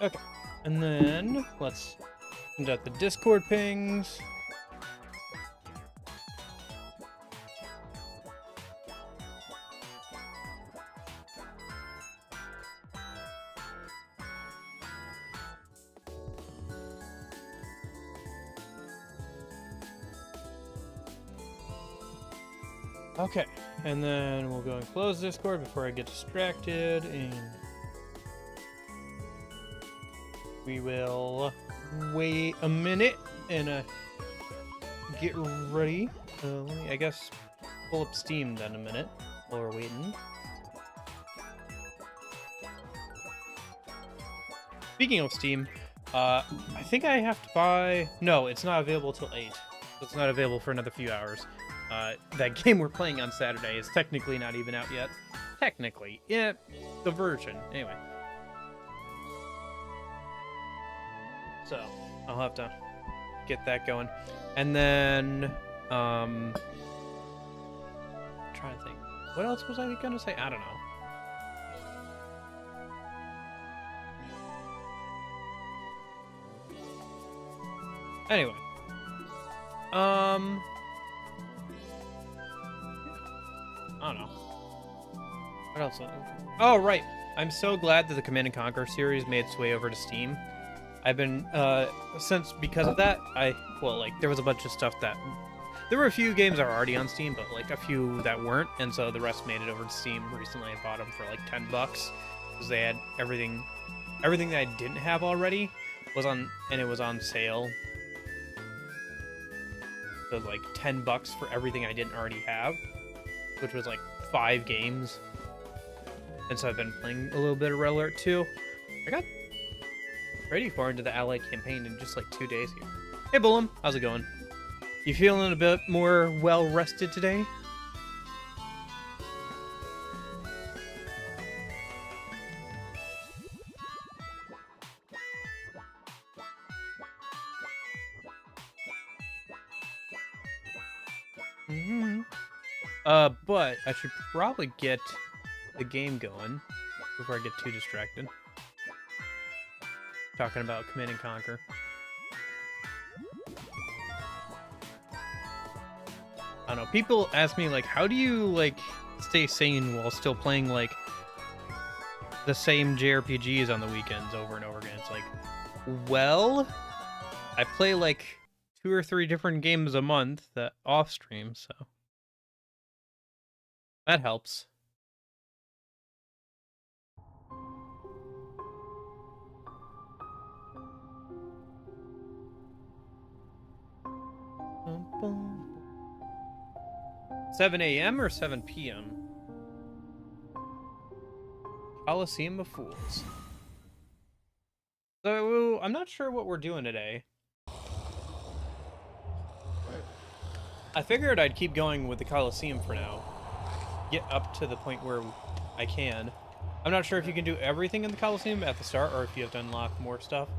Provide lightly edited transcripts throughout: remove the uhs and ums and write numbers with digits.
Okay, and then let's send out the Discord pings. Okay, and then we'll go and close Discord before I get distracted, and we will wait a minute and get ready. Let me, I guess, pull up Steam then a minute while we're waiting. Speaking of Steam, I think I have to buy... No, it's not available till 8. It's not available for another few hours. That game we're playing on Saturday is technically not even out yet. Technically. Yeah, the version. Anyway. So, I'll have to get that going. And then, I'm trying to think. What else was I gonna say? I don't know. Anyway. I don't know. What else? Oh, right. I'm so glad that the Command & Conquer series made its way over to Steam. I've been, because of that, there was a bunch of stuff that... There were a few games that were already on Steam, but, like, a few that weren't, and so the rest made it over to Steam recently. I bought them for, like, $10, because they had everything that I didn't have already was on, and it was on sale. So it was, like, $10 for everything I didn't already have, which was like 5 games. And so I've been playing a little bit of Red Alert 2. I got pretty far into the Allied campaign in just like 2 days here. Hey Bullum, how's it going? You feeling a bit more well rested today? But I should probably get the game going before I get too distracted. Talking about Command & Conquer. I don't know, people ask me, like, how do you, like, stay sane while still playing, like, the same JRPGs on the weekends over and over again? It's like, well, I play, like, 2 or 3 different games a month that off stream, so that helps. Bum, 7 a.m. or 7 p.m.? Coliseum of Fools. So, I'm not sure what we're doing today. I figured I'd keep going with the Coliseum for now. Get up to the point where I can. I'm not sure if you can do everything in the Coliseum at the start, or if you have to unlock more stuff.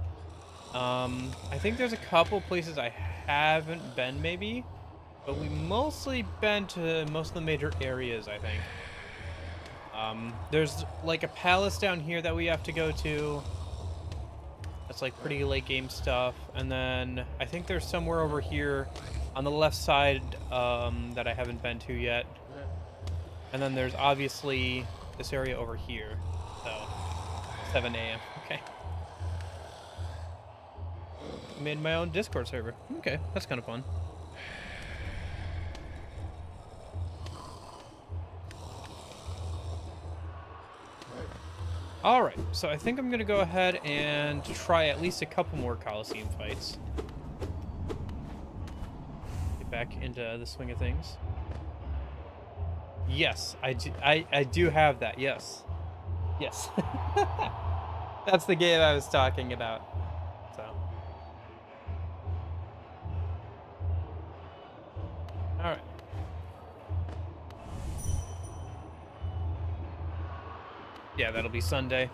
I think there's a couple places I haven't been, maybe. But we mostly been to most of the major areas, I think. There's like a palace down here that we have to go to. That's like pretty late game stuff. And then I think there's somewhere over here on the left side that I haven't been to yet. And then there's obviously this area over here. So 7 a.m. Okay. Made my own Discord server. Okay, that's kind of fun. Alright, so I think I'm going to go ahead and try at least a couple more Coliseum fights. Get back into the swing of things. Yes, I do have that, yes. Yes. That's the game I was talking about. So. Alright. Yeah, that'll be Sunday.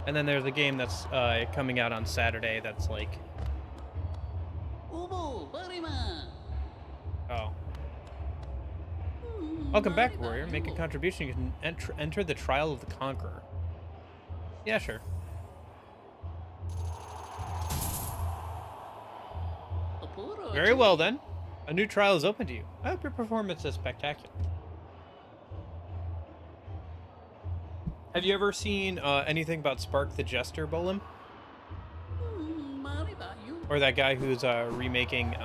And then there's a game that's coming out on Saturday that's like... Oh. Welcome back, warrior. Make a contribution. You can enter the Trial of the Conqueror. Yeah, sure. Very well, then. A new trial is open to you. I hope your performance is spectacular. Have you ever seen anything about Spark the Jester, Bolin? Or that guy who's remaking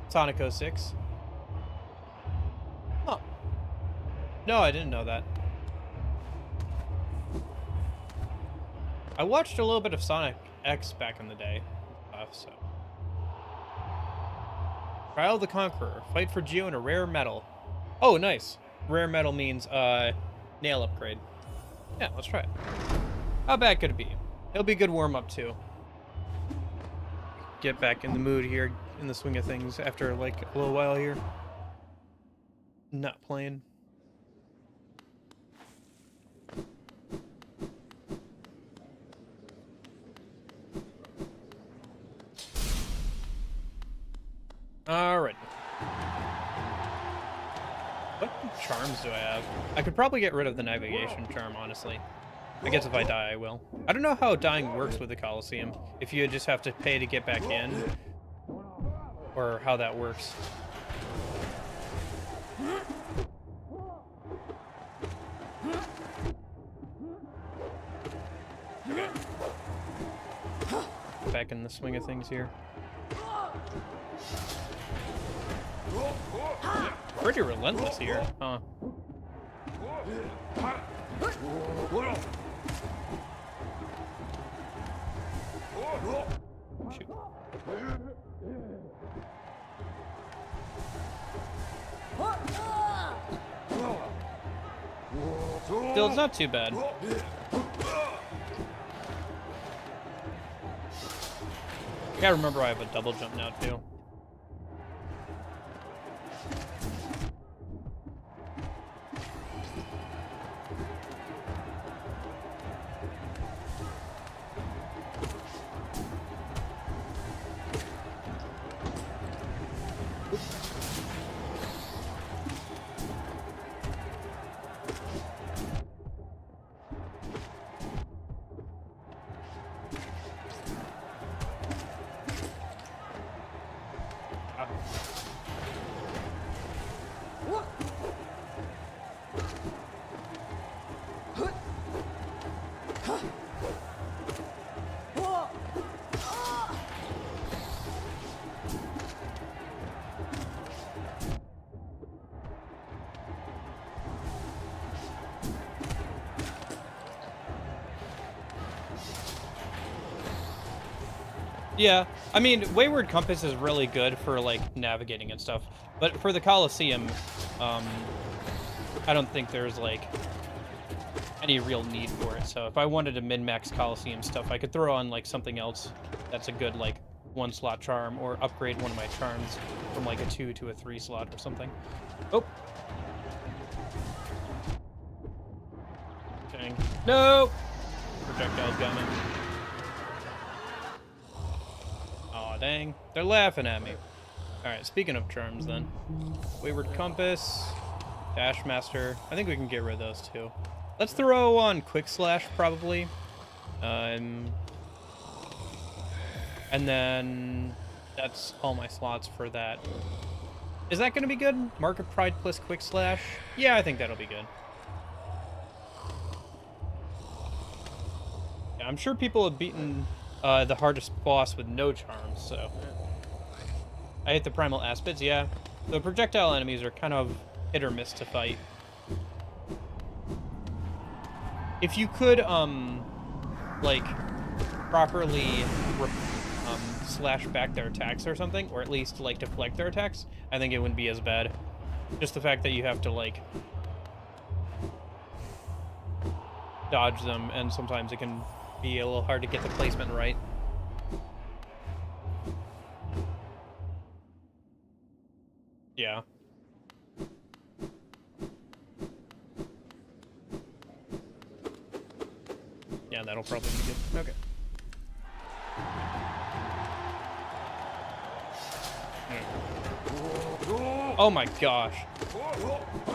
Sonic 06? Huh. No, I didn't know that. I watched a little bit of Sonic X back in the day. So. Trial of the Conqueror. Fight for Geo in a rare metal. Oh, nice. Rare metal means nail upgrade. Yeah, let's try it. How bad could it be? It'll be a good warm-up, too. Get back in the mood here, in the swing of things, after, like, a little while here. Not playing. Alright. What charms do I have? I could probably get rid of the navigation charm, honestly. I guess if I die, I will. I don't know how dying works with the Coliseum. If you just have to pay to get back in, or how that works. Okay. Back in the swing of things here. Pretty relentless here, huh? Shoot. Still, it's not too bad. I gotta remember I have a double jump now, too. Yeah, I mean, Wayward Compass is really good for, like, navigating and stuff. But for the Coliseum, I don't think there's, like, any real need for it. So if I wanted to min-max Coliseum stuff, I could throw on, like, something else that's a good, like, 1-slot charm, or upgrade one of my charms from, like, a 2 to a 3 slot or something. Oh! Dang. No! Projectile's got me. Dang, they're laughing at me. Alright, speaking of charms then. Wayward Compass, Dash Master. I think we can get rid of those too. Let's throw on Quick Slash probably. And then that's all my slots for that. Is that going to be good? Market Pride plus Quick Slash? Yeah, I think that'll be good. Yeah, I'm sure people have beaten the hardest boss with no charms, so. I hate the Primal Aspids, yeah. The projectile enemies are kind of hit or miss to fight. If you could, like, properly slash back their attacks or something, or at least, like, deflect their attacks, I think it wouldn't be as bad. Just the fact that you have to, like, dodge them, and sometimes it can be a little hard to get the placement right. Yeah. Yeah, that'll probably be good. Okay. Oh my gosh.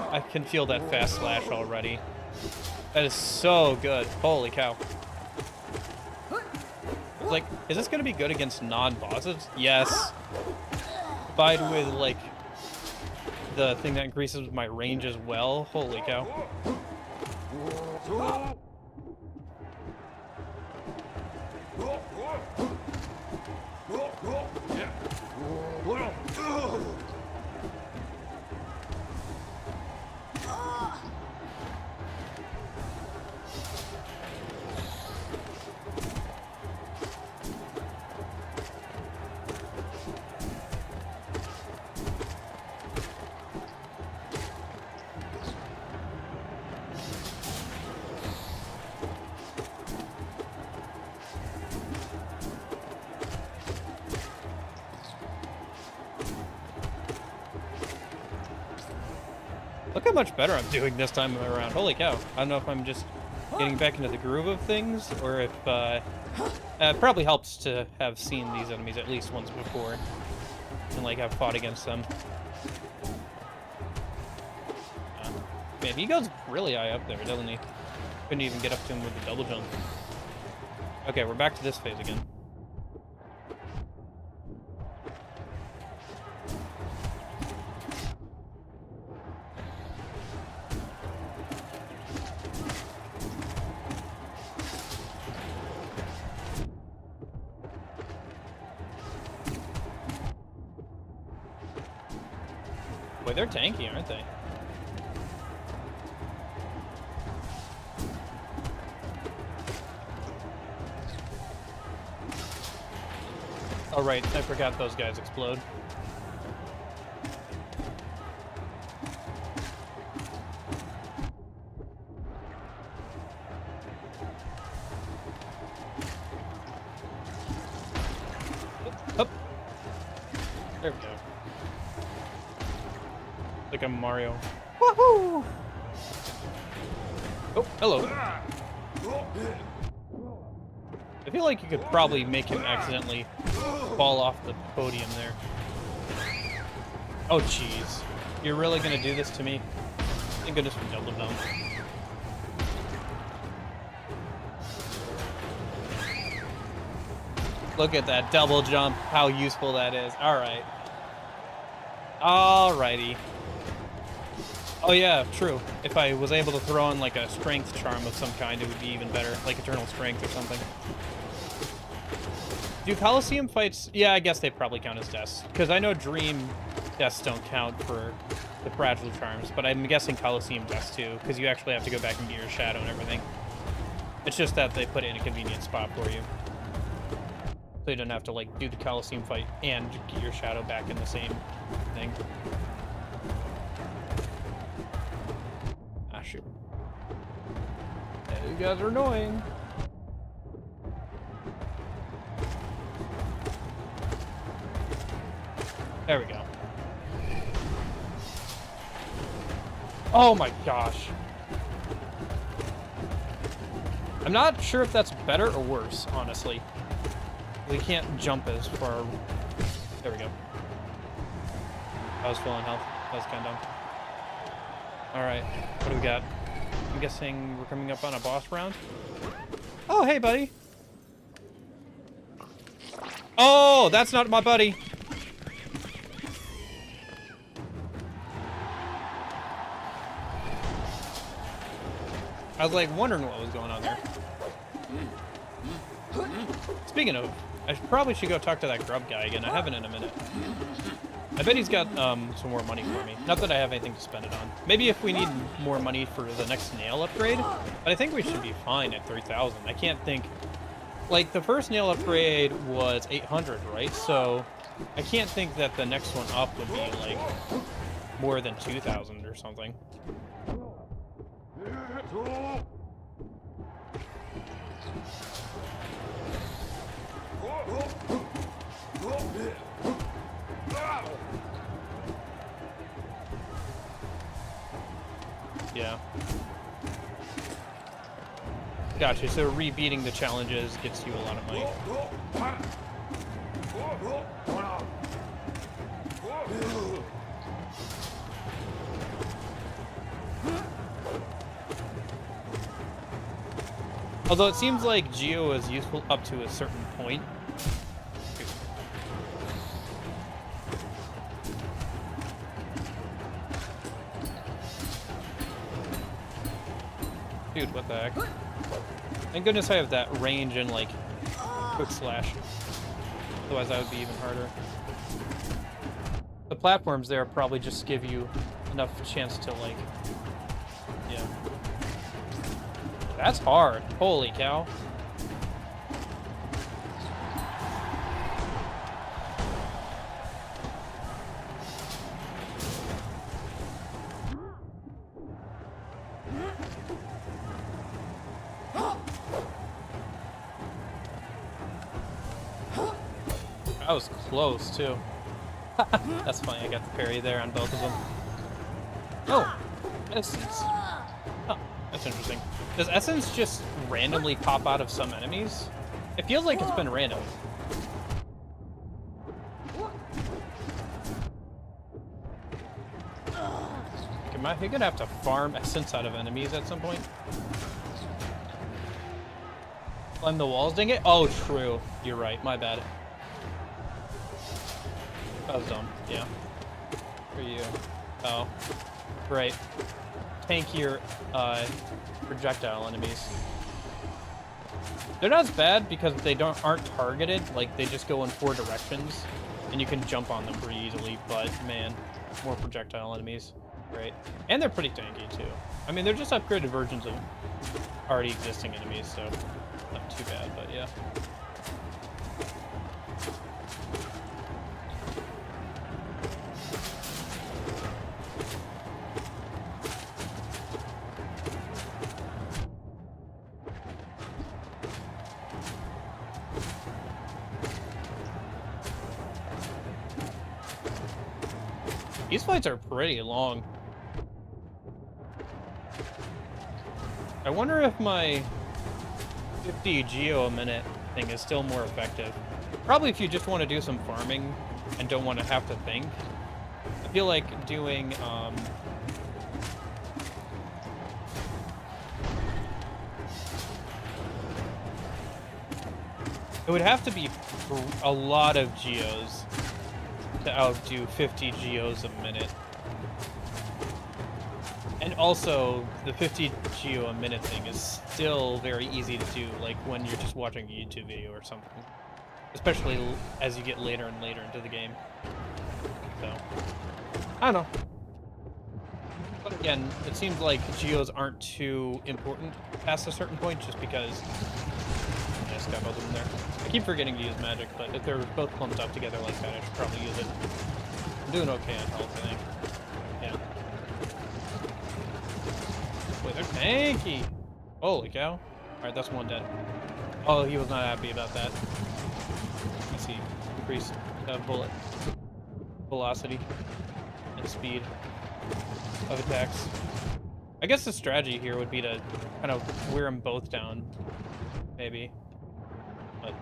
I can feel that fast slash already. That is so good. Holy cow. It's like, is this gonna be good against non-bosses? Yes. Combined with like the thing that increases my range as well. Holy cow. Look how much better I'm doing this time around. Holy cow. I don't know if I'm just getting back into the groove of things, or if, it probably helps to have seen these enemies at least once before, and, like, have fought against them. Man, he goes really high up there, doesn't he? Couldn't even get up to him with the double jump. Okay, we're back to this phase again. Boy, they're tanky, aren't they? Oh, right. I forgot those guys explode. Up. There we go. Like a Mario. Woohoo! Oh, hello. I feel like you could probably make him accidentally fall off the podium there. Oh, jeez. You're really gonna do this to me? Thank goodness for double jump. Look at that double jump, how useful that is. Alright. Alrighty. Oh yeah, true. If I was able to throw in like a strength charm of some kind, it would be even better. Like Eternal Strength or something. Do Coliseum fights... Yeah, I guess they probably count as deaths. Because I know Dream deaths don't count for the fragile charms, but I'm guessing Coliseum deaths too, because you actually have to go back and get your shadow and everything. It's just that they put it in a convenient spot for you. So you don't have to, like, do the Coliseum fight and get your shadow back in the same thing. Ah, shoot. Yeah, you guys are annoying. There we go. Oh my gosh. I'm not sure if that's better or worse, honestly. We can't jump as far. There we go. I was full on health. That was kind of dumb. Alright, what do we got? I'm guessing we're coming up on a boss round. Oh, hey, buddy. Oh, that's not my buddy. I was like wondering what was going on there. Speaking of, I probably should go talk to that grub guy again. I haven't in a minute. I bet he's got some more money for me. Not that I have anything to spend it on. Maybe if we need more money for the next nail upgrade, but I think we should be fine at 3,000. I can't think... Like, the first nail upgrade was 800, right? So I can't think that the next one up would be, like, more than 2,000 or something. Yeah. Gotcha, so rebeating the challenges gets you a lot of money. Although it seems like Geo is useful up to a certain point. Dude, what the heck? Thank goodness I have that range and, like, quick slash. Otherwise that would be even harder. The platforms there probably just give you enough chance to, like... Yeah. That's hard. Holy cow. That was close, too. That's funny, I got the parry there on both of them. Oh! Essence. Oh, that's interesting. Does Essence just randomly pop out of some enemies? It feels like it's been random. Am I gonna have to farm Essence out of enemies at some point? Climb the walls, dang it? Oh, true. You're right, my bad. That was dumb, yeah. For you. Oh. Right. Tankier, projectile enemies. They're not as bad because they aren't targeted, like they just go in 4 directions, and you can jump on them pretty easily, but man, more projectile enemies. Right. And they're pretty tanky too. I mean, they're just upgraded versions of already existing enemies, so not too bad, but yeah. These fights are pretty long. I wonder if my 50 Geo a minute thing is still more effective. Probably if you just want to do some farming and don't want to have to think. I feel like doing, it would have to be a lot of Geos to outdo 50 Geos a minute. And also, the 50 Geo a minute thing is still very easy to do, like when you're just watching a YouTube video or something. Especially as you get later and later into the game. So, I don't know. But again, it seems like Geos aren't too important past a certain point, just because I just got both of them there. I keep forgetting to use magic, but if they're both clumped up together like that, I should probably use it. I'm doing okay on health, I think. Yeah. Wait, they're tanky! Holy cow. Alright, that's one dead. Oh, he was not happy about that. I see. Increased bullet velocity and speed of attacks. I guess the strategy here would be to kind of wear them both down. Maybe. But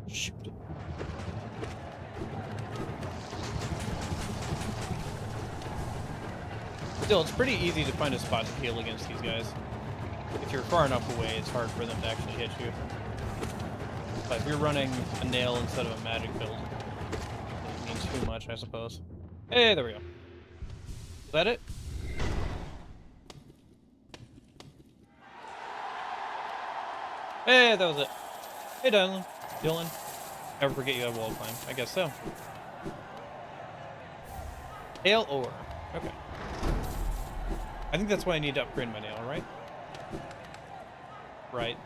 shoot. Still, it's pretty easy to find a spot to heal against these guys. If you're far enough away, it's hard for them to actually hit you. But if you're running a nail instead of a magic build, it means too much, I suppose. Hey, there we go. Is that it? Hey, that was it. Hey, Dylan. Dylan. Never forget you have wall climb. I guess so. Hail ore. Okay. I think that's why I need to upgrade my nail, right? Right.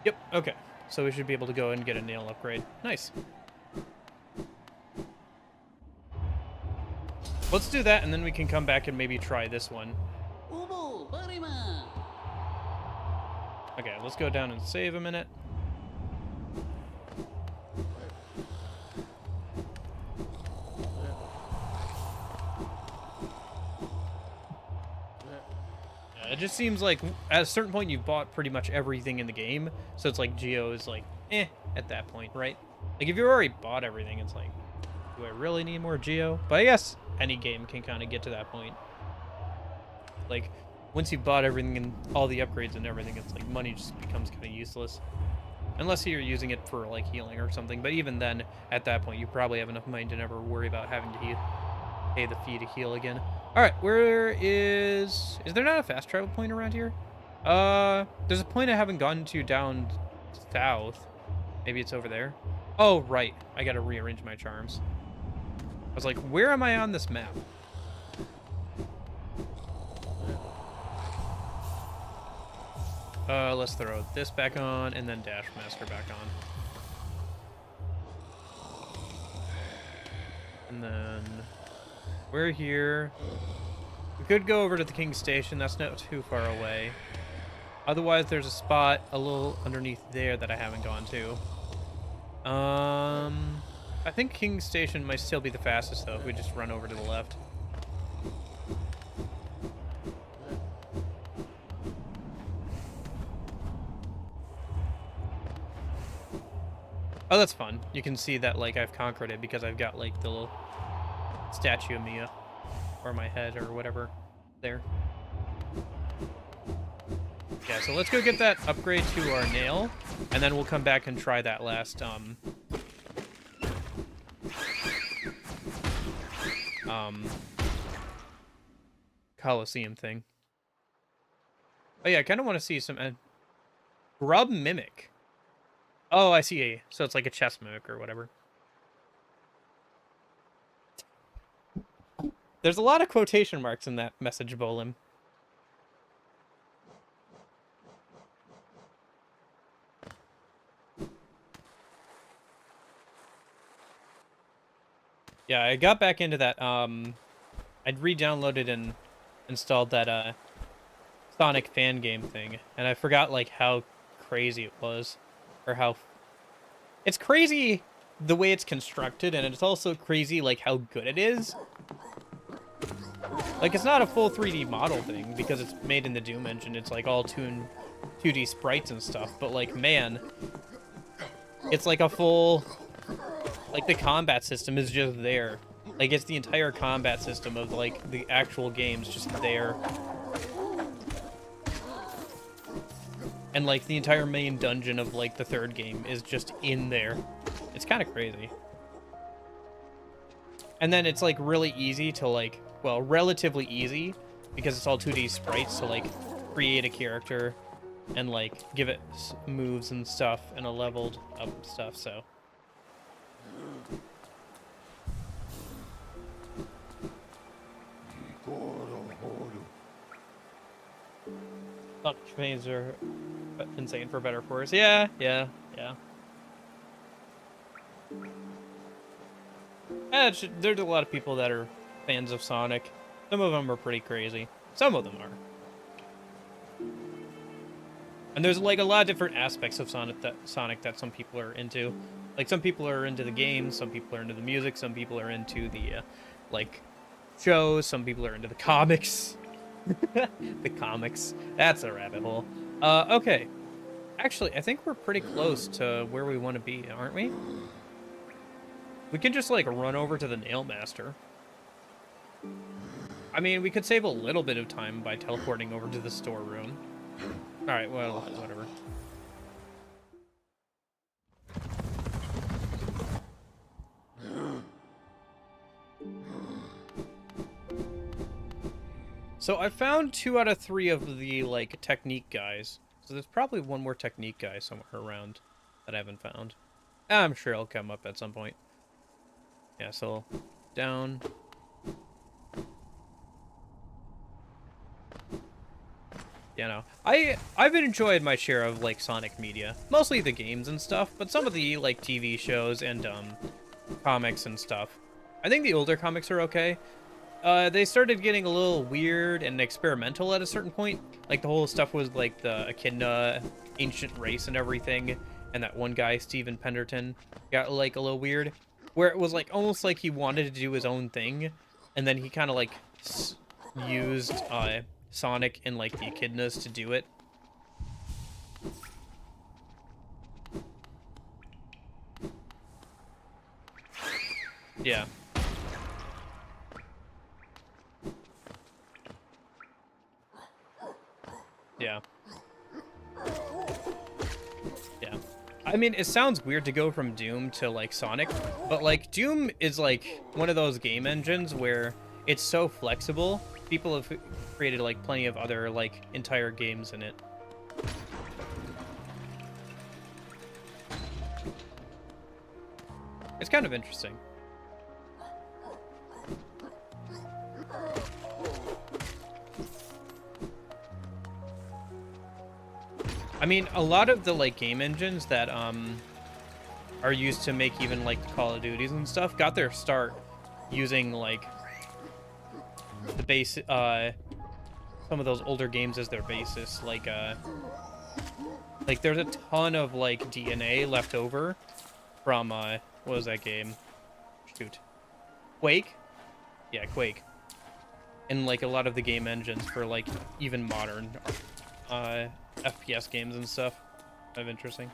Yep, okay. So we should be able to go and get a nail upgrade. Nice. Let's do that, and then we can come back and maybe try this one. Okay, let's go down and save a minute. It just seems like at a certain point you've bought pretty much everything in the game, so it's like Geo is like, at that point, right? Like if you already bought everything, it's like, do I really need more Geo? But I guess any game can kind of get to that point. Like, once you bought everything and all the upgrades and everything, it's like money just becomes kind of useless. Unless you're using it for, like, healing or something. But even then, at that point, you probably have enough money to never worry about having to pay the fee to heal again. Alright, where is... Is there not a fast travel point around here? There's a point I haven't gotten to down south. Maybe it's over there. Oh, right. I gotta rearrange my charms. I was like, where am I on this map? Let's throw this back on, and then Dash Master back on. And then we're here. We could go over to the King's Station. That's not too far away. Otherwise, there's a spot a little underneath there that I haven't gone to. I think King's Station might still be the fastest, though, if we just run over to the left. Oh, that's fun. You can see that, like, I've conquered it because I've got, like, the little statue of Mia, or my head, or whatever, there. Yeah, so let's go get that upgrade to our nail, and then we'll come back and try that last, Coliseum thing. Oh, yeah, I kind of want to see some... Grub Mimic. Oh, I see. So it's like a chess mimic or whatever. There's a lot of quotation marks in that message, Bolim. Yeah, I got back into that. I'd re-downloaded and installed that Sonic fan game thing, and I forgot like how crazy it was. Or how... It's crazy the way it's constructed, and it's also crazy, like, how good it is. Like, it's not a full 3D model thing, because it's made in the Doom engine. It's, like, all 2D sprites and stuff. But, like, man... It's, like, a full... Like, the combat system is just there. Like, it's the entire combat system of, like, the actual game's just there. And, like, the entire main dungeon of, like, the third game is just in there. It's kind of crazy. And then it's, like, really easy to, like, well, relatively easy, because it's all 2D sprites, to, like, create a character and, like, give it moves and stuff and a leveled up stuff, so. Chains are insane for better for us. Yeah. There's a lot of people that are fans of Sonic. Some of them are pretty crazy. Some of them are. And there's like a lot of different aspects of Sonic that some people are into. Like some people are into the games, some people are into the music, some people are into the like shows, some people are into the comics. The comics. That's a rabbit hole. Okay. Actually, I think we're pretty close to where we want to be, aren't we? We can just, like, run over to the Nail Master. I mean, we could save a little bit of time by teleporting over to the storeroom. Alright, well, whatever. So I found 2 out of 3 of the, like, technique guys. So there's probably one more technique guy somewhere around that I haven't found. I'm sure it'll come up at some point. Yeah, so down. You know, I've enjoyed my share of, like, Sonic media. Mostly the games and stuff, but some of the, like, TV shows and, comics and stuff. I think the older comics are okay. They started getting a little weird and experimental at a certain point. Like, the whole stuff was, like, the Echidna ancient race and everything. And that one guy, Stephen Penderton, got, like, a little weird. Where it was, like, almost like he wanted to do his own thing. And then he kind of, like, used, Sonic and like the echidnas to do it. Yeah. Yeah. Yeah. I mean, it sounds weird to go from Doom to, like, Sonic, but, like, Doom is, like, one of those game engines where it's so flexible. People have created, like, plenty of other, like, entire games in it. It's kind of interesting. I mean, a lot of the, like, game engines that, are used to make even, like, the Call of Duties and stuff got their start using, like, the base, some of those older games as their basis. Like, there's a ton of, like, DNA left over from, what was that game? Shoot. Quake? Yeah, Quake. And, like, a lot of the game engines for, like, even modern, FPS games and stuff. Kind of interesting.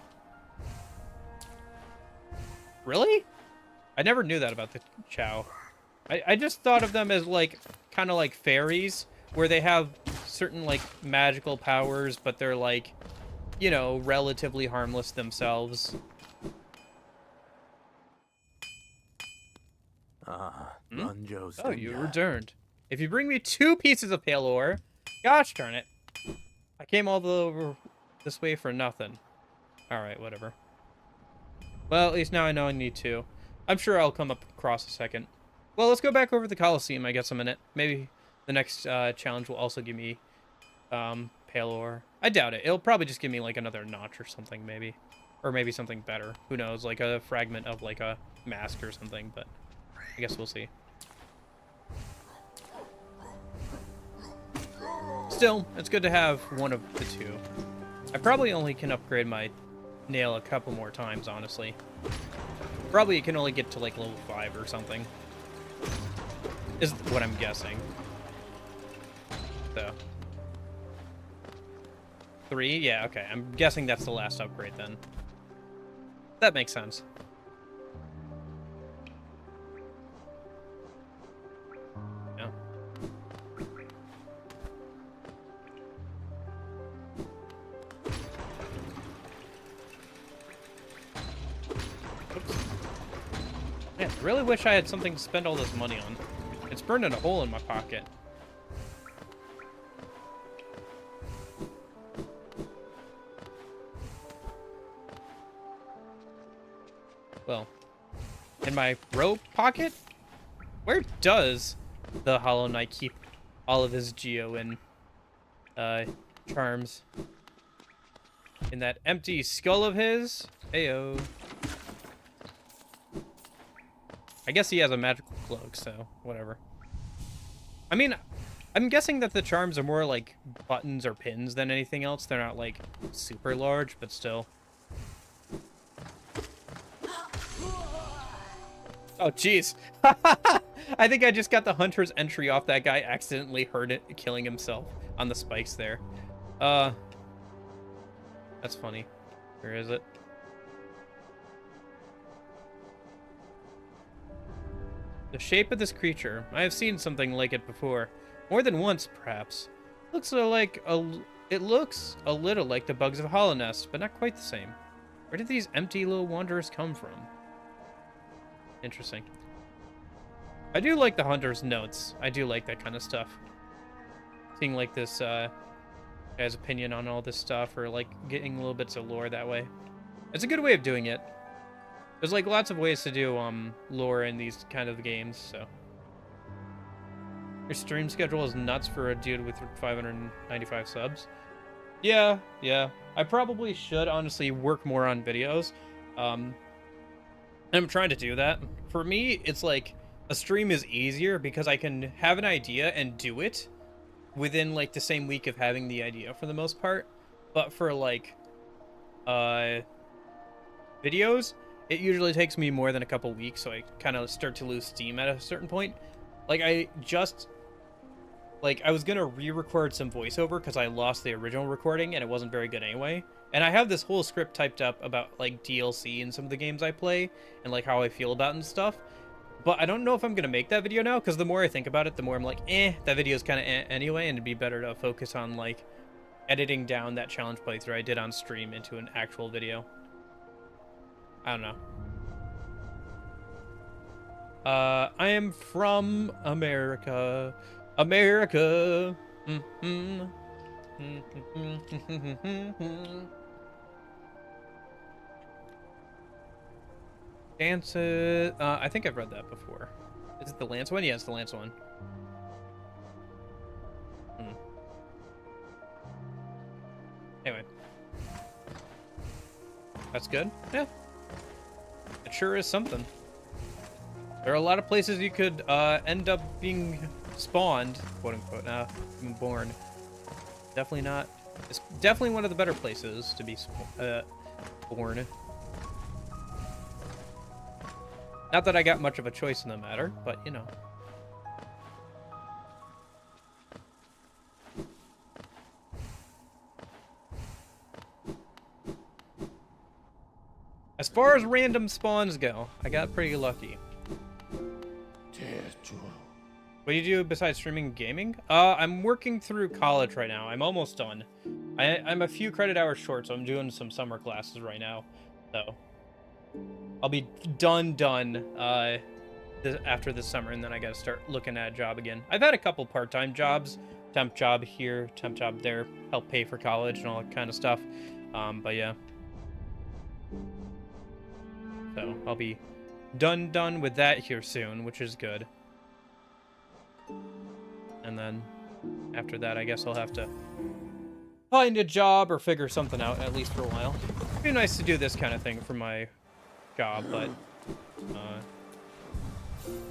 Really? I never knew that about the Chow. I just thought of them as, like, kind of like fairies, where they have certain, like, magical powers, but they're, like, you know, relatively harmless themselves. Oh, you returned. If you bring me 2 pieces of pale ore, gosh darn it. I came all the way over this way for nothing. Alright, whatever. Well, at least now I know I need 2. I'm sure I'll come up across a second. Well, let's go back over to the Coliseum, I guess, a minute. Maybe the next challenge will also give me pale ore. I doubt it. It'll probably just give me, like, another notch or something, maybe. Or maybe something better. Who knows? Like a fragment of, like, a mask or something, but I guess we'll see. Still, it's good to have one of the 2. I probably only can upgrade my nail a couple more times, honestly. Probably it can only get to, like, level 5 or something. Is what I'm guessing. So. 3? Yeah, okay. I'm guessing that's the last upgrade, then. That makes sense. Yeah. Oops. Man, I really wish I had something to spend all this money on. It's burning a hole in my pocket. Well, in my robe pocket? Where does the Hollow Knight keep all of his Geo and charms? In that empty skull of his? Heyo. I guess he has a magical cloak, so whatever. I mean, I'm guessing that the charms are more like buttons or pins than anything else. They're not like super large, but still. Oh, jeez. I think I just got the hunter's entry off that guy accidentally hurt it, killing himself on the spikes there. That's funny. Where is it? The shape of this creature. I have seen something like it before. More than once, perhaps. It looks a little like the bugs of Hollow Nest, but not quite the same. Where did these empty little wanderers come from? Interesting. I do like the hunter's notes. I do like that kind of stuff. Seeing like this guy's opinion on all this stuff, or like getting little bits of lore that way. It's a good way of doing it. There's like lots of ways to do lore in these kind of games, so. Your stream schedule is nuts for a dude with 595 subs. Yeah. I probably should honestly work more on videos. I'm trying to do that. For me, it's like a stream is easier because I can have an idea and do it within like the same week of having the idea for the most part. But for like videos, it usually takes me more than a couple weeks, so I kind of start to lose steam at a certain point. Like I just like, I was gonna re-record some voiceover because I lost the original recording and it wasn't very good anyway. And I have this whole script typed up about, like, DLC in some of the games I play and, like, how I feel about it and stuff. But I don't know if I'm gonna make that video now, because the more I think about it, the more I'm like, that video's kind of anyway, and it'd be better to focus on, like, editing down that challenge playthrough I did on stream into an actual video. I don't know. I am from America. America. Dances. I think I've read that before. Is it the Lance one? Yeah, it's the Lance one. Anyway. That's good. Yeah. It sure is something. There are a lot of places you could end up being spawned, quote unquote, born. Definitely not. It's definitely one of the better places to be born. Not that I got much of a choice in the matter, but you know. As far as random spawns go, I got pretty lucky. What do you do besides streaming and gaming? I'm working through college right now. I'm almost done. I'm a few credit hours short, so I'm doing some summer classes right now. So I'll be done after this summer, and then I gotta start looking at a job again. I've had a couple part-time jobs, temp job here, temp job there, help pay for college and all that kind of stuff. But yeah. So I'll be done with that here soon, which is good. And then after that, I guess I'll have to find a job or figure something out, at least for a while. It'd be nice to do this kind of thing for my job, but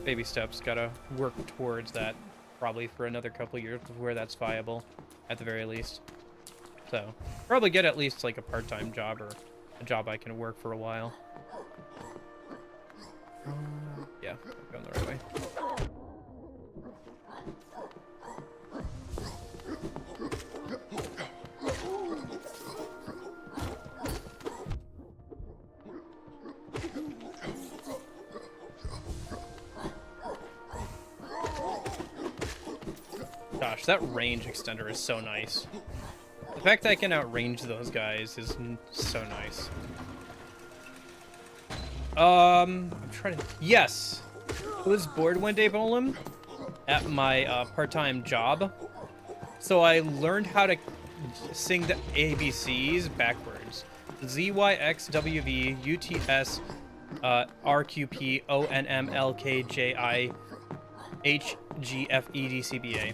baby steps. Gotta work towards that probably for another couple years before that's viable, at the very least. So probably get at least like a part-time job or a job I can work for a while. Yeah, going the right way. Gosh, that range extender is so nice. The fact that I can outrange those guys is so nice. I'm trying to... Yes! I was bored one day, Bolin, at my part-time job. So I learned how to sing the ABCs backwards. Z, Y, X, W, V, U, T, S, R, Q, P, O, N, M, L, K, J, I, H, G, F, E, D, C, B, A.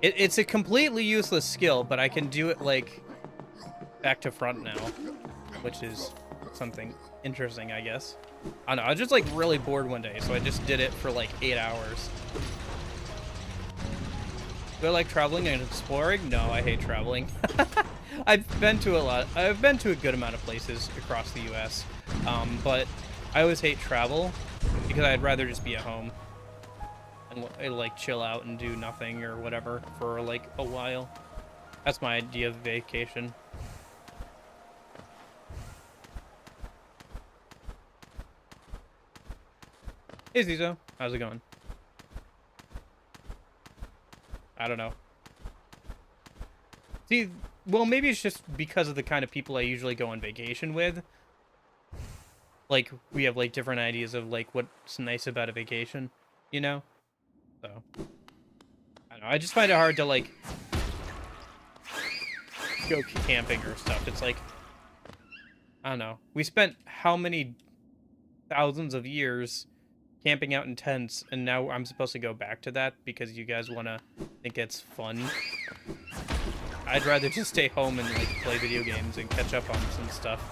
It's a completely useless skill, but I can do it, like, back to front now, which is something interesting, I guess. I don't know, I was just, like, really bored one day, so I just did it for, like, 8 hours. Do I like traveling and exploring? No, I hate traveling. I've been to a good amount of places across the U.S., but I always hate travel because I'd rather just be at home and like chill out and do nothing or whatever for like a while. That's my idea of vacation. Hey Zizo, how's it going? I don't know. See, well, maybe it's just because of the kind of people I usually go on vacation with. Like, we have, like, different ideas of, like, what's nice about a vacation, you know? So, I don't know. I just find it hard to, like, go camping or stuff. It's like, I don't know. We spent how many thousands of years camping out in tents, and now I'm supposed to go back to that because you guys want to think it's fun. I'd rather just stay home and, like, play video games and catch up on some stuff.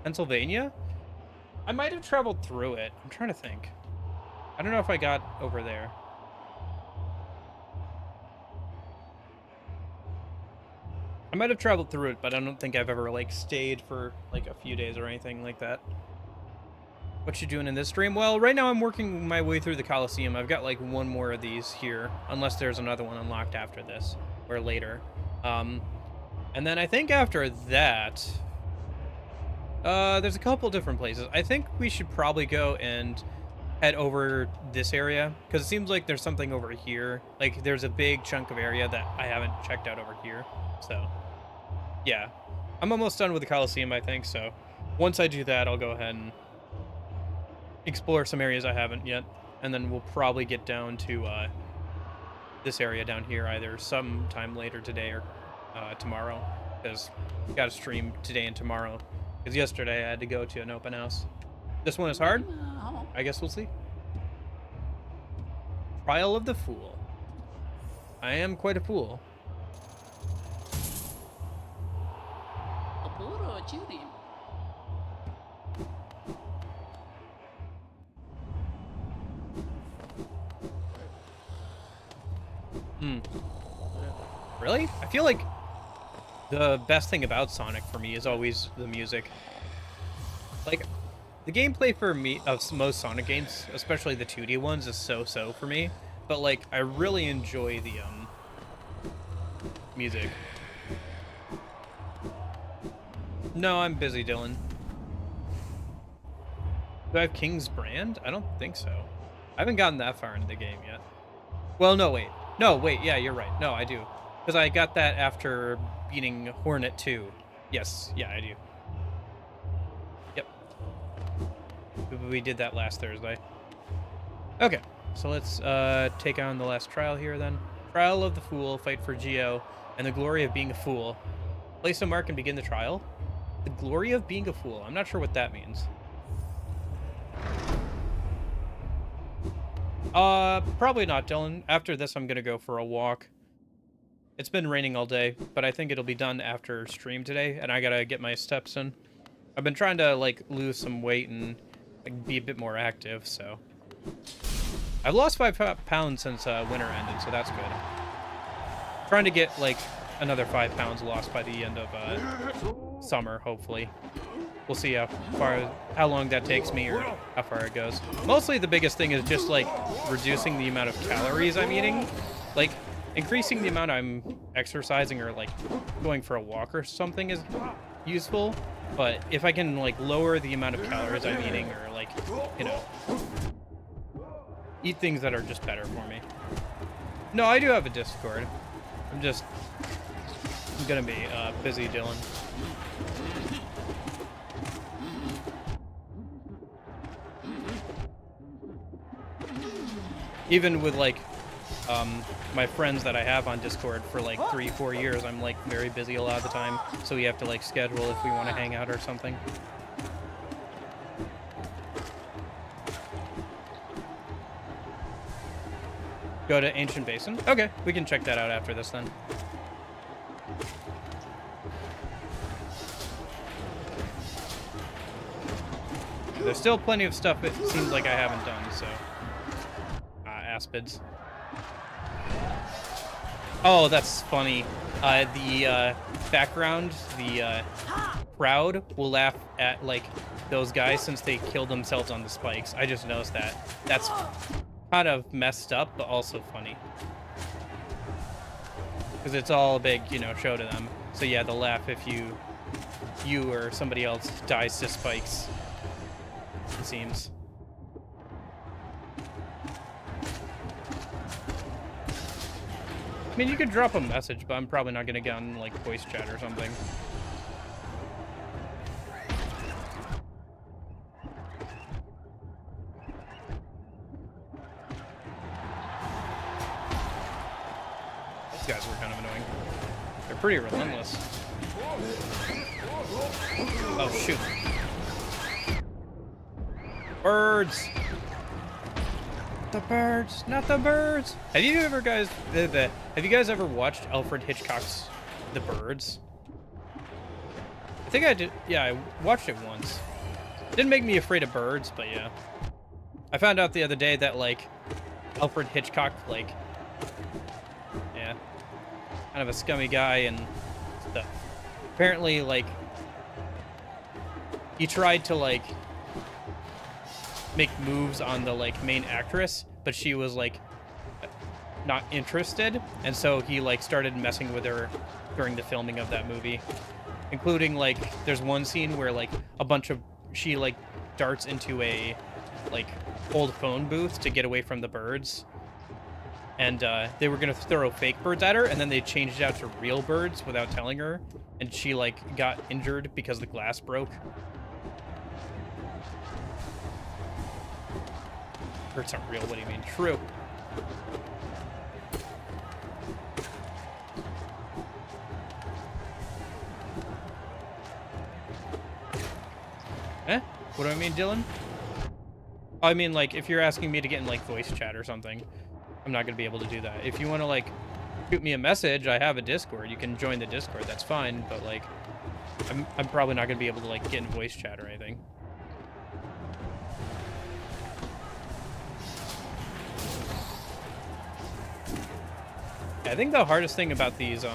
Pennsylvania? I might have traveled through it. I'm trying to think. I don't know if I got over there. I might have traveled through it, but I don't think I've ever, like, stayed for, like, a few days or anything like that. What you doing in this stream? Well, right now I'm working my way through the Coliseum. I've got like one more of these here, unless there's another one unlocked after this or later. And then I think after that, there's a couple different places. I think we should probably go and head over this area because it seems like there's something over here. Like there's a big chunk of area that I haven't checked out over here. So yeah, I'm almost done with the Coliseum, I think. So once I do that, I'll go ahead and explore some areas I haven't yet, and then we'll probably get down to this area down here either sometime later today or tomorrow, because we got to stream today and tomorrow, because yesterday I had to go to an open house. This one is hard. I guess we'll see. Trial of the Fool. I am quite a fool. Really? I feel like the best thing about Sonic for me is always the music. Like, the gameplay for me of most Sonic games, especially the 2D ones, is so-so for me. But, like, I really enjoy the, music. No, I'm busy, Dylan. Do I have King's Brand? I don't think so. I haven't gotten that far into the game yet. Well, no, wait. No, wait, yeah, you're right. No, I do. Because I got that after beating Hornet 2. Yes, yeah, I do. Yep. We did that last Thursday. Okay, so let's take on the last trial here then. Trial of the Fool, fight for Geo, and the glory of being a fool. Place a mark and begin the trial. The glory of being a fool. I'm not sure what that means. Probably not, Dylan. After this, I'm gonna go for a walk. It's been raining all day, but I think it'll be done after stream today, and I gotta get my steps in. I've been trying to, like, lose some weight and like, be a bit more active, so. I've lost 5 pounds since winter ended, so that's good. Trying to get, like, another 5 pounds lost by the end of summer, hopefully. We'll see how long that takes me or how far it goes. Mostly the biggest thing is just, like, reducing the amount of calories I'm eating. Like, increasing the amount I'm exercising or, like, going for a walk or something is useful. But if I can, like, lower the amount of calories I'm eating or, like, you know, eat things that are just better for me. No, I do have a Discord. I'm gonna be busy, Dylan. Even with, like, my friends that I have on Discord for, like, 3-4 years, I'm, like, very busy a lot of the time, so we have to, like, schedule if we want to hang out or something. Go to Ancient Basin? Okay, we can check that out after this, then. There's still plenty of stuff it seems like I haven't done, so... aspids. Oh, that's funny. The background, the crowd will laugh at, like, those guys since they killed themselves on the spikes. I just noticed that. That's kind of messed up, but also funny. Because it's all a big, you know, show to them. So yeah, they'll laugh if you or somebody else dies to spikes, it seems. I mean, you could drop a message, but I'm probably not going to get on, like, voice chat or something. These guys were kind of annoying. They're pretty relentless. Oh, shoot. Birds! The birds, not the birds. Have you guys ever watched Alfred Hitchcock's The Birds? I think I did. Yeah, I watched it once. Didn't make me afraid of birds, but yeah. I found out the other day that, like, Alfred Hitchcock, like, yeah, kind of a scummy guy and stuff. Apparently, like, he tried to, like, make moves on the like main actress, but she was like not interested, and so he like started messing with her during the filming of that movie, including like there's one scene where like she like darts into a like old phone booth to get away from the birds, and they were gonna throw fake birds at her, and then they changed it out to real birds without telling her, and she like got injured because the glass broke. Birds aren't real. What do you mean? True. Eh? What do I mean, Dylan? I mean, like, if you're asking me to get in, like, voice chat or something, I'm not going to be able to do that. If you want to, like, shoot me a message, I have a Discord. You can join the Discord. That's fine, but, like, I'm probably not going to be able to, like, get in voice chat or anything. I think the hardest thing about these,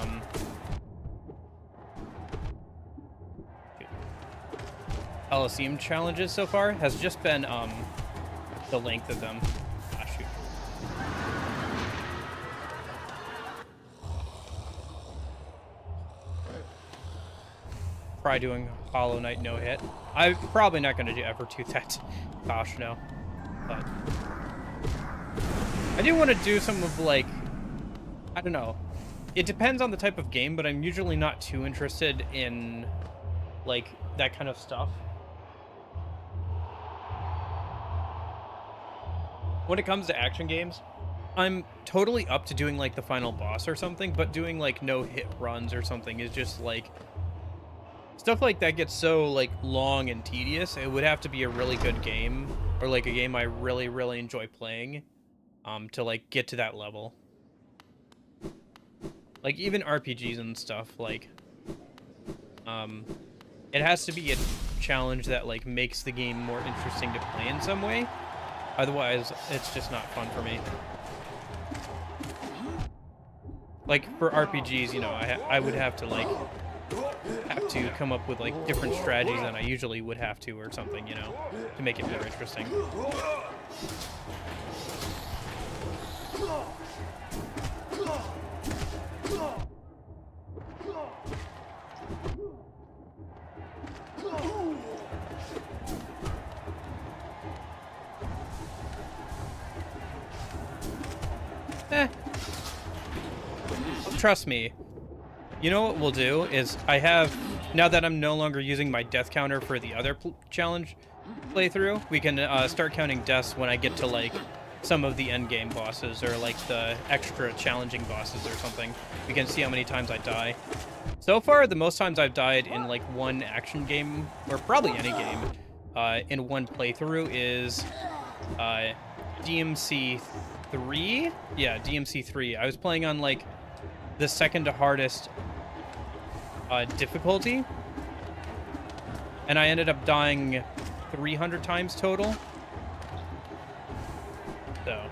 Coliseum challenges so far has just been, the length of them. Ah, shoot. Try doing Hollow Knight no hit. I'm probably not going to ever do that. Gosh, no. But I do want to do some of, like, I don't know. It depends on the type of game, but I'm usually not too interested in, like, that kind of stuff. When it comes to action games, I'm totally up to doing, like, the final boss or something, but doing, like, no-hit runs or something is just, like... Stuff like that gets so, like, long and tedious. It would have to be a really good game, or, like, a game I really, really enjoy playing, to, like, get to that level. Like, even RPGs and stuff, like... it has to be a challenge that, like, makes the game more interesting to play in some way. Otherwise, it's just not fun for me. Like, for RPGs, you know, I would have to, like, come up with, like, different strategies than I usually would have to or something, you know, to make it more interesting. Trust me. You know what we'll do is now that I'm no longer using my death counter for the other challenge playthrough, we can start counting deaths when I get to, like, some of the end game bosses or, like, the extra challenging bosses or something. We can see how many times I die. So far, the most times I've died in, like, one action game, or probably any game, in one playthrough is DMC 3? Yeah, DMC 3. I was playing on, like, the second hardest difficulty, and I ended up dying 300 times total. So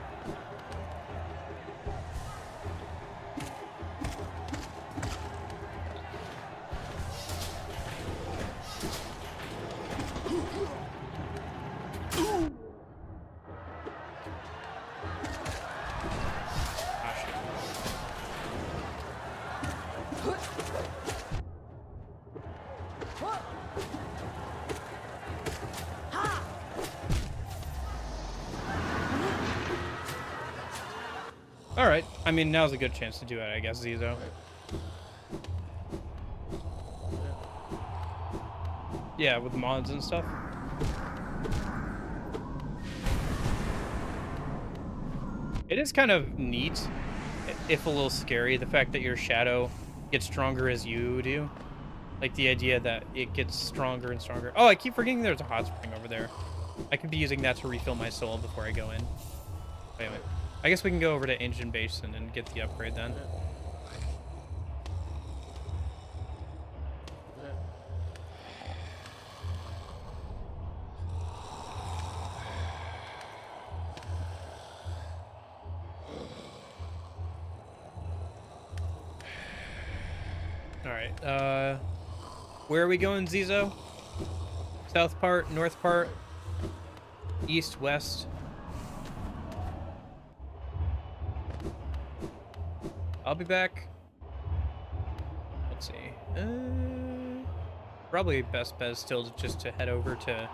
alright, I mean, now's a good chance to do it, I guess, Zizo. Yeah, with mods and stuff. It is kind of neat, if a little scary, the fact that your shadow gets stronger as you do. Like, the idea that it gets stronger and stronger. Oh, I keep forgetting there's a hot spring over there. I could be using that to refill my soul before I go in. Wait. I guess we can go over to Ancient Basin and get the upgrade then. Alright, where are we going, Zizo? South part, north part? East, west. I'll be back. Let's see. Probably best bet is still just to head over to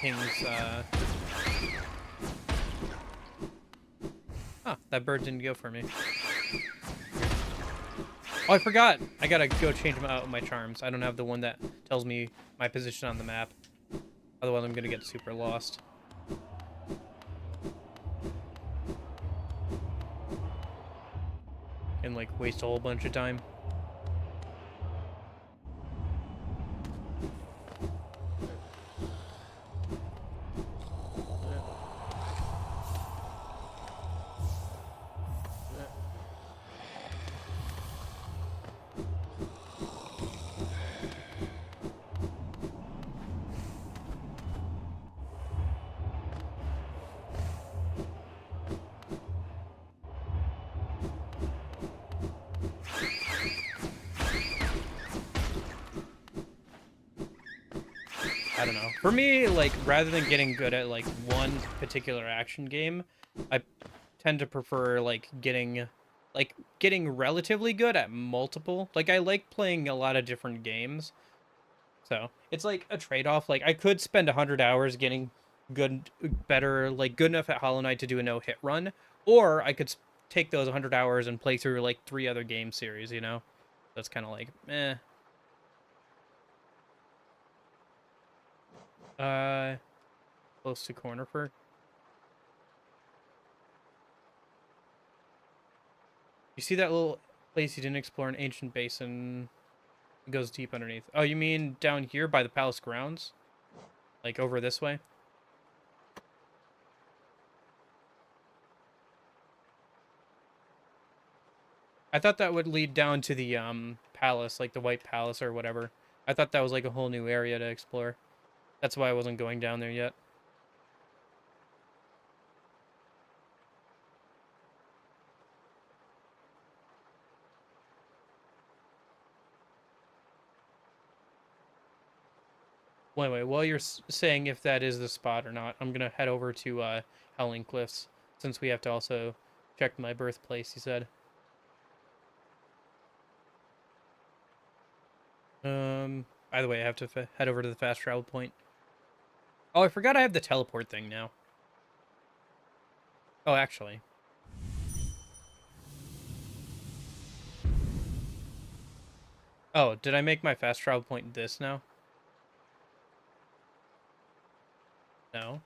King's. Huh, that bird didn't go for me. Oh, I forgot. I gotta go change my charms. I don't have the one that tells me my position on the map. Otherwise, I'm gonna get super lost. And like waste a whole bunch of time. I don't know. For me, like, rather than getting good at, like, one particular action game, I tend to prefer, like, getting relatively good at multiple. Like, I like playing a lot of different games. So, it's like a trade-off. Like, I could spend 100 hours getting good enough at Hollow Knight to do a no-hit run, or I could take those 100 hours and play through, like, 3 other game series, you know? That's kind of like, eh. Close to Cornerford. You see that little place you didn't explore, an ancient basin? It goes deep underneath. Oh, you mean down here by the palace grounds? Like over this way? I thought that would lead down to the palace, like the White Palace or whatever. I thought that was like a whole new area to explore. That's why I wasn't going down there yet. Well, anyway, while you're saying if that is the spot or not, I'm gonna head over to Howling Cliffs, since we have to also check my birthplace, you said. By the way, I have to head over to the fast travel point. Oh, I forgot I have the teleport thing now. Oh, actually. Oh, did I make my fast travel point this now? No.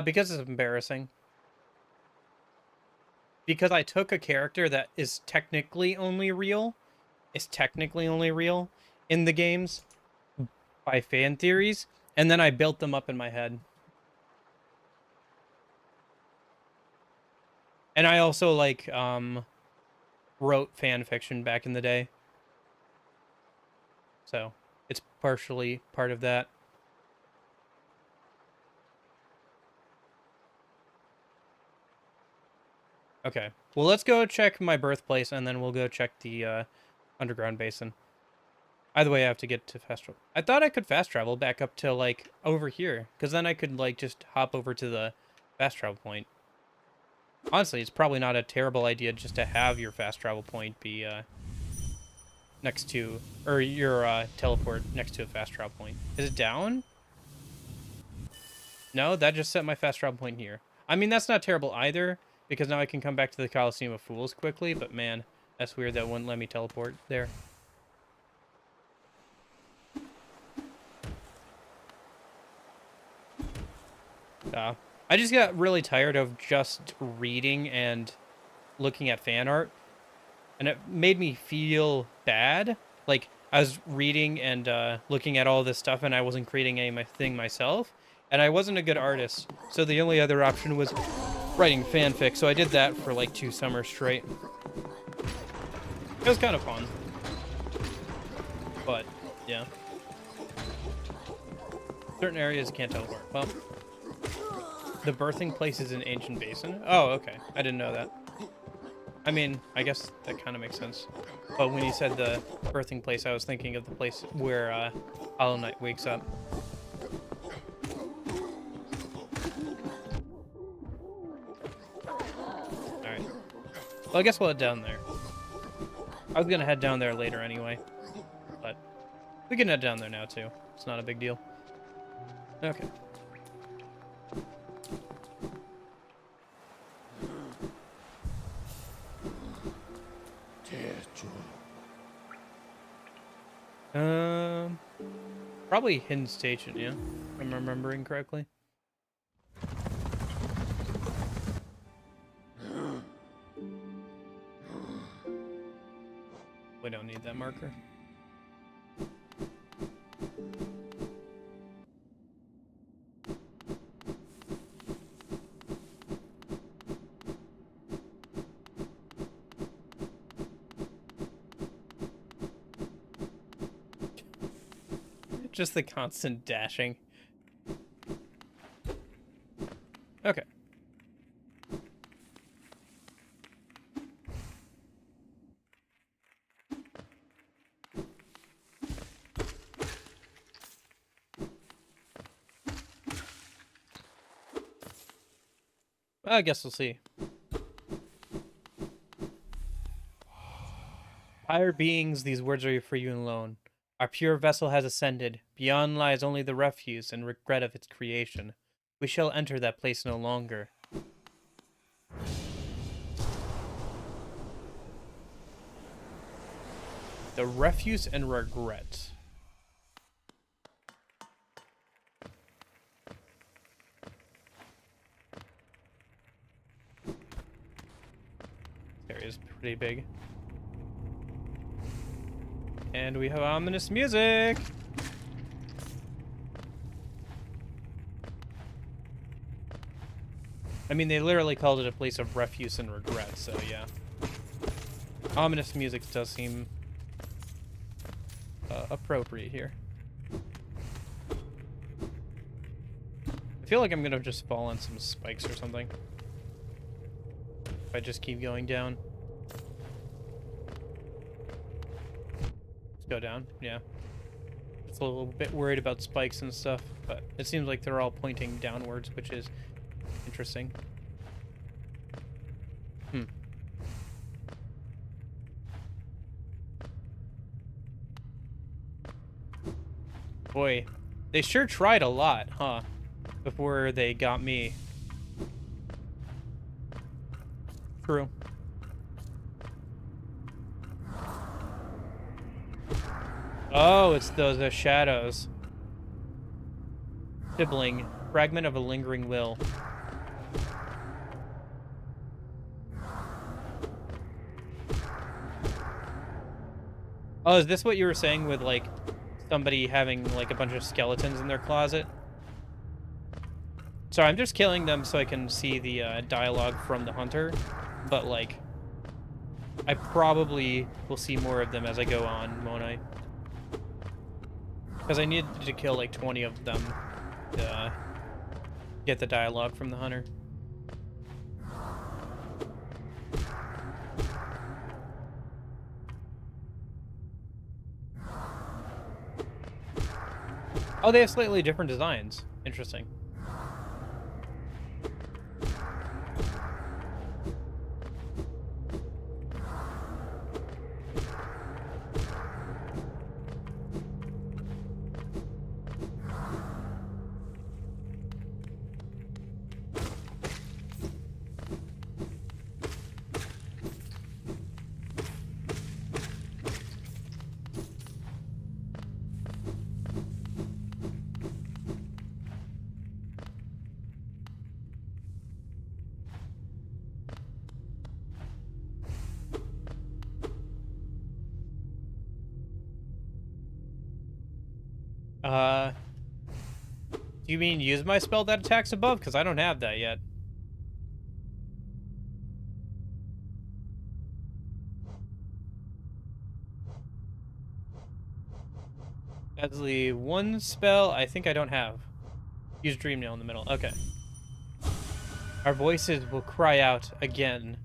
Because it's embarrassing. Because I took a character that is technically only real in the games by fan theories, and then I built them up in my head. And I also like wrote fan fiction back in the day. So, it's partially part of that. Okay. Well, let's go check my birthplace, and then we'll go check the underground basin. Either way, I have to get to fast travel. I thought I could fast travel back up to, like, over here. Because then I could, like, just hop over to the fast travel point. Honestly, it's probably not a terrible idea just to have your fast travel point be next to... Or your teleport next to a fast travel point. Is it down? No, that just set my fast travel point here. I mean, that's not terrible either, because now I can come back to the Coliseum of Fools quickly, but man, that's weird that wouldn't let me teleport there. I just got really tired of just reading and looking at fan art, and it made me feel bad. Like, I was reading and looking at all this stuff, and I wasn't creating anything myself, and I wasn't a good artist, so the only other option was writing fanfic, so I did that for like 2 summers straight. It was kind of fun. But, yeah. Certain areas can't teleport. Well, The birthing place is an ancient basin? Oh, okay. I didn't know that. I mean, I guess that kind of makes sense. But when you said the birthing place, I was thinking of the place where Hollow Knight wakes up. Alright. Well, I guess we'll head down there. I was gonna head down there later anyway. But we can head down there now, too. It's not a big deal. Okay. Probably Hidden Station, yeah? If I'm remembering correctly. We don't need that marker. Just the constant dashing. Okay. I guess we'll see. Higher beings, these words are for you alone. Our pure vessel has ascended. Beyond lies only the refuse and regret of its creation. We shall enter that place no longer. The refuse and regret. This area is pretty big. And we have ominous music! I mean, they literally called it a place of refuse and regret, so yeah. Ominous music does seem appropriate here. I feel like I'm gonna just fall on some spikes or something. If I just keep going down. Go down, yeah. It's a little bit worried about spikes and stuff, but it seems like they're all pointing downwards, which is interesting. Boy, they sure tried a lot, huh? Before they got me. True. Oh, it's those shadows. Sibling. Fragment of a lingering will. Oh, is this what you were saying with, like, somebody having, like, a bunch of skeletons in their closet? Sorry, I'm just killing them so I can see the dialogue from the hunter. But, like, I probably will see more of them as I go on, won't I? Because I need to kill like 20 of them to get the dialogue from the hunter. Oh, they have slightly different designs. Interesting. Do you mean use my spell that attacks above? Because I don't have that yet. That's the one spell I think I don't have. Use Dream Nail in the middle. Okay. Our voices will cry out again.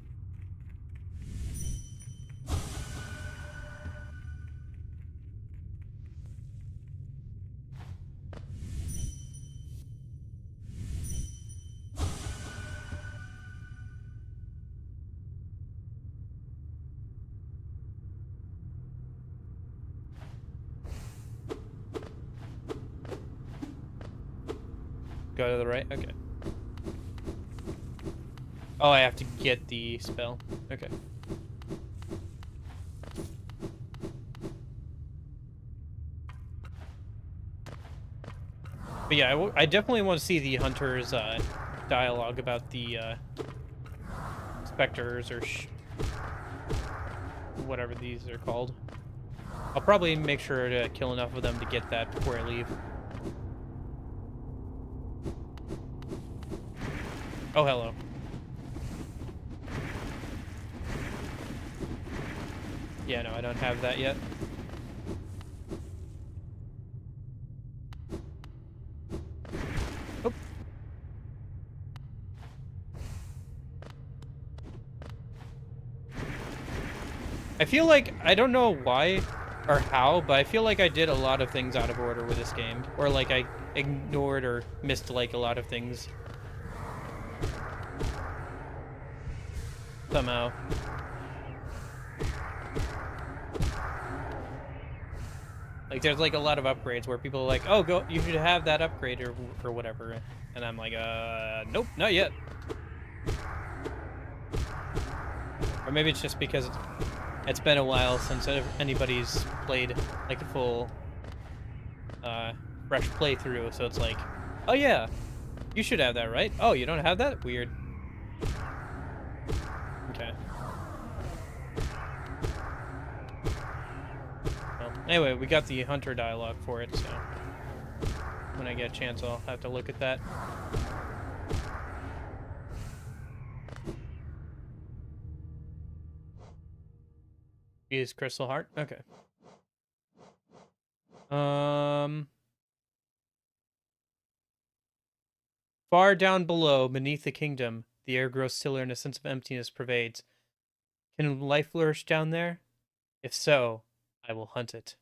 Go to the right? Okay. Oh, I have to get the spell. Okay. But yeah, I definitely want to see the hunter's dialogue about the specters or whatever these are called. I'll probably make sure to kill enough of them to get that before I leave. Oh, hello. Yeah, no, I don't have that yet. Oh. I feel like, I don't know why or how, but I feel like I did a lot of things out of order with this game. Or like I ignored or missed like a lot of things. Somehow. Like there's like a lot of upgrades where people are like, oh, go, you should have that upgrade or whatever. And I'm like, nope, not yet. Or maybe it's just because it's been a while since anybody's played like a full fresh playthrough, so it's like, oh yeah, you should have that, right? Oh, you don't have that? Weird. Okay. Well, anyway, we got the hunter dialogue for it, so when I get a chance, I'll have to look at that. Use Crystal Heart? Okay. Far down below, beneath the kingdom, the air grows stiller and a sense of emptiness pervades. Can life flourish down there? If so, I will hunt it.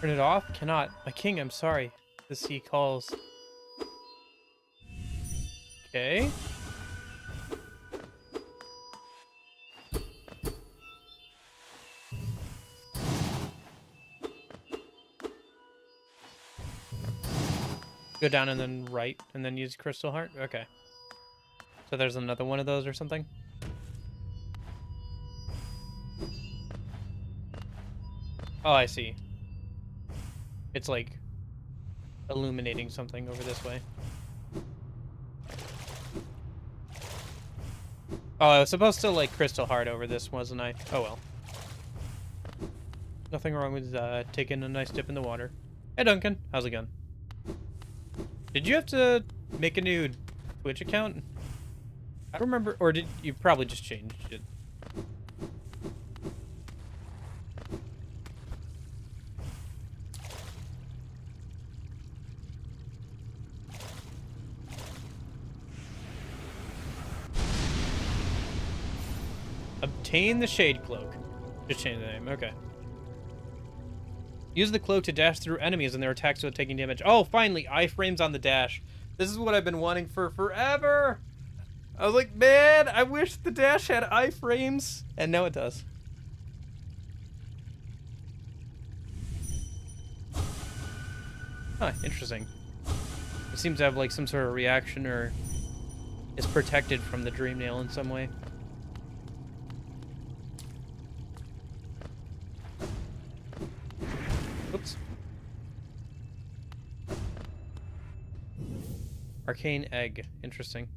Turn it off? Cannot. My king, I'm sorry. The sea calls. Okay. Go down and then right, and then use Crystal Heart? Okay. So there's another one of those or something? Oh, I see. It's like illuminating something over this way. Oh, I was supposed to like Crystal Heart over this, wasn't I? Oh well. Nothing wrong with taking a nice dip in the water. Hey Duncan, how's it going? Did you have to make a new Twitch account? I don't remember, or did you probably just changed it? Obtain the Shade Cloak. Just change the name, okay. Use the cloak to dash through enemies and their attacks without taking damage. Oh, finally, iframes on the dash. This is what I've been wanting for forever. I was like, man, I wish the dash had iframes. And now it does. Huh, interesting. It seems to have like some sort of reaction or is protected from the dream nail in some way. Oops. Arcane egg. Interesting.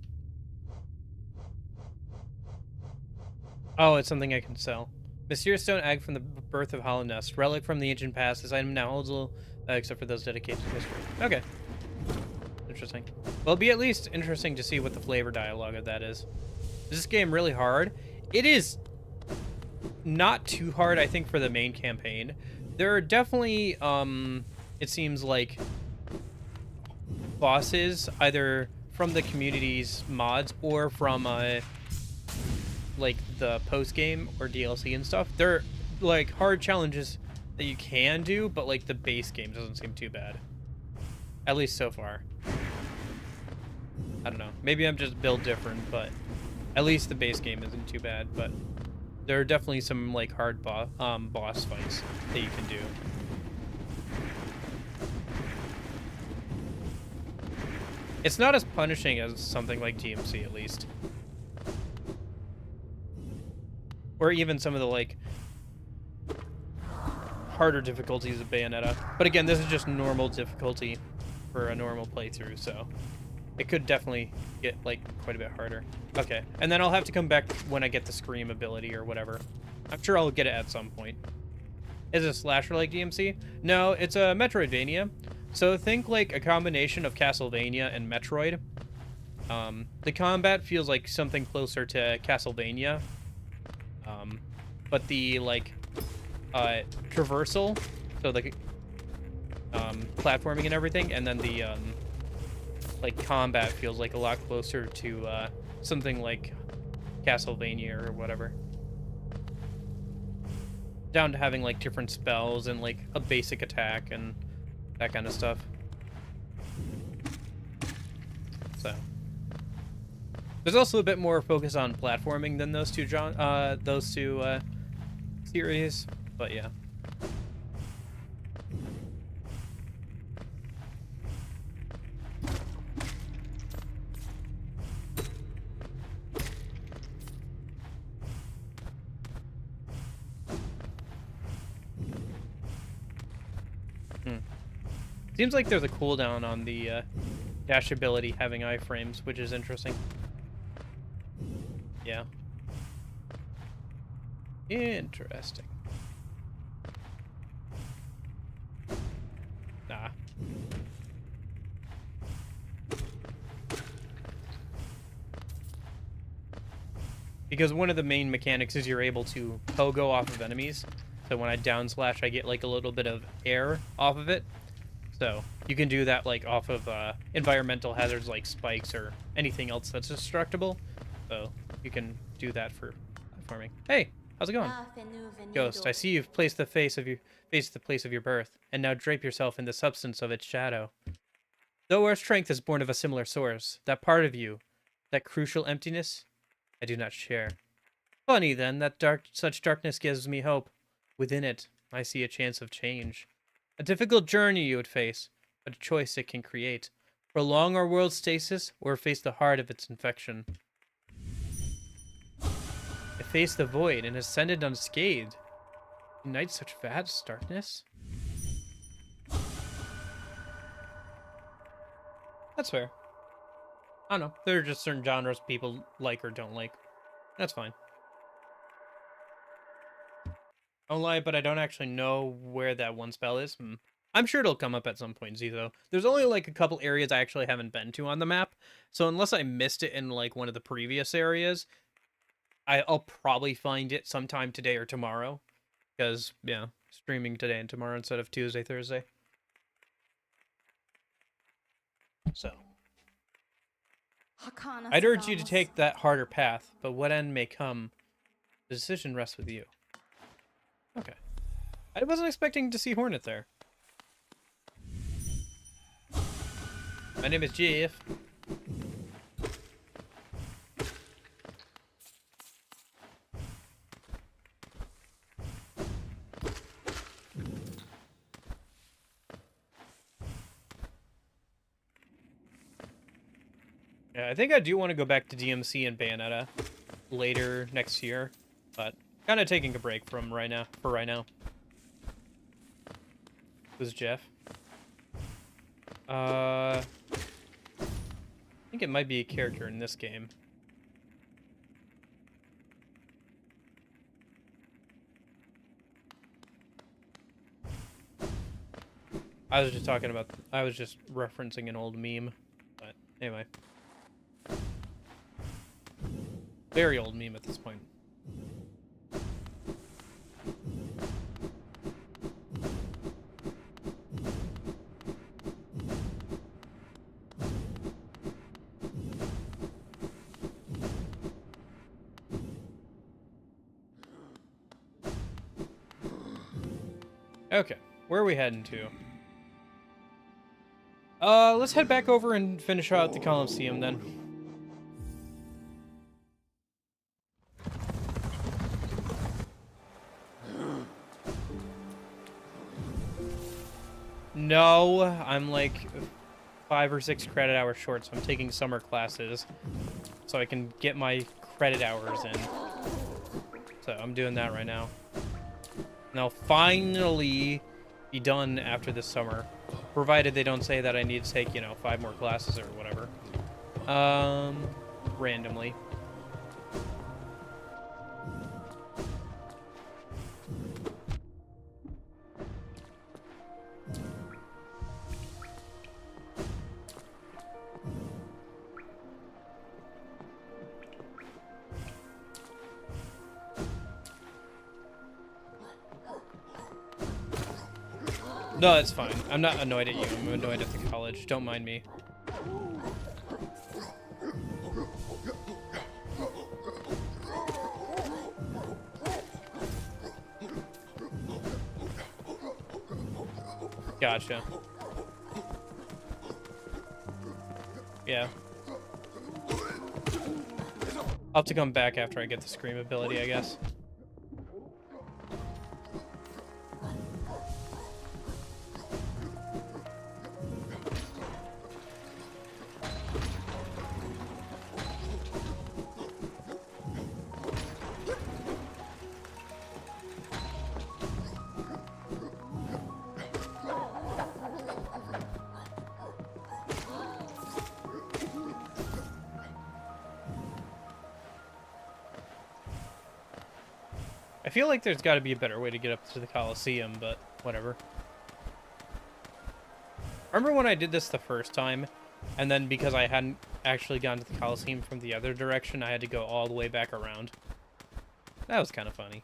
Oh, it's something I can sell. Mysterious stone egg from the birth of Hollow Nest. Relic from the ancient past. This item now holds little, except for those dedicated to history. Okay. Interesting. Well, it'll be at least interesting to see what the flavor dialogue of that is. Is this game really hard? It is not too hard, I think, for the main campaign. There are definitely, it seems like bosses, either from the community's mods or from, like the post game or DLC and stuff. They're like hard challenges that you can do, but like the base game doesn't seem too bad, at least so far. I don't know, maybe I'm just built different, but at least the base game isn't too bad. But there are definitely some like hard boss fights that you can do. It's not as punishing as something like DMC, at least. Or even some of the, like, harder difficulties of Bayonetta. But again, this is just normal difficulty for a normal playthrough, so it could definitely get, like, quite a bit harder. Okay, and then I'll have to come back when I get the Scream ability or whatever. I'm sure I'll get it at some point. Is it a slasher like DMC? No, it's a Metroidvania. So think like a combination of Castlevania and Metroid. The combat feels like something closer to Castlevania. But the, like, traversal, so the, platforming and everything, and then the, like, combat feels like a lot closer to, something like Castlevania or whatever. Down to having, like, different spells and, like, a basic attack and that kind of stuff. So. There's also a bit more focus on platforming than those two series, but yeah. Seems like there's a cooldown on the dash ability having iframes, which is interesting. Yeah. Interesting. Nah. Because one of the main mechanics is you're able to pogo off of enemies. So when I down slash, I get like a little bit of air off of it. So you can do that like off of environmental hazards like spikes or anything else that's destructible. So you can do that for platforming. Hey, how's it going? Ghost, I see you've placed the face the place of your birth, and now drape yourself in the substance of its shadow. Though our strength is born of a similar source, that part of you, that crucial emptiness, I do not share. Funny then, that such darkness gives me hope. Within it, I see a chance of change. A difficult journey you would face, but a choice it can create. Prolong our world's stasis, or face the heart of its infection. It faced the void and ascended unscathed. Ignite such vast darkness? That's fair. I don't know. There are just certain genres people like or don't like. That's fine. Don't lie, but I don't actually know where that one spell is. I'm sure it'll come up at some point, Z, though. There's only, like, a couple areas I actually haven't been to on the map. So unless I missed it in, like, one of the previous areas, I'll probably find it sometime today or tomorrow. Because, yeah, streaming today and tomorrow instead of Tuesday, Thursday. So. I'd urge you to take that harder path, but what end may come, the decision rests with you. Okay. I wasn't expecting to see Hornet there. My name is Jeff. Yeah, I think I do want to go back to DMC and Bayonetta later next year, but kind of taking a break from right now. This is Jeff. think it might be a character in this game. I was just referencing an old meme, but anyway. Very old meme at this point. Okay, where are we heading to? Let's head back over and finish out the Coliseum then. No, I'm like 5 or 6 credit hours short, so I'm taking summer classes so I can get my credit hours in. So I'm doing that right now. And I'll finally be done after this summer, provided they don't say that I need to take, you know, 5 more classes or whatever. Randomly. No, it's fine. I'm not annoyed at you. I'm annoyed at the college. Don't mind me. Gotcha. Yeah. I'll have to come back after I get the scream ability, I guess. I feel like there's got to be a better way to get up to the Coliseum, but whatever. Remember when I did this the first time, and then because I hadn't actually gone to the Coliseum from the other direction, I had to go all the way back around? That was kind of funny.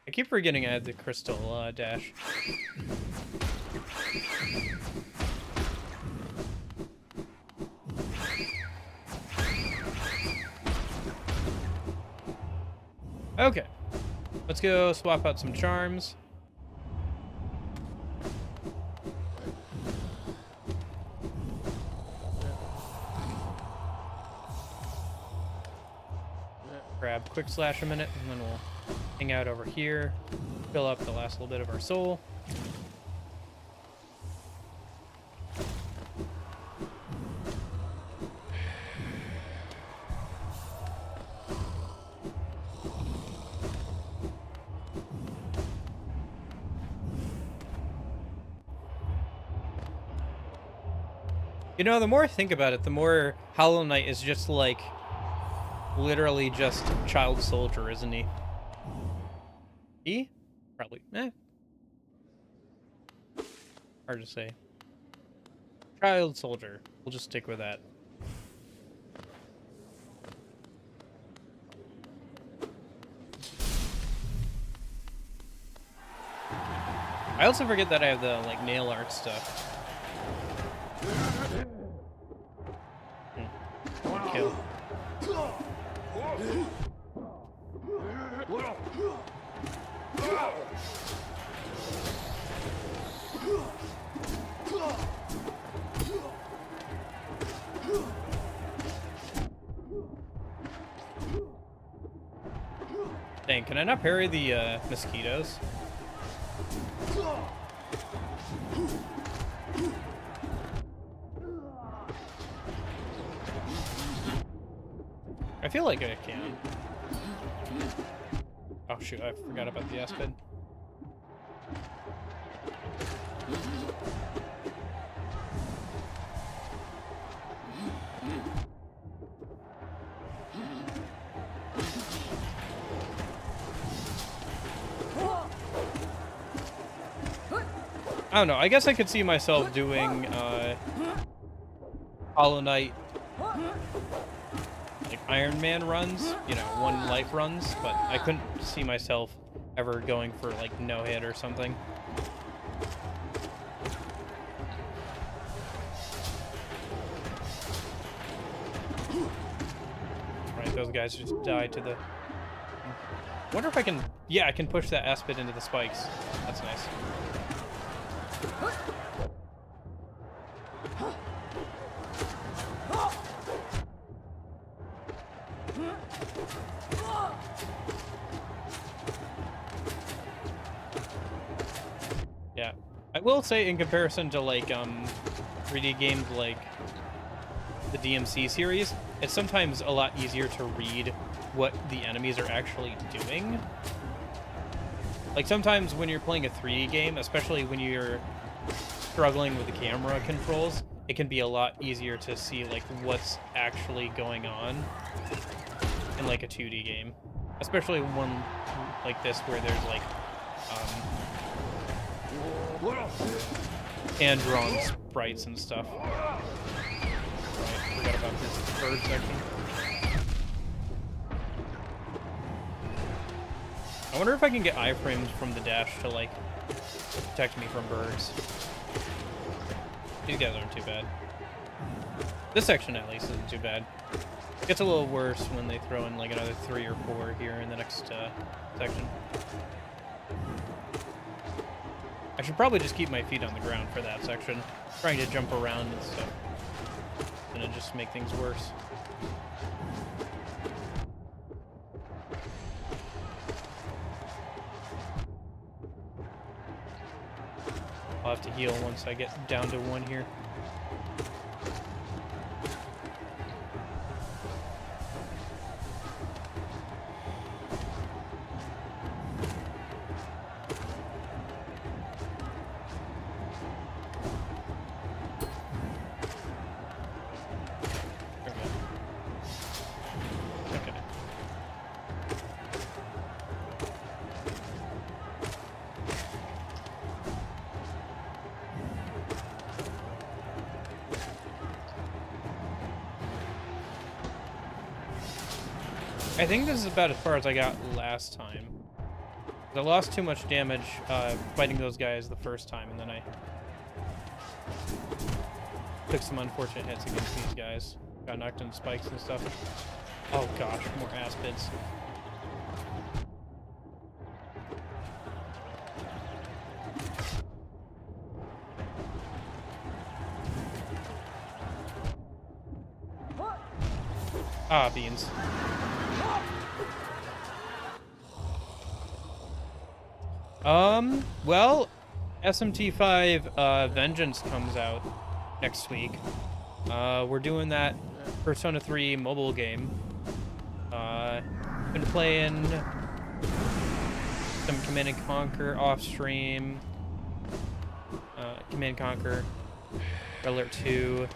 I keep forgetting I had the crystal dash. Okay, let's go swap out some charms. Grab quick slash a minute, and then we'll hang out over here, fill up the last little bit of our soul. You know, the more I think about it, the more Hollow Knight is just like literally just child soldier, isn't he? Probably. Hard to say. Child soldier. We'll just stick with that. I also forget that I have the like nail art stuff. Kill. Dang, can I not parry the mosquitoes? I feel like I can. Oh shoot, I forgot about the Aspid. I don't know, I guess I could see myself doing Hollow Knight, like Iron Man runs, you know, 1 life runs, but I couldn't see myself ever going for like no hit or something. Right, those guys just died to the... Wonder if I can... Yeah, I can push that Aspid into the spikes. That's nice. Yeah, I will say in comparison to like 3D games like the DMC series, it's sometimes a lot easier to read what the enemies are actually doing. Like sometimes when you're playing a 3D game, especially when you're struggling with the camera controls, it can be a lot easier to see like what's actually going on in like a 2D game, especially one like this where there's like hand-drawn sprites and stuff. Right, forgot about this bird section. I wonder if I can get iframes from the dash to like protect me from birds. These guys aren't too bad. This section at least isn't too bad. It gets a little worse when they throw in like another 3 or 4 here in the next section. I should probably just keep my feet on the ground for that section. Trying to jump around and stuff. Gonna just make things worse. I'll have to heal once I get down to 1 here. I think this is about as far as I got last time. I lost too much damage fighting those guys the first time, and then I took some unfortunate hits against these guys. Got knocked into spikes and stuff. Oh gosh, more Aspids. Ah, beans. Well, SMT5 Vengeance comes out next week. We're doing that Persona 3 mobile game. Been playing some Command & Conquer off stream. Command & Conquer, Red Alert 2.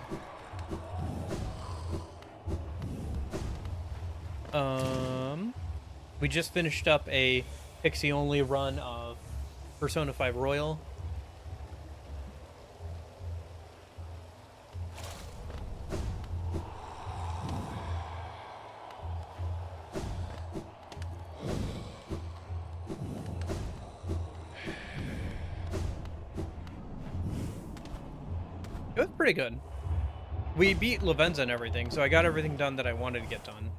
We just finished up a Pixie-only run of Persona 5 Royal. It was pretty good. We beat Lavenza and everything, so I got everything done that I wanted to get done.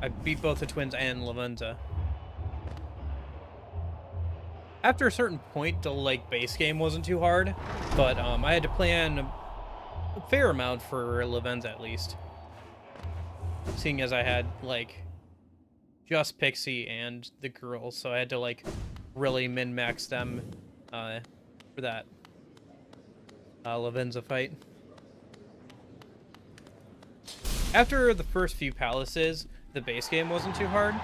I beat both the twins and Lavenza. After a certain point, the like base game wasn't too hard, but I had to plan a fair amount for Lavenza at least. Seeing as I had like just Pixie and the girls, so I had to like really min-max them for that Lavenza fight. After the first few palaces, the base game wasn't too hard.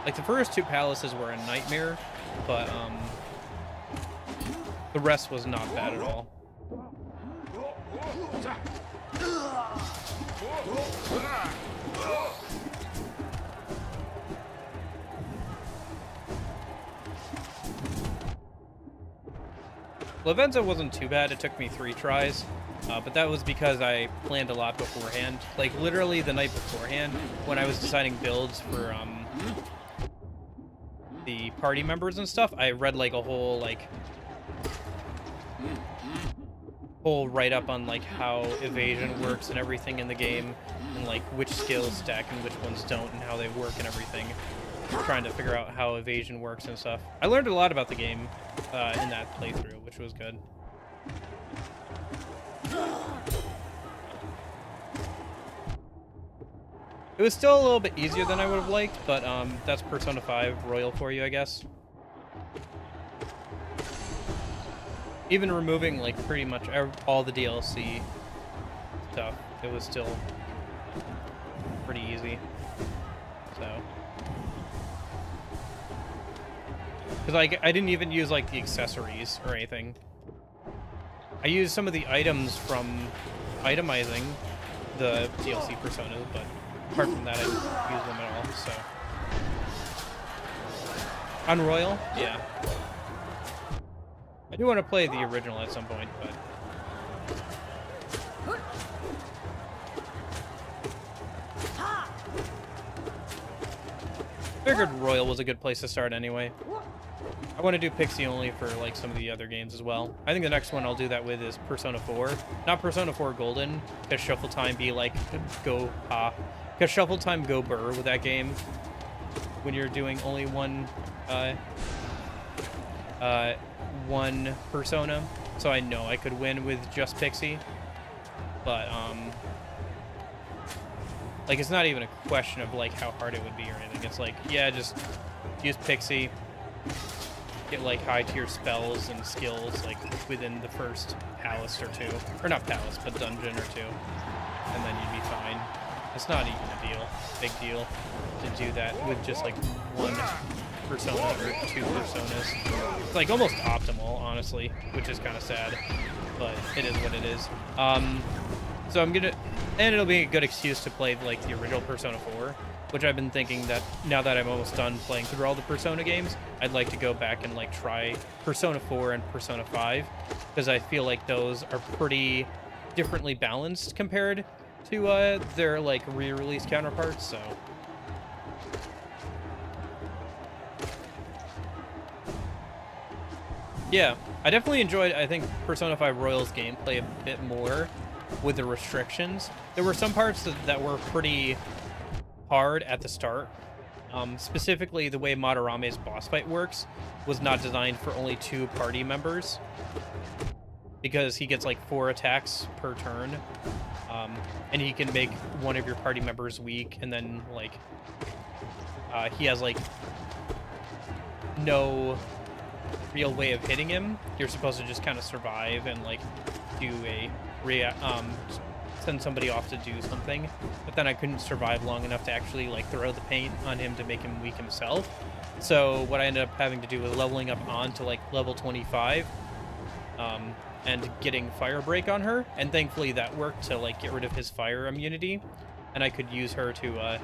Like, the first 2 palaces were a nightmare, but, the rest was not bad at all. Lavenza wasn't too bad. It took me 3 tries, but that was because I planned a lot beforehand. Like, literally the night beforehand, when I was deciding builds for the party members and stuff, I read like a whole write-up on like how evasion works and everything in the game, and like which skills stack and which ones don't, and how they work and everything. Trying to figure out how evasion works and stuff. I learned a lot about the game in that playthrough, which was good. It was still a little bit easier than I would have liked, but that's Persona 5 Royal for you, I guess. Even removing like pretty much all the DLC stuff, it was still pretty easy. So, because like I didn't even use like the accessories or anything. I used some of the items from itemizing the DLC personas, but apart from that, I didn't use them at all. So, on Royal, yeah. I do want to play the original at some point, but figured Royal was a good place to start anyway. I want to do Pixie only for like some of the other games as well. I think the next one I'll do that with is Persona 4. Not Persona 4 Golden, because Shuffle Time be like go because Shuffle Time go burr with that game when you're doing only one Persona. So I know I could win with just Pixie, but like it's not even a question of like how hard it would be or anything. It's like, yeah, just use Pixie, get like high tier spells and skills like within the first palace or 2, or not palace, but dungeon or 2, and then you'd be fine. It's not even a big deal to do that with just like one persona or 2 personas. It's like almost optimal, honestly, which is kind of sad, but it is what it is. So I'm gonna, and it'll be a good excuse to play like the original Persona 4, which I've been thinking that now that I'm almost done playing through all the Persona games, I'd like to go back and like try Persona 4 and Persona 5, because I feel like those are pretty differently balanced compared to their like re-release counterparts. So yeah, I definitely enjoyed, I think, Persona 5 Royal's gameplay a bit more with the restrictions. There were some parts that were pretty hard at the start. Specifically, the way Madarame's boss fight works was not designed for only 2 party members, because he gets like 4 attacks per turn, and he can make one of your party members weak, and then like he has like no real way of hitting him. You're supposed to just kind of survive and like do a send somebody off to do something, but then I couldn't survive long enough to actually like throw the paint on him to make him weak himself. So what I ended up having to do was leveling up on to like level 25 and getting Fire Break on her, and thankfully that worked to like get rid of his fire immunity, and I could use her to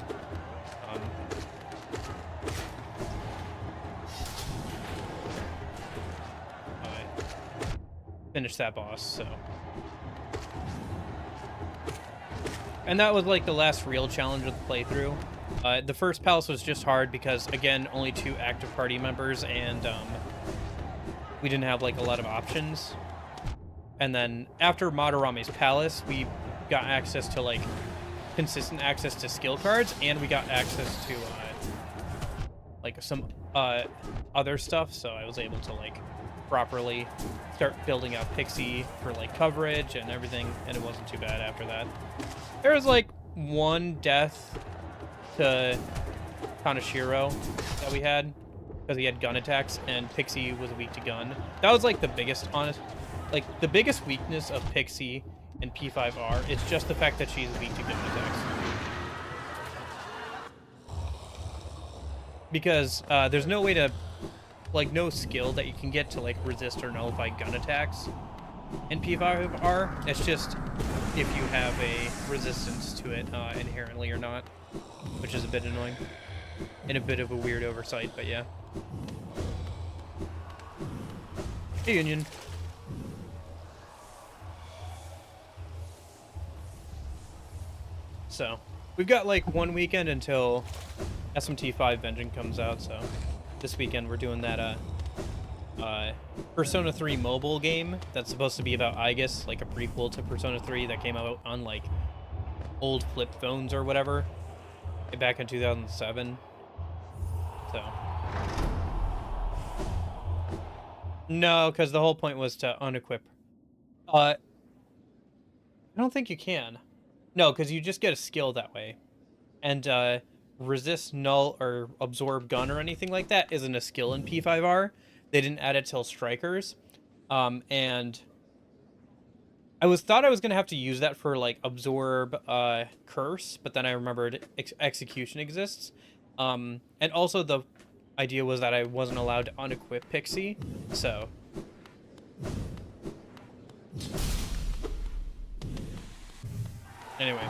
finish that boss. So, and that was like the last real challenge of the playthrough. The first palace was just hard because, again, only 2 active party members, and we didn't have like a lot of options. And then after Madarame's palace, we got access to like consistent access to skill cards, and we got access to like some other stuff. So I was able to like properly start building out Pixie for like coverage and everything, and it wasn't too bad after that. There was like 1 death to Kanashiro that we had because he had gun attacks and Pixie was weak to gun. That was like the biggest the biggest weakness of Pixie and P5R is just the fact that she's weak to gun attacks. because there's no way to, like, no skill that you can get to like resist or nullify gun attacks in P5R. It's just if you have a resistance to it inherently or not, which is a bit annoying and a bit of a weird oversight, but yeah. Hey, Union. So we've got like one weekend until SMT5 Vengeance comes out, so this weekend we're doing that Persona 3 mobile game that's supposed to be about Aegis, like a prequel to Persona 3 that came out on like old flip phones or whatever back in 2007. So no, because the whole point was to unequip. I don't think you can. No, because you just get a skill that way, and resist, null, or absorb gun or anything like that isn't a skill in P5R. They didn't add it till Strikers, and I thought I was gonna have to use that for like absorb, curse, but then I remembered execution exists, and also the idea was that I wasn't allowed to unequip Pixie, so. Anyway.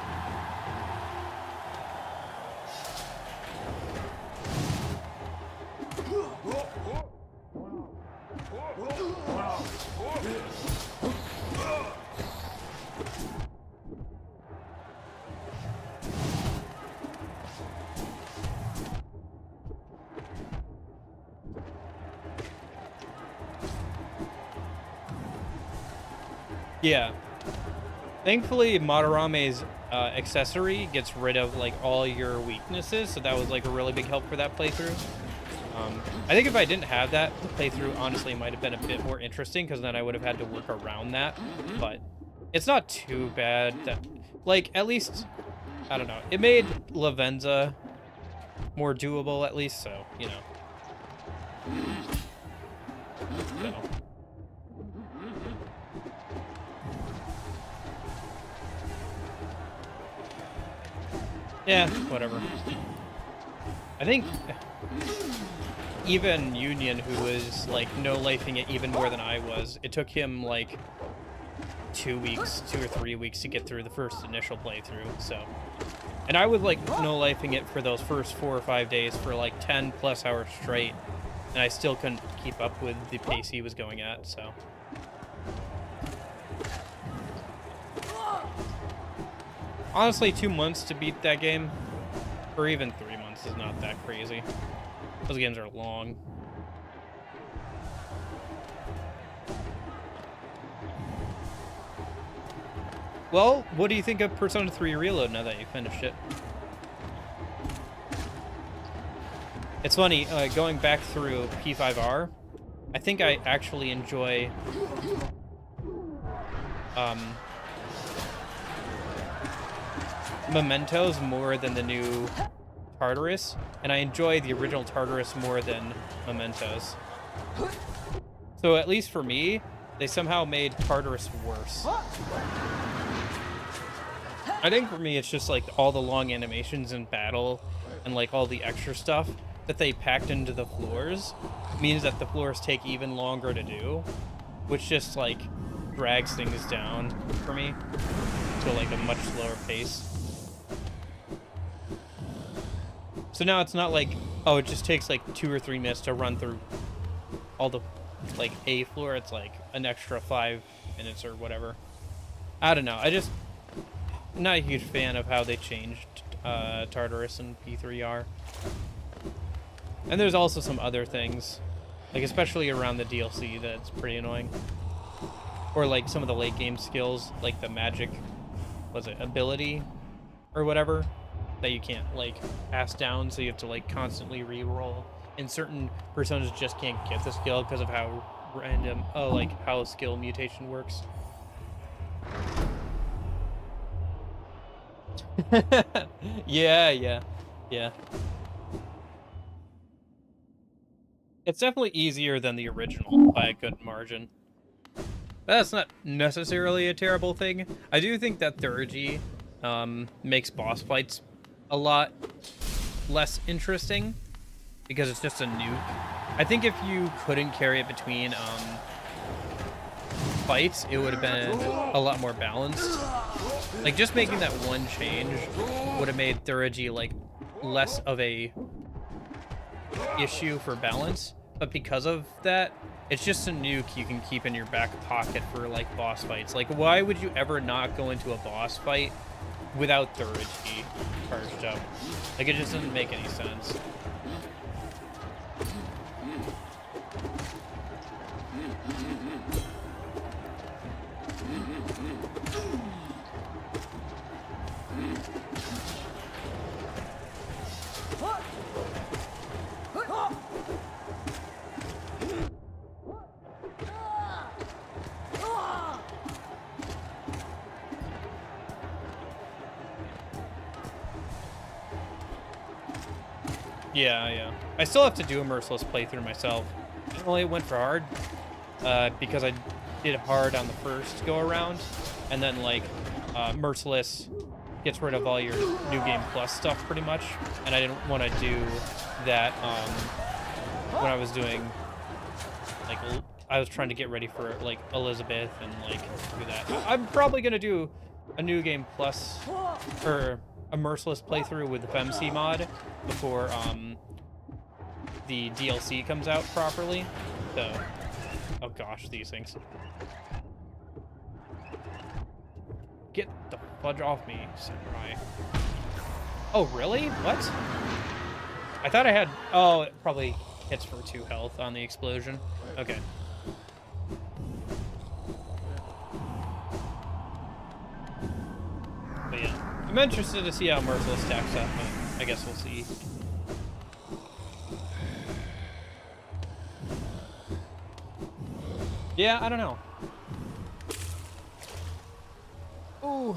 Yeah. Thankfully, Madarame's accessory gets rid of like all your weaknesses, so that was like a really big help for that playthrough. I think if I didn't have that, the playthrough honestly might have been a bit more interesting, because then I would have had to work around that. But it's not too bad. That, like, at least, I don't know. It made Lavenza more doable, at least, so, you know. So. Yeah, whatever. I think even Union, who was like no-lifing it even more than I was, it took him like 2 or 3 weeks to get through the first initial playthrough, so. And I was like no-lifing it for those first 4 or 5 days for like 10 plus hours straight, and I still couldn't keep up with the pace he was going at, so. Honestly, 2 months to beat that game, or even 3 months, is not that crazy. Those games are long. Well, what do you think of Persona 3 Reload now that you finished it? It's funny, going back through P5R, I think I actually enjoy Mementos more than the new Tartarus, and I enjoy the original Tartarus more than Mementos. So at least for me, they somehow made Tartarus worse. I think for me, it's just like all the long animations in battle and like all the extra stuff that they packed into the floors means that the floors take even longer to do, which just like drags things down for me to like a much slower pace. So now it's not like, oh, it just takes like 2 or 3 minutes to run through all the like A floor. It's like an extra 5 minutes or whatever. I don't know. I'm not a huge fan of how they changed Tartarus and P3R. And there's also some other things, like especially around the DLC, that's pretty annoying. Or like some of the late game skills, like the magic, was it ability or whatever, that you can't like pass down, so you have to like constantly re-roll. And certain personas just can't get the skill because of how random, like how skill mutation works. Yeah. It's definitely easier than the original by a good margin. That's not necessarily a terrible thing. I do think that Theurgy makes boss fights a lot less interesting, because it's just a nuke. I think if you couldn't carry it between fights, it would have been a lot more balanced. Like, just making that one change would have made Thurgy, like, less of a issue for balance. But because of that, it's just a nuke you can keep in your back pocket for, like, boss fights. Like, why would you ever not go into a boss fight without Thurgy charged up? Like, it just doesn't make any sense. Yeah. I still have to do a Merciless playthrough myself. I only went for hard because I did hard on the first go around, and then like Merciless gets rid of all your New Game Plus stuff pretty much, and I didn't want to do that when I was doing like I was trying to get ready for like Elizabeth and like do that. I'm probably gonna do a New Game Plus or a Merciless playthrough with the FemC mod before the DLC comes out properly. So, oh gosh, these things. Get the fudge off me, samurai. Oh, really? What? I thought I had... Oh, it probably hits for 2 health on the explosion. Okay. But yeah, I'm interested to see how Merciless stacks up, but I guess we'll see. Yeah, I don't know. Ooh.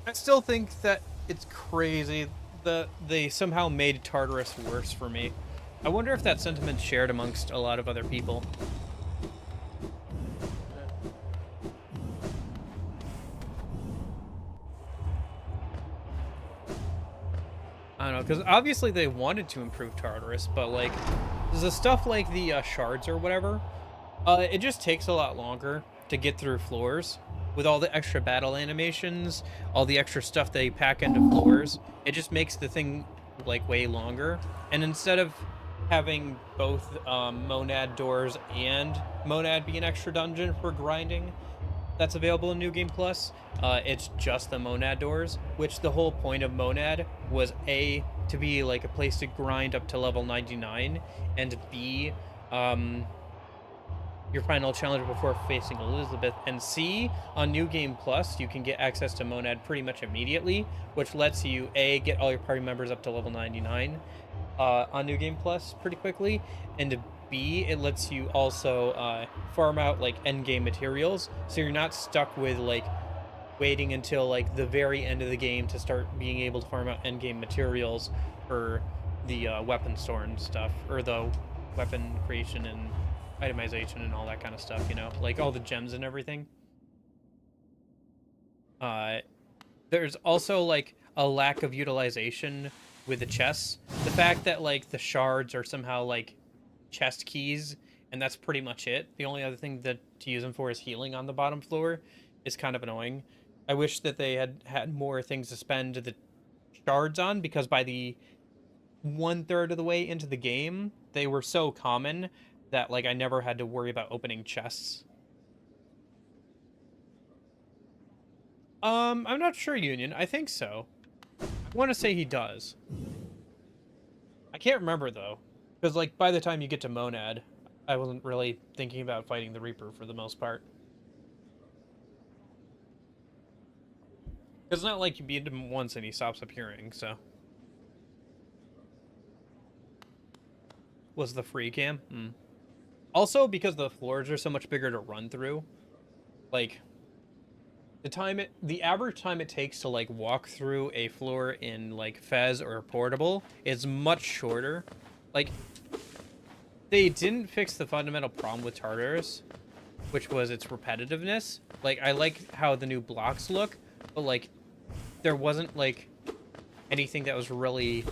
I still think that it's crazy that they somehow made Tartarus worse for me. I wonder if that sentiment's shared amongst a lot of other people. I don't know, because obviously they wanted to improve Tartarus, but like, the stuff like the shards or whatever, it just takes a lot longer to get through floors. With all the extra battle animations, all the extra stuff they pack into floors, it just makes the thing like way longer. And instead of having both Monad doors and Monad be an extra dungeon for grinding that's available in New Game Plus, it's just the Monad doors, which the whole point of Monad was A, to be like a place to grind up to level 99, and B, your final challenge before facing Elizabeth, and C, on New Game Plus, you can get access to Monad pretty much immediately, which lets you A, get all your party members up to level 99 on New Game Plus pretty quickly, and B, it lets you also farm out like endgame materials, so you're not stuck with like waiting until like the very end of the game to start being able to farm out endgame materials for the weapon store and stuff, or the weapon creation and itemization and all that kind of stuff, you know, like all the gems and everything. There's also like a lack of utilization with the chests. The fact that like the shards are somehow like chest keys, and that's pretty much it. The only other thing that to use them for is healing on the bottom floor is kind of annoying. I wish that they had more things to spend the shards on, because by the 1/3 of the way into the game, they were so common that like I never had to worry about opening chests. I'm not sure, Union. I think so. I want to say he does. I can't remember though, because like by the time you get to Monad, I wasn't really thinking about fighting the Reaper for the most part. It's not like you beat him once and he stops appearing, so. Was the free cam? Also, because the floors are so much bigger to run through, like the average time it takes to like walk through a floor in like Fez or Portable is much shorter. Like, they didn't fix the fundamental problem with Tartarus, which was its repetitiveness. Like, I like how the new blocks look, but like there wasn't like anything that was really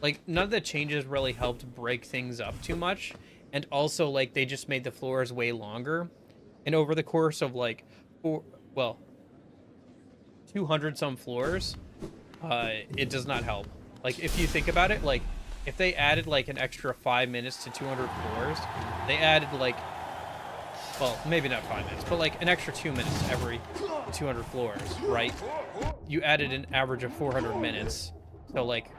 like none of the changes really helped break things up too much, and also like they just made the floors way longer, and over the course of like four, well, 200 some floors, it does not help. Like if you think about it, like if they added like an extra 5 minutes to 200 floors, they added like, well, maybe not 5 minutes, but like an extra 2 minutes to every 200 floors, right? You added an average of 400 minutes, so like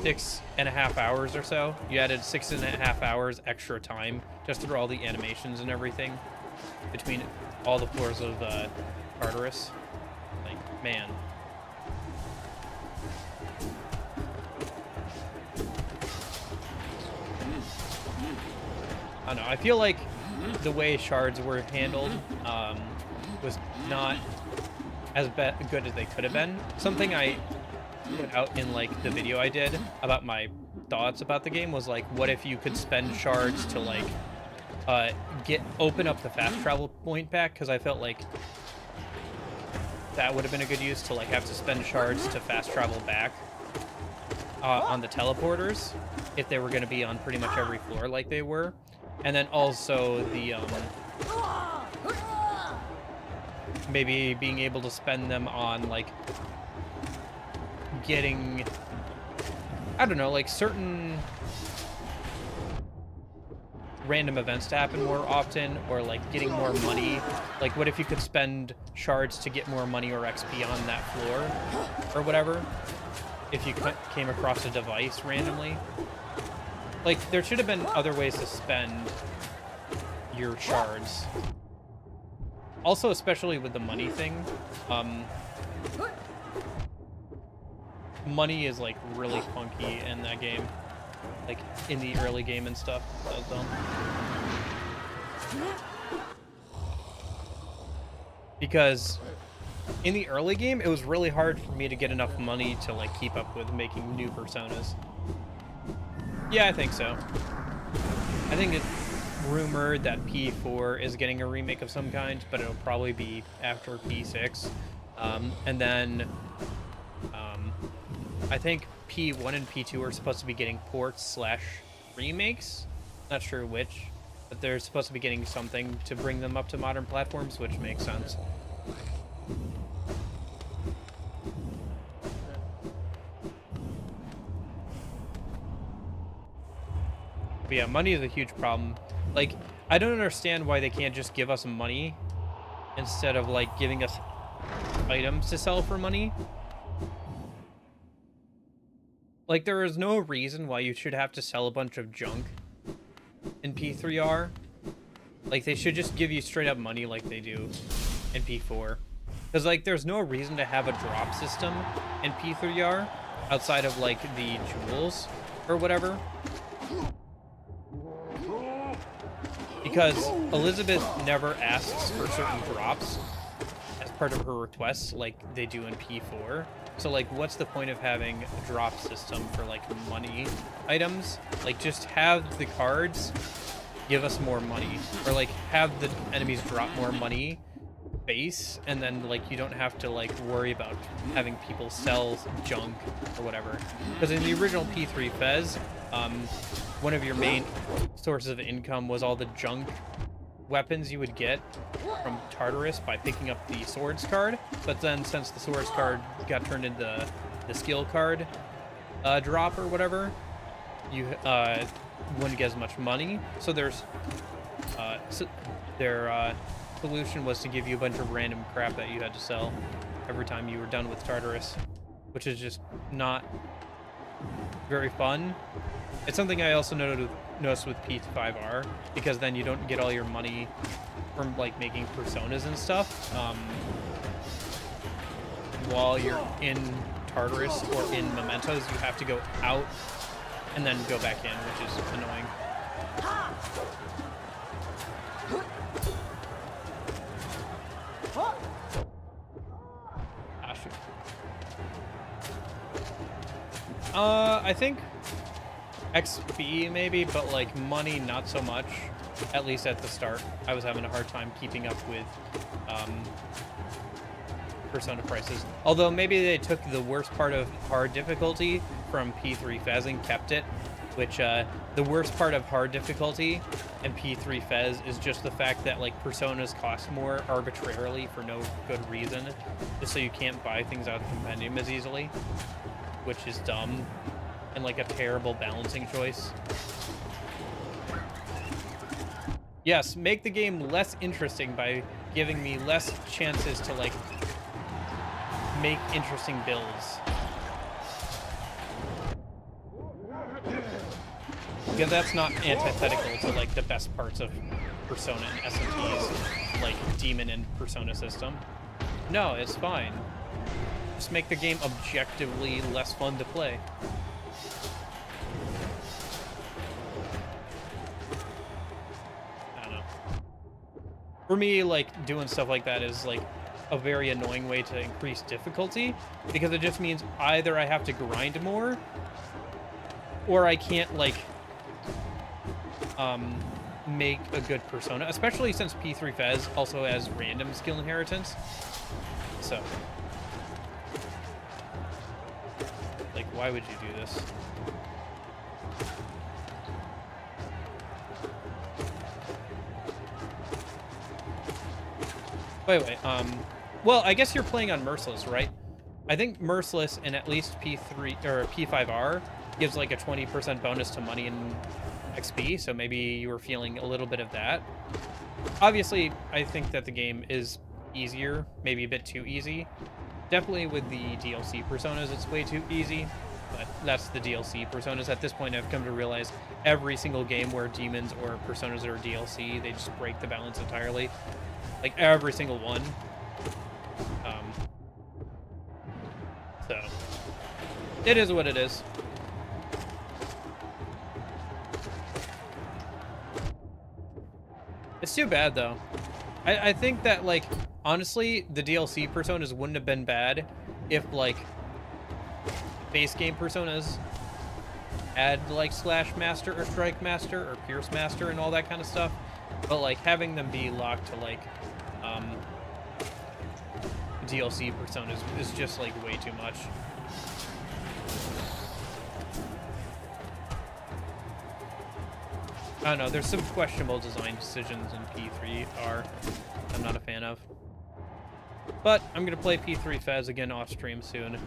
6.5 hours or so. You added 6.5 hours extra time just through all the animations and everything between all the floors of Tartarus. Like, man. I don't know. I feel like the way shards were handled was not as good as they could have been. Something I put out in like the video I did about my thoughts about the game was like, what if you could spend shards to like open up the fast travel point back? Because I felt like that would have been a good use, to like have to spend shards to fast travel back on the teleporters if they were going to be on pretty much every floor like they were. And then also the maybe being able to spend them on like getting, I don't know, like certain random events to happen more often, or like getting more money. Like what if you could spend shards to get more money or XP on that floor or whatever, if you came across a device randomly. Like there should have been other ways to spend your shards. Also, especially with the money thing, money is like really funky in that game, like in the early game and stuff. That was dumb. Because in the early game, it was really hard for me to get enough money to like keep up with making new personas. Yeah, I think so. I think it's rumored that P4 is getting a remake of some kind, but it'll probably be after P6. And then I think P1 and P2 are supposed to be getting ports / remakes. Not sure which, but they're supposed to be getting something to bring them up to modern platforms, which makes sense. But yeah, money is a huge problem. Like, I don't understand why they can't just give us money instead of like giving us items to sell for money. Like, there is no reason why you should have to sell a bunch of junk in P3R. Like, they should just give you straight up money like they do in P4. Because, like, there's no reason to have a drop system in P3R outside of, like, the jewels or whatever. Because Elizabeth never asks for certain drops as part of her requests like they do in P4. So, like, what's the point of having a drop system for, like, money items? Like, just have the cards give us more money. Or, like, have the enemies drop more money base, and then, like, you don't have to, like, worry about having people sell junk or whatever. Because in the original P3 Fez, one of your main sources of income was all the junk weapons you would get from Tartarus by picking up the swords card. But then since the swords card got turned into the skill card drop or whatever, you wouldn't get as much money. So their solution was to give you a bunch of random crap that you had to sell every time you were done with Tartarus, which is just not very fun. It's something I also noticed with P5R, because then you don't get all your money from like making personas and stuff while you're in Tartarus or in Mementos. You have to go out and then go back in, which is annoying. Ah, shoot. I think XP maybe, but like money not so much. At least at the start, I was having a hard time keeping up with Persona prices. Although maybe they took the worst part of hard difficulty from P3 Fez and kept it, which the worst part of hard difficulty in P3 Fez is just the fact that like Personas cost more arbitrarily for no good reason, just so you can't buy things out of the compendium as easily, which is dumb and like a terrible balancing choice. Yes, make the game less interesting by giving me less chances to like make interesting builds. Because that's not antithetical to like the best parts of Persona and SMT's like Demon and Persona system. No, it's fine. Just make the game objectively less fun to play. I don't know. For me, like, doing stuff like that is like a very annoying way to increase difficulty, because it just means either I have to grind more or I can't like make a good Persona, especially since P3 Fez also has random skill inheritance. So like, why would you do this? Wait, well, I guess you're playing on Merciless, right? I think Merciless in at least P3 or P5R gives like a 20% bonus to money and XP, so maybe you were feeling a little bit of that. Obviously, I think that the game is easier, maybe a bit too easy. Definitely with the DLC Personas, it's way too easy, but that's the DLC Personas. At this point, I've come to realize every single game where demons or Personas are DLC, they just break the balance entirely. Like, every single one. So, it is what it is. It's too bad, though. I think that, like, honestly, the DLC Personas wouldn't have been bad if, like, base game Personas had, like, Slash Master or Strike Master or Pierce Master and all that kind of stuff. But, like, having them be locked to, like, DLC Personas is just, like, way too much. I don't know, there's some questionable design decisions in P3R I'm not a fan of. But I'm going to play P3 Fez again off stream soon,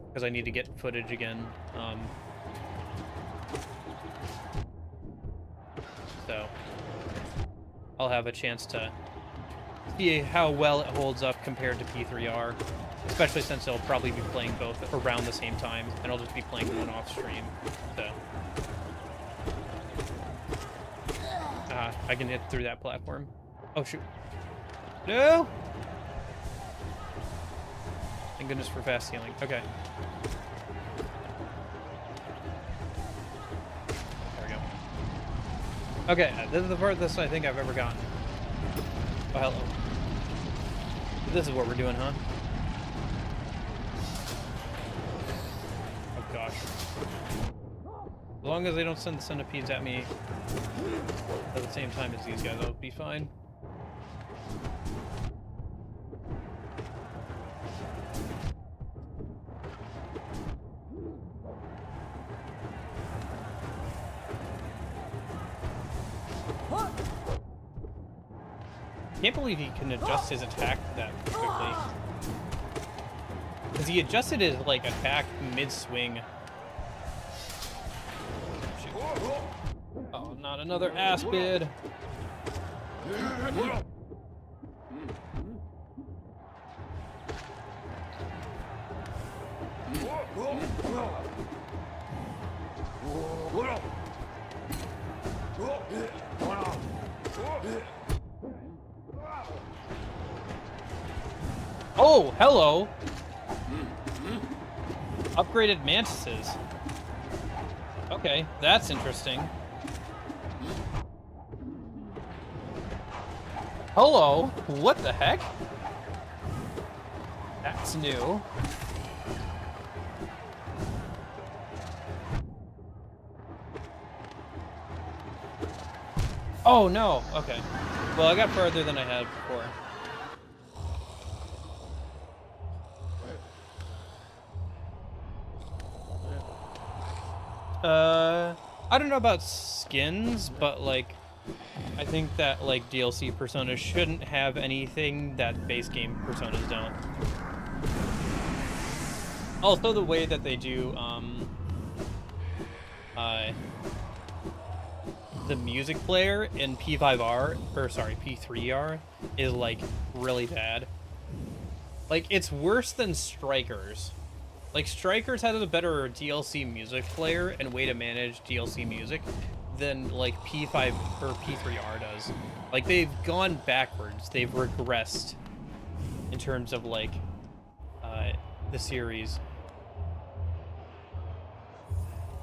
because I need to get footage again. So I'll have a chance to see how well it holds up compared to P3R, especially since I'll probably be playing both around the same time, and I'll just be playing one off stream. So I can hit through that platform. Oh, shoot. No! Thank goodness for fast healing. Okay. There we go. Okay, this is the farthest I think I've ever gotten. Oh, hello. This is what we're doing, huh? Oh, gosh. As long as they don't send the centipedes at me at the same time as these guys, I'll be fine. I can't believe he can adjust his attack that quickly. Because he adjusted his, like, attack mid-swing. Oh, not another Aspid. Oh, hello. Upgraded mantises. Okay, that's interesting. Hello, what the heck? That's new. Oh no, okay. Well, I got further than I had before. I don't know about skins, but like, I think that like DLC personas shouldn't have anything that base game personas don't. Also, the way that they do the music player in P5R, or sorry, P3R, is like really bad. Like, it's worse than Strikers. Like, Strikers has a better DLC music player and way to manage DLC music than like P5 or P3R does. Like, they've gone backwards. They've regressed in terms of like the series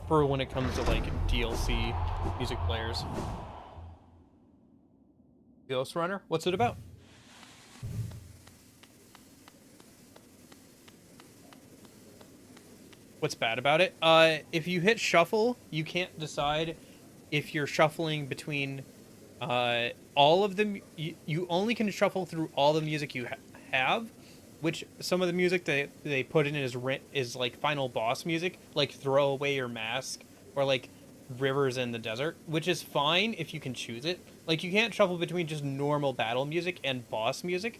for when it comes to like DLC music players. Ghost Runner, what's it about? What's bad about it? If you hit shuffle, you can't decide if you're shuffling between all of them. You only can shuffle through all the music you have, which some of the music they put in is like final boss music, like Throw Away Your Mask or like Rivers in the Desert, which is fine if you can choose it. Like, you can't shuffle between just normal battle music and boss music.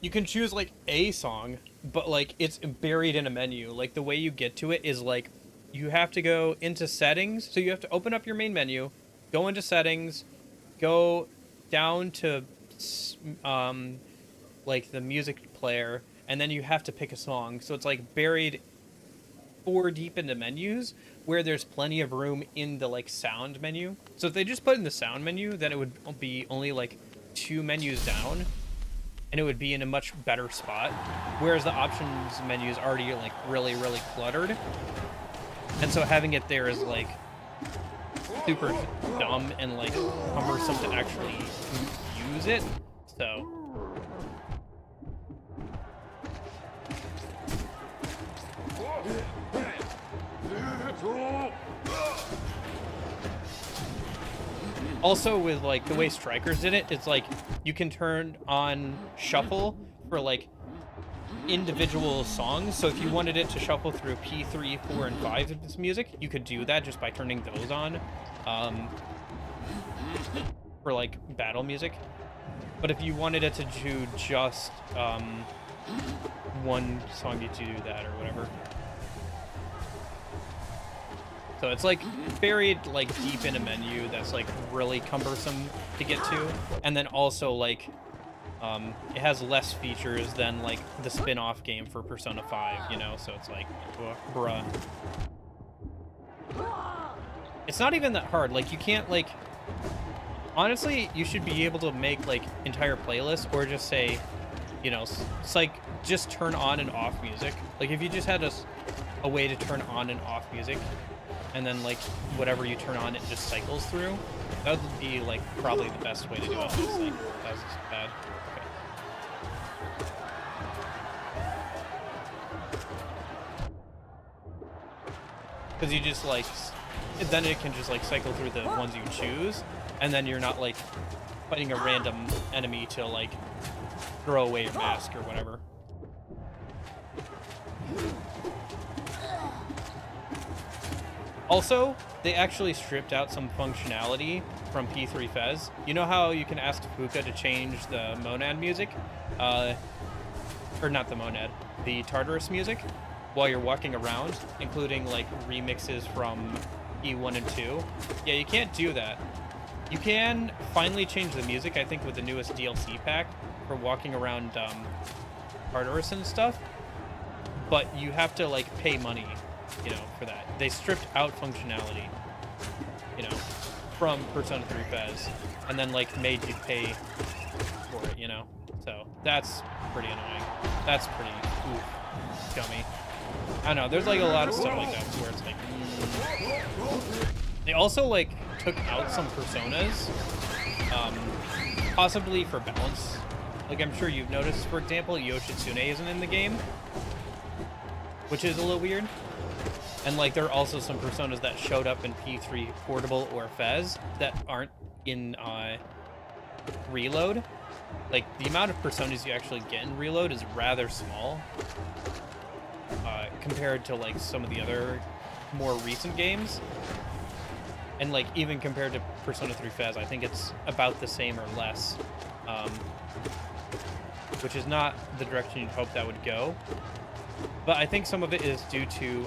You can choose like a song, but like it's buried in a menu. Like, the way you get to it is like you have to go into settings. So you have to open up your main menu, go into settings, go down to like the music player, and then you have to pick a song. So it's like buried 4 deep into menus where there's plenty of room in the like sound menu. So if they just put in the sound menu, then it would be only like 2 menus down, and it would be in a much better spot. Whereas the options menu is already like really, really cluttered. And so having it there is like super dumb and like cumbersome to actually use it. So also, with like the way Strikers did it, it's like you can turn on shuffle for like individual songs. So if you wanted it to shuffle through P3, 4, and 5 of this music, you could do that just by turning those on for like battle music. But if you wanted it to do just one song, you do that or whatever. So it's like buried like deep in a menu that's like really cumbersome to get to, and then also like it has less features than like the spin-off game for Persona 5, you know. So it's like, bruh. It's not even that hard. Like, you can't like, honestly, you should be able to make like entire playlists, or just say, you know, it's like just turn on and off music. Like, if you just had a way to turn on and off music, and then like whatever you turn on, it just cycles through, that would be like probably the best way to do it. It's like, that was just bad. Because you just like, then it can just like cycle through the ones you choose, and then you're not like fighting a random enemy to like throw away your mask or whatever. Also, they actually stripped out some functionality from P3 Fez. You know how you can ask Fuka to change the Monad music? Or not the Monad, the Tartarus music while you're walking around, including like remixes from E1 and 2. Yeah, you can't do that. You can finally change the music, I think, with the newest DLC pack for walking around Tartarus and stuff, but you have to like pay money, you know, for that. They stripped out functionality, you know, from Persona 3 Fez, and then like made you pay for it, you know. So that's pretty annoying. That's pretty scummy. I don't know, there's like a lot of stuff like that where it's like, They also like took out some personas, possibly for balance. Like, I'm sure you've noticed, for example, Yoshitsune isn't in the game, which is a little weird. And like, there are also some personas that showed up in P3 Portable or Fez that aren't in Reload. Like, the amount of personas you actually get in Reload is rather small. compared to like some of the other more recent games, and like even compared to Persona 3 Fez, I think it's about the same or less, which is not the direction you'd hope that would go. But I think some of it is due to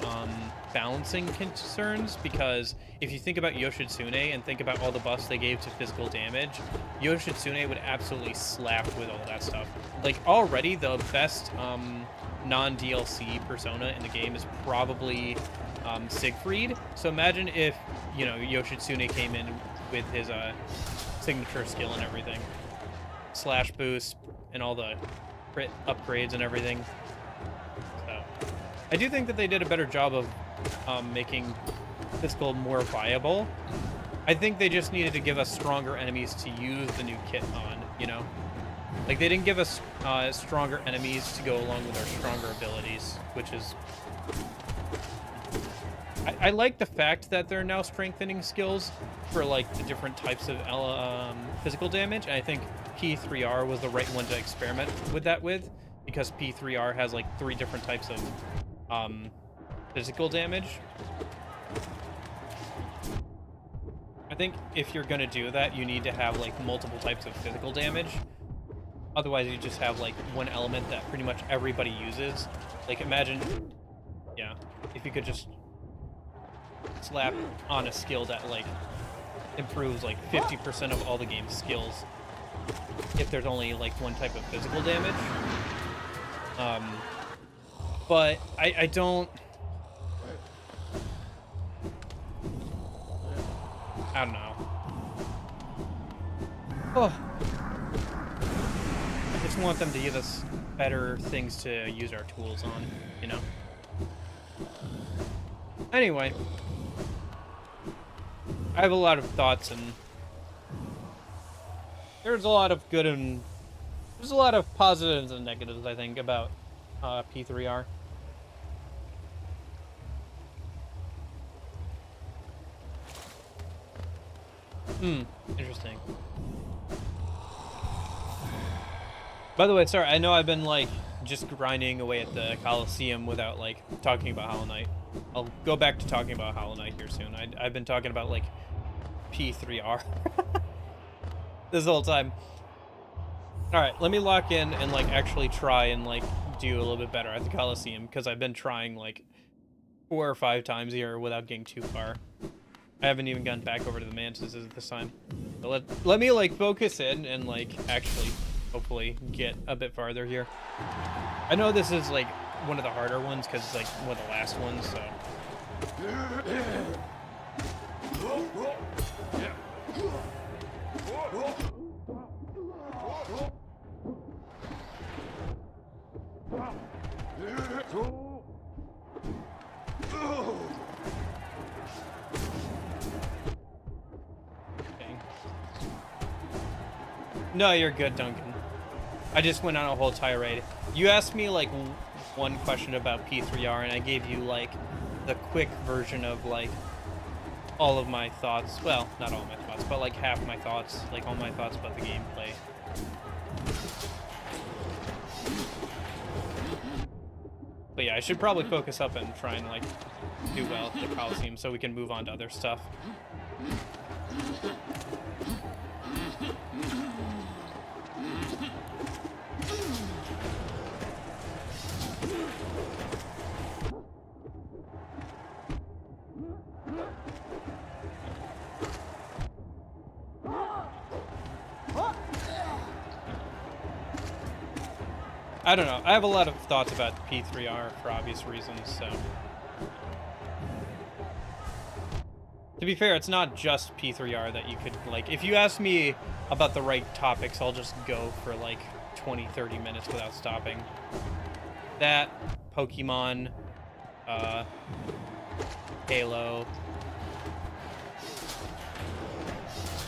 balancing concerns, because if you think about Yoshitsune and think about all the buffs they gave to physical damage, Yoshitsune would absolutely slap with all that stuff. Like, already the best non-DLC Persona in the game is probably Siegfried. So imagine if, you know, Yoshitsune came in with his signature skill and everything. Slash boost and all the crit upgrades and everything. So I do think that they did a better job of making physical more viable. I think they just needed to give us stronger enemies to use the new kit on, you know? Like, they didn't give us stronger enemies to go along with our stronger abilities, which is... I like the fact that they're now strengthening skills for, like, the different types of physical damage, and I think P3R was the right one to experiment with that with, because P3R has, like, 3 different types of physical damage. I think if you're gonna do that, you need to have, like, multiple types of physical damage. Otherwise, you just have, like, one element that pretty much everybody uses. Like, imagine, yeah, if you could just slap on a skill that, like, improves, like, 50% of all the game's skills if there's only, like, one type of physical damage. But I don't know. Oh. I just want them to give us better things to use our tools on, you know? Anyway. I have a lot of thoughts, and there's a lot of good and there's a lot of positives and negatives, I think, about P3R. Interesting. By the way, sorry, I know I've been, like, just grinding away at the Coliseum without, like, talking about Hollow Knight. I'll go back to talking about Hollow Knight here soon. I've been talking about, like, P3R this whole time. Alright, let me lock in and, like, actually try and, like, do a little bit better at the Coliseum, because I've been trying, like, 4 or 5 times here without getting too far. I haven't even gone back over to the mantises this time. But let me, like, focus in and, like, actually, hopefully, get a bit farther here. I know this is, like, one of the harder ones, because it's, like, one of the last ones, so... No, you're good, Duncan. I just went on a whole tirade. You asked me, like, one question about P3R, and I gave you, like, the quick version of, like, all of my thoughts. Well, not all my thoughts, but, like, half my thoughts. Like, all my thoughts about the gameplay. But yeah, I should probably focus up and try and, like, do well at the Coliseum so we can move on to other stuff. I don't know. I have a lot of thoughts about P3R for obvious reasons, so... To be fair, it's not just P3R that you could, like... If you ask me about the right topics, I'll just go for, like, 20, 30 minutes without stopping. That, Pokemon, Halo...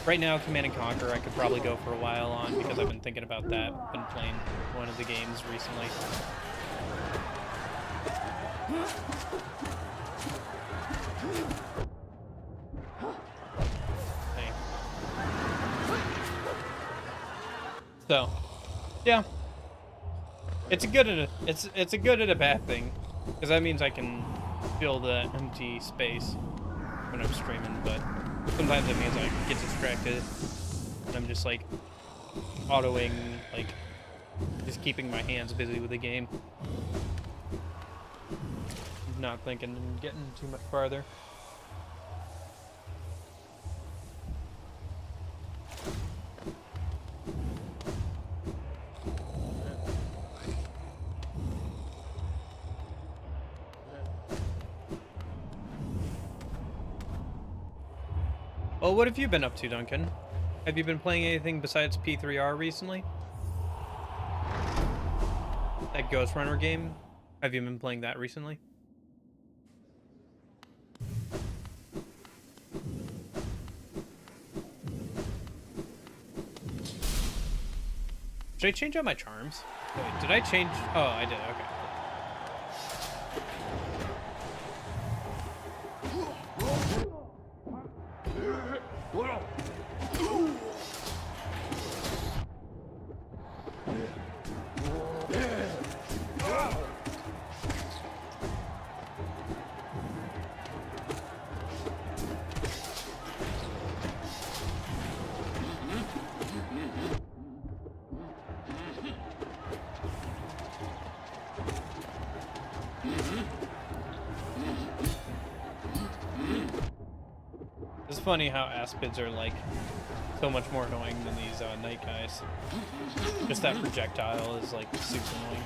Right now, Command & Conquer, I could probably go for a while on, because I've been thinking about that. Been playing one of the games recently. Hey. So, yeah. It's a good and a bad thing. Because that means I can fill the empty space when I'm streaming, but sometimes it means I get distracted and I'm just like autoing, like just keeping my hands busy with the game, not thinking and getting too much farther. Well, what have you been up to, Duncan? Have you been playing anything besides P3R recently? That Ghost Runner game? Have you been playing that recently? Should I change out my charms? Wait, did I change? Oh, I did. Okay. It's funny how aspids are like so much more annoying than these night guys. Just that projectile is like super annoying.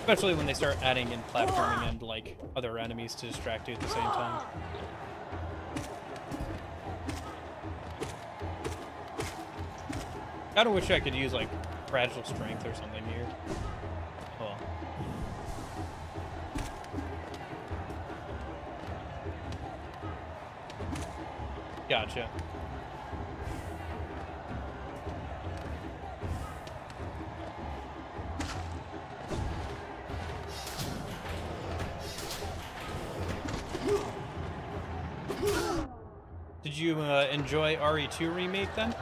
Especially when they start adding in platforming and like other enemies to distract you at the same time. Kinda wish I could use like fragile strength or something here. Oh well. Gotcha. Did you enjoy RE2 Remake then?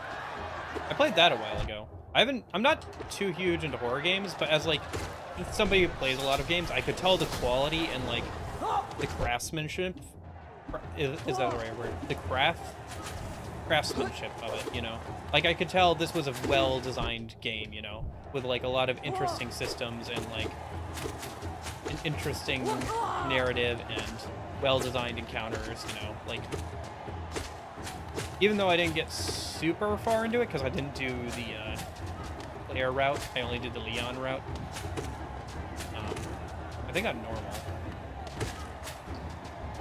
I played that a while ago. I'm not too huge into horror games, but as like somebody who plays a lot of games, I could tell the quality and like the craftsmanship. Is that the right word? The craftsmanship of it, you know? Like, I could tell this was a well-designed game, you know? With, like, a lot of interesting systems and, like, an interesting narrative and well-designed encounters, you know? Like, even though I didn't get super far into it, because I didn't do the Claire route, I only did the Leon route. I think I'm normal.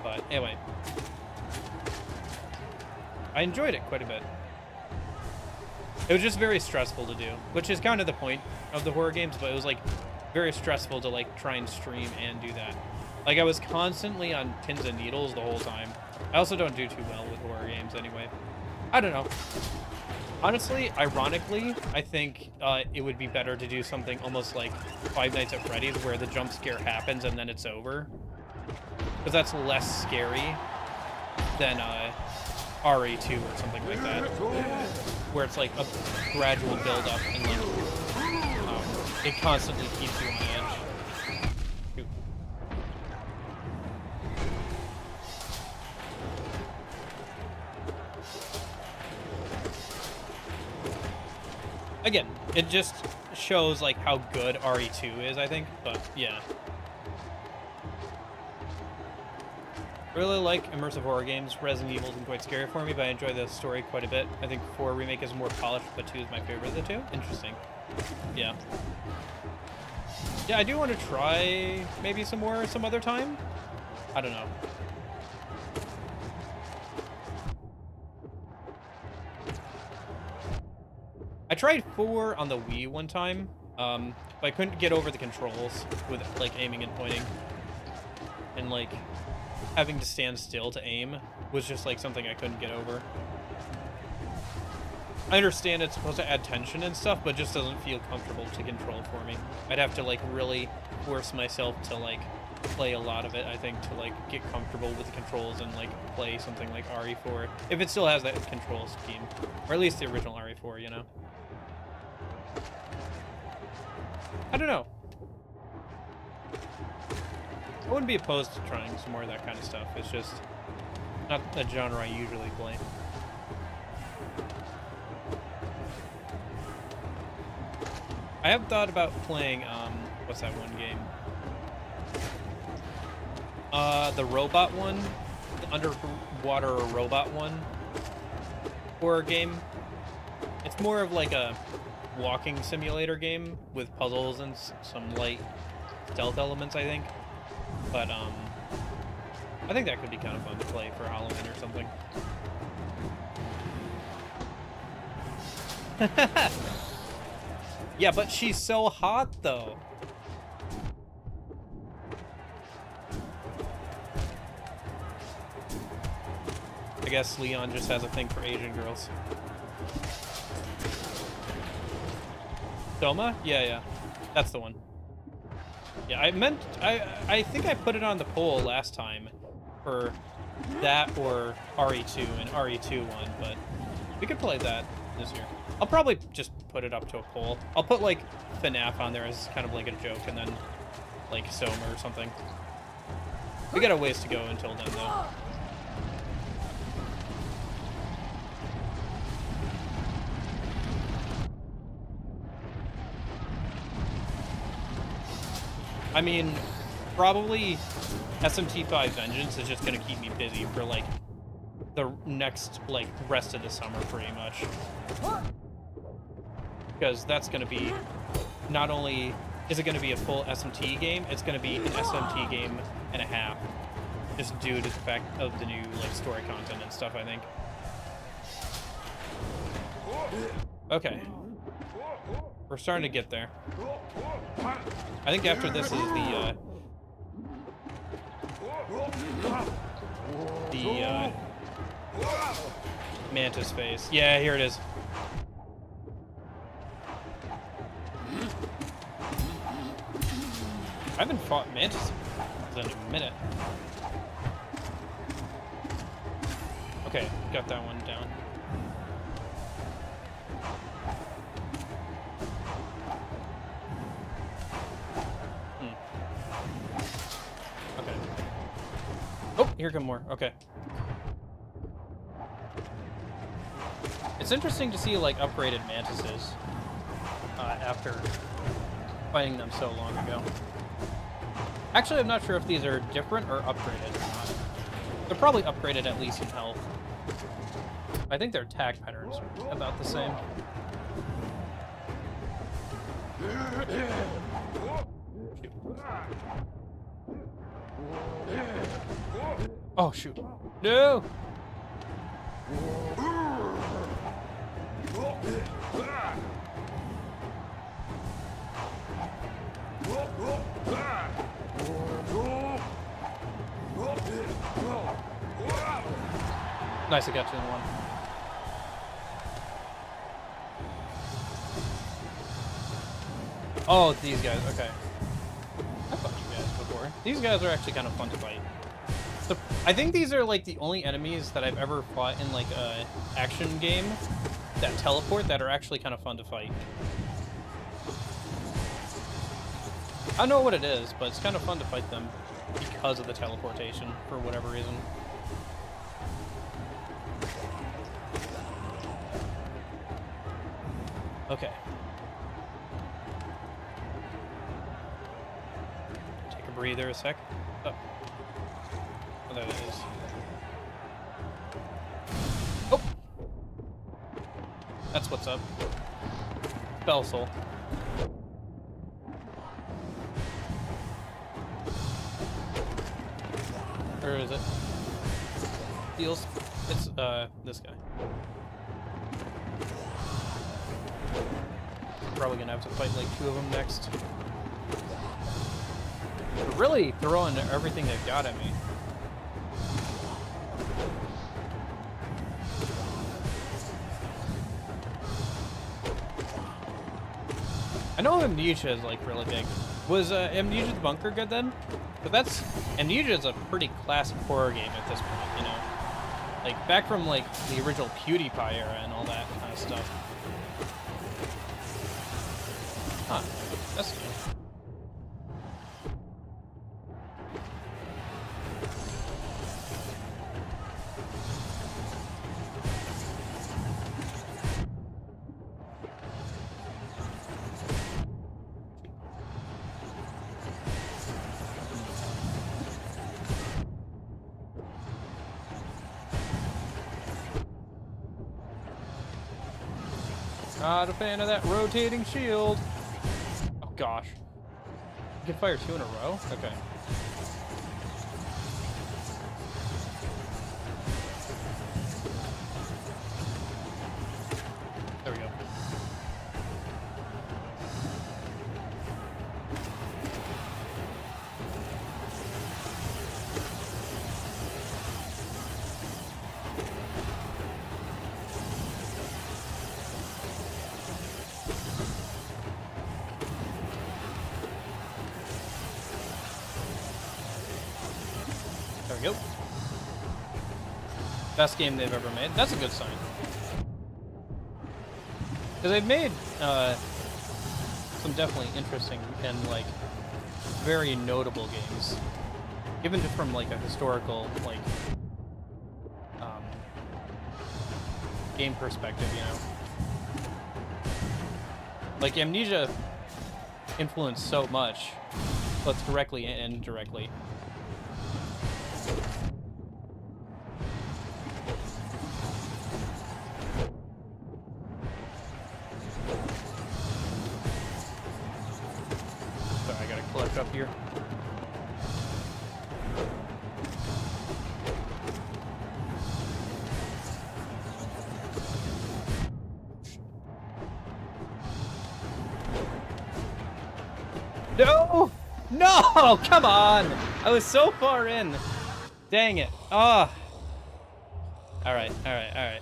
But anyway, I enjoyed it quite a bit. It was just very stressful to do, which is kind of the point of the horror games, but it was like very stressful to like try and stream and do that. Like I was constantly on pins and needles the whole time. I also don't do too well with horror games anyway. I don't know. Honestly, ironically, I think it would be better to do something almost like Five Nights at Freddy's where the jump scare happens and then it's over. Because that's less scary than RE2 or something like that, where it's like a gradual build-up and like it constantly keeps you on edge. Shoot. Again, it just shows like how good RE2 is, I think, but yeah. Really like immersive horror games. Resident Evil isn't quite scary for me, but I enjoy the story quite a bit. I think 4 Remake is more polished, but 2 is my favorite of the two. Interesting. Yeah. Yeah, I do want to try maybe some more some other time. I don't know. I tried 4 on the Wii one time, but I couldn't get over the controls with like aiming and pointing. And like having to stand still to aim was just like something I couldn't get over. I understand it's supposed to add tension and stuff, but just doesn't feel comfortable to control for me. I'd have to like really force myself to like play a lot of it, I think, to like get comfortable with the controls and like play something like RE4 if it still has that control scheme, or at least the original RE4, you know. I don't know. I wouldn't be opposed to trying some more of that kind of stuff. It's just not a genre I usually play. I have thought about playing, what's that one game? The robot one? The underwater robot one? Horror game. It's more of like a walking simulator game with puzzles and some light stealth elements, I think. But, I think that could be kind of fun to play for Halloween or something. Yeah, but she's so hot, though. I guess Leon just has a thing for Asian girls. Doma? Yeah. That's the one. Yeah, I think I put it on the poll last time for that or RE2 and RE2 one, but we could play that this year. I'll probably just put it up to a poll. I'll put, like, FNAF on there as kind of like a joke, and then, like, Soma or something. We got a ways to go until then, though. I mean, probably SMT5 Vengeance is just gonna keep me busy for, like, the next, like, rest of the summer, pretty much. Because that's gonna be, not only is it gonna be a full SMT game, it's gonna be an SMT game and a half. Just due to the fact of the new, like, story content and stuff, I think. Okay. We're starting to get there. I think after this is the Mantis phase. Yeah, here it is. I haven't fought Mantis in a minute. Okay, got that one down. Okay. Oh, here come more. Okay. It's interesting to see, like, upgraded mantises after fighting them so long ago. Actually, I'm not sure if these are different or upgraded or not. They're probably upgraded at least in health. I think their attack patterns are about the same. Oh, shoot. No! Nice, I got you in one. Oh, these guys, okay. I fought you guys before. These guys are actually kind of fun to fight. So, I think these are like the only enemies that I've ever fought in like a action game that teleport that are actually kind of fun to fight. I don't know what it is, but it's kind of fun to fight them because of the teleportation for whatever reason. Okay. Take a breather a sec. Oh. Oh, there it is. Oh! That's what's up. Spell Soul. Where is it? Deals. It's, this guy. Probably gonna have to fight like 2 of them next. They're really throwing everything they've got at me. I know Amnesia is like really big. Was Amnesia the Bunker good then? But that's Amnesia is a pretty classic horror game at this point, you know. Like back from like the original PewDiePie era and all that kind of stuff. Huh. That's good. Not a fan of that rotating shield. Oh gosh. You can fire 2 in a row? Okay. There we go. There we go. Best game they've ever made. That's a good sign. Because they've made some definitely interesting and like very notable games, even just from like a historical like game perspective, you know. Like Amnesia influenced so much, both directly and indirectly. Sorry, I gotta collect up here. No! No! Come on! I was so far in. Dang it. Ah. Oh. Alright, alright, alright.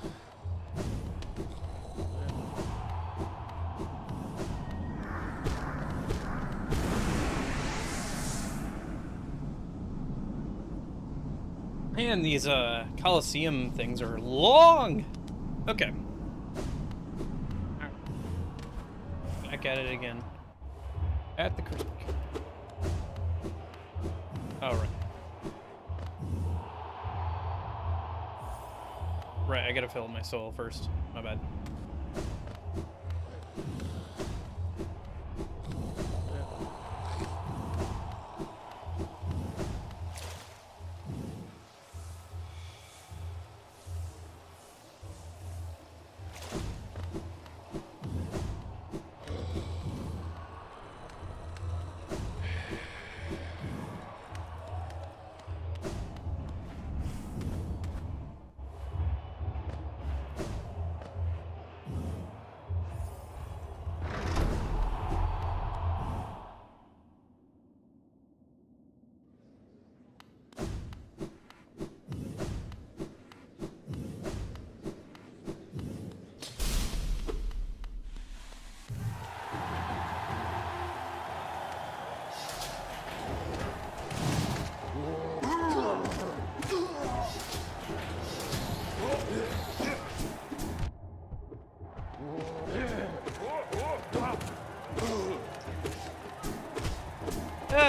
Man, these Coliseum things are long! Okay. Back at it again. At the creek. Alright. Right, I gotta fill my soul first. My bad.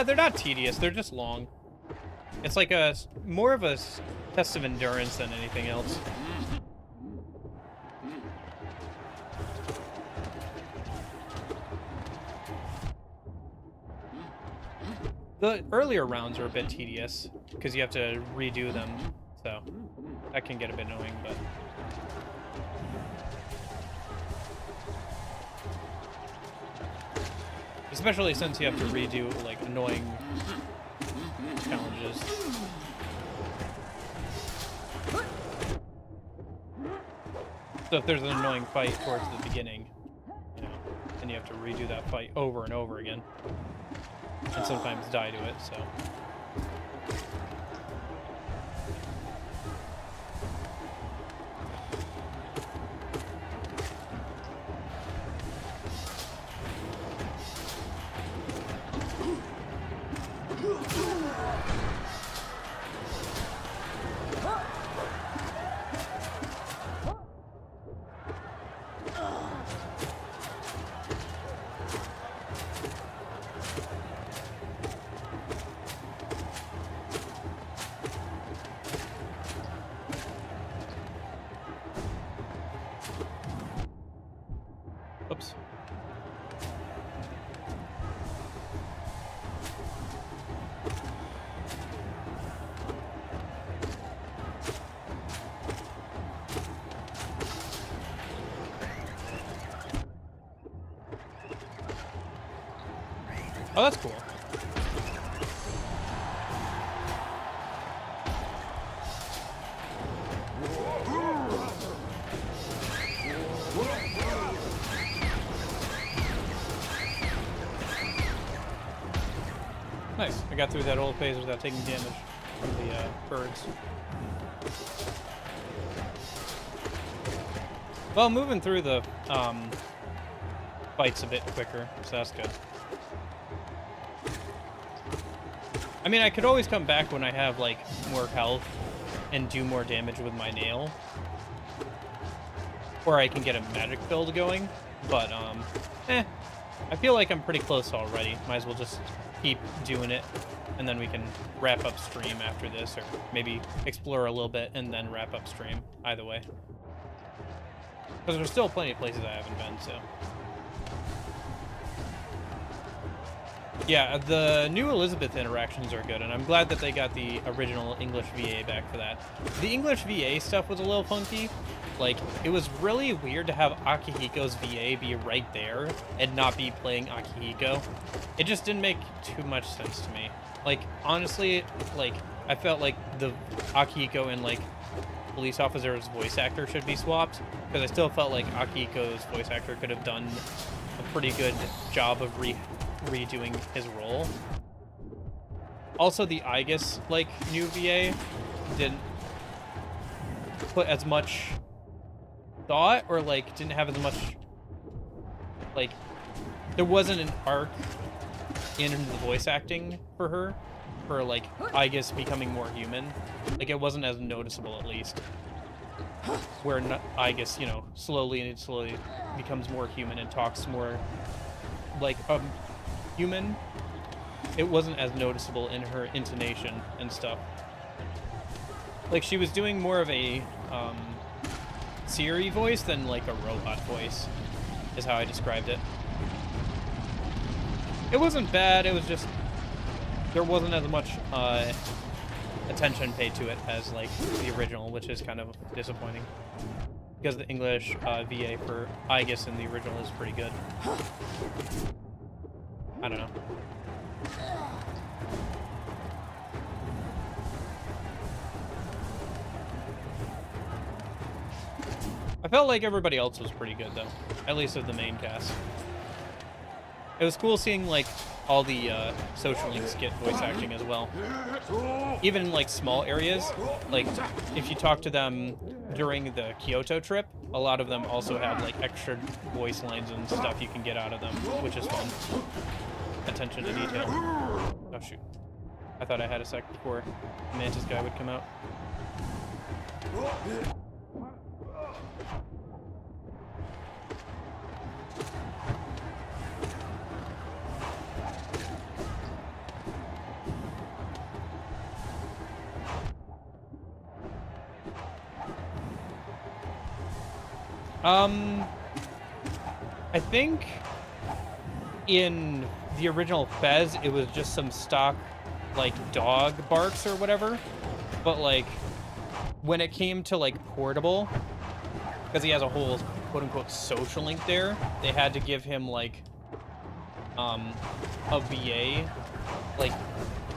They're not tedious, they're just long. It's like more of a test of endurance than anything else. The earlier rounds are a bit tedious, because you have to redo them, so that can get a bit annoying, but... Especially since you have to redo, like, annoying challenges. So if there's an annoying fight towards the beginning, you know, then you have to redo that fight over and over again. And sometimes die to it, so... Oops. Oh, that's cool. Nice. I got through that old phase without taking damage from the birds. Well, moving through the fights a bit quicker, so that's good. I mean, I could always come back when I have, like, more health and do more damage with my nail. Or I can get a magic build going, but, I feel like I'm pretty close already. Might as well just keep doing it, and then we can wrap up stream after this, or maybe explore a little bit and then wrap up stream. Either way. Because there's still plenty of places I haven't been, so. Yeah, the new Elizabeth interactions are good, and I'm glad that they got the original English VA back for that. The English VA stuff was a little funky. Like, it was really weird to have Akihiko's VA be right there and not be playing Akihiko. It just didn't make too much sense to me. Like, honestly, like, I felt like the Akihiko and, like, police officer's voice actor should be swapped, because I still felt like Akihiko's voice actor could have done a pretty good job of redoing his role. Also, the Aegis, like, new VA didn't put as much thought, or, like, didn't have as much, like, there wasn't an arc in the voice acting for her, for, like, Aegis becoming more human. Like, it wasn't as noticeable, at least. Where Aegis, you know, slowly becomes more human and talks more like human. It wasn't as noticeable in her intonation and stuff. Like, she was doing more of a Siri voice than, like, a robot voice, is how I described it. It wasn't bad, it was just, there wasn't as much attention paid to it as, like, the original, which is kind of disappointing. Because the English VA for Aegis in the original is pretty good. I don't know. I felt like everybody else was pretty good, though. At least of the main cast. It was cool seeing, like, all the social links get voice acting as well. Even in, like, small areas. Like, if you talk to them during the Kyoto trip, a lot of them also have, like, extra voice lines and stuff you can get out of them, which is fun. Attention to detail. Oh, shoot. I thought I had a sec before the Mantis guy would come out. I think in the original Fez, it was just some stock, like, dog barks or whatever. But, like, when it came to, like, Portable, because he has a whole quote-unquote social link there, they had to give him, like, a VA, like,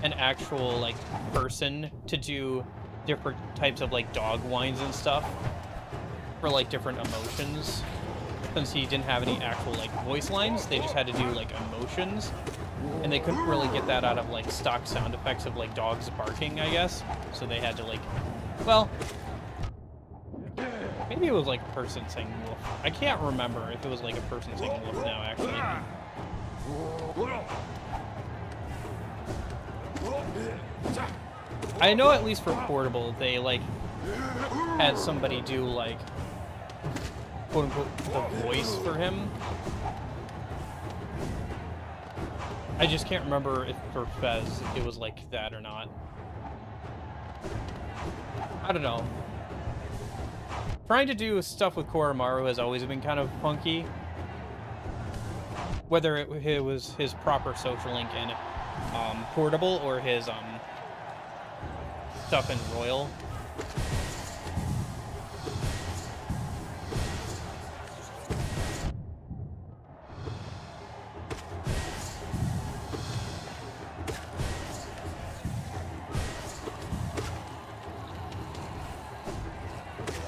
an actual, like, person to do different types of, like, dog whines and stuff for, like, different emotions. Since he didn't have any actual, like, voice lines, they just had to do, like, emotions. And they couldn't really get that out of, like, stock sound effects of, like, dogs barking, I guess. So they had to, like, well, maybe it was, like, a person saying wolf. I can't remember if it was, like, a person saying wolf now, actually. I know at least for Portable, they, like, had somebody do, like, quote-unquote, the voice for him. I just can't remember if for Fez it was like that or not. I don't know. Trying to do stuff with Koromaru has always been kind of funky. Whether it was his proper social link in Portable or his stuff in Royal.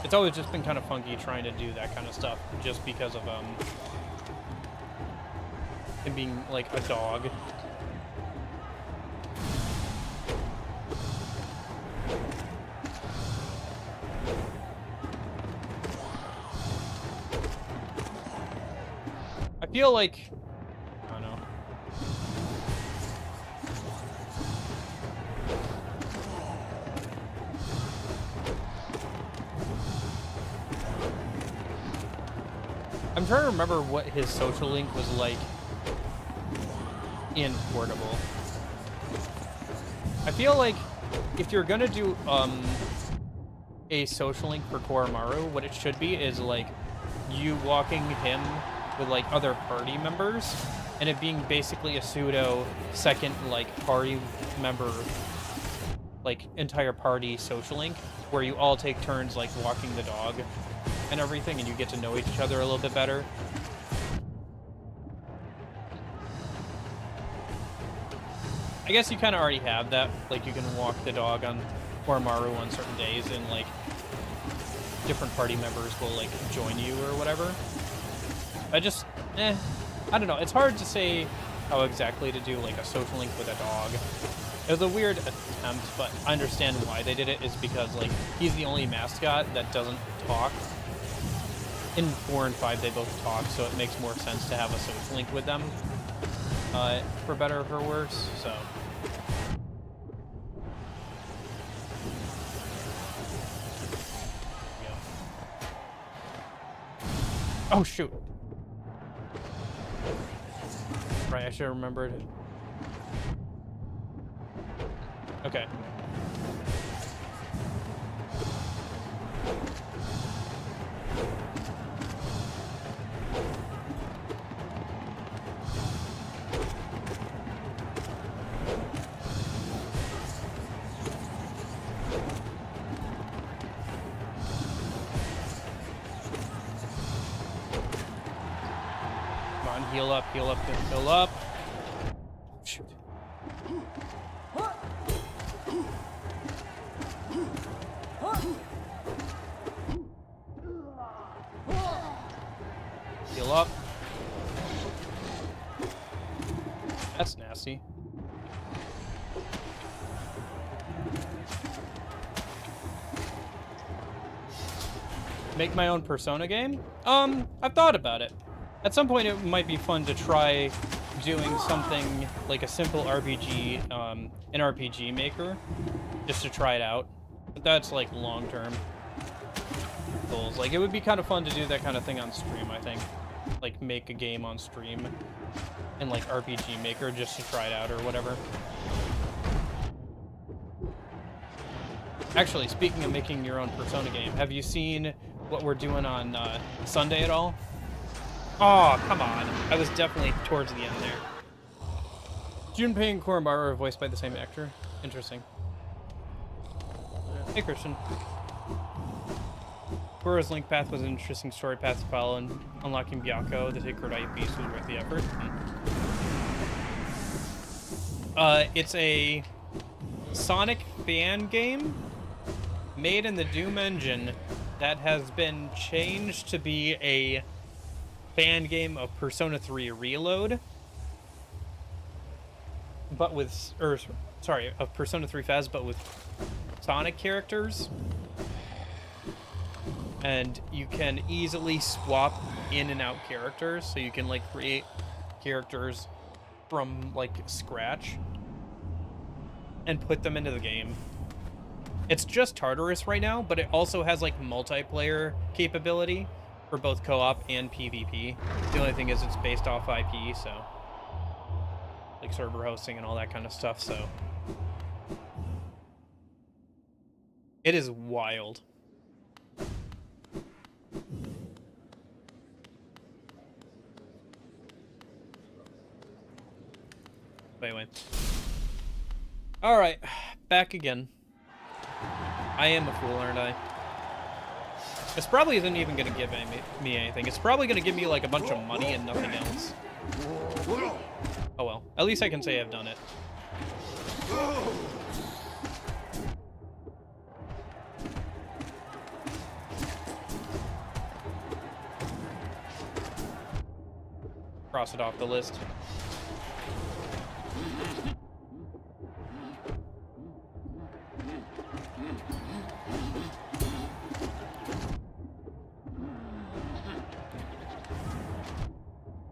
It's always just been kind of funky trying to do that kind of stuff just because of him being like a dog. I feel like, I don't know. I'm trying to remember what his social link was like in Portable. I feel like if you're gonna do a social link for Koromaru, what it should be is like you walking him with like other party members and it being basically a pseudo second like party member, like entire party social link where you all take turns like walking the dog and everything, and you get to know each other a little bit better. I guess you kind of already have that. Like, you can walk the dog on Koromaru on certain days, and, like, different party members will, like, join you or whatever. I just, I don't know. It's hard to say how exactly to do, like, a social link with a dog. It was a weird attempt, but I understand why they did it, is because, like, he's the only mascot that doesn't talk. In 4 and 5, they both talk, so it makes more sense to have a social link with them, for better or for worse, so. Yeah. Oh, shoot. Right, I should have remembered. Okay. Heal up, heal up, heal up. Shoot. Heal up. That's nasty. Make my own Persona game? I've thought about it. At some point, it might be fun to try doing something like a simple RPG, an RPG maker, just to try it out. But that's like long-term goals. Like, it would be kind of fun to do that kind of thing on stream, I think. Like, make a game on stream in like RPG maker just to try it out or whatever. Actually, speaking of making your own Persona game, have you seen what we're doing on Sunday at all? Oh, come on. I was definitely towards the end there. Junpei and Koromaru are voiced by the same actor. Interesting. Hey, Christian. Koro's link path was an interesting story path to follow, and unlocking Byakko, the sacred piece, was worth the effort. It's a Sonic fan game made in the Doom engine that has been changed to be a fan game of Persona 3 Reload, but with, of Persona 3 FES, but with Sonic characters. And you can easily swap in and out characters, so you can, like, create characters from, like, scratch and put them into the game. It's just Tartarus right now, but it also has, like, multiplayer capability for both co-op and PvP. The only thing is it's based off IP, so like server hosting and all that kind of stuff, so it is wild. But anyway. Alright, back again. I am a fool, aren't I? This probably isn't even going to give me anything. It's probably going to give me, like, a bunch of money and nothing else. Oh well. At least I can say I've done it. cross it off the list.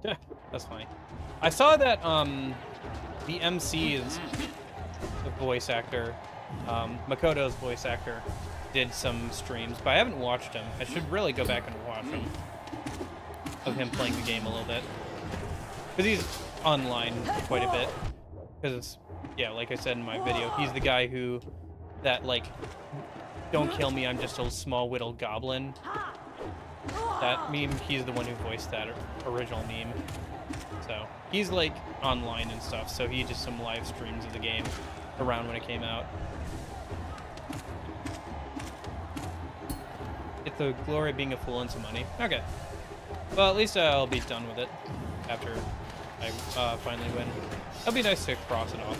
Yeah, that's funny. I saw that the MC's the voice actor, Makoto's voice actor, did some streams, but I haven't watched him. I should really go back and watch him. Of him playing the game a little bit. Because he's online quite a bit. Because, yeah, like I said in my video, he's the guy who, that, like, don't kill me, I'm just a small whittled goblin. That meme, he's the one who voiced that original meme. So, he's, like, online and stuff, so he did some live streams of the game around when it came out. Get the glory of being a fool and some money. Okay. Well, at least I'll be done with it after I finally win. It'll be nice to cross it off.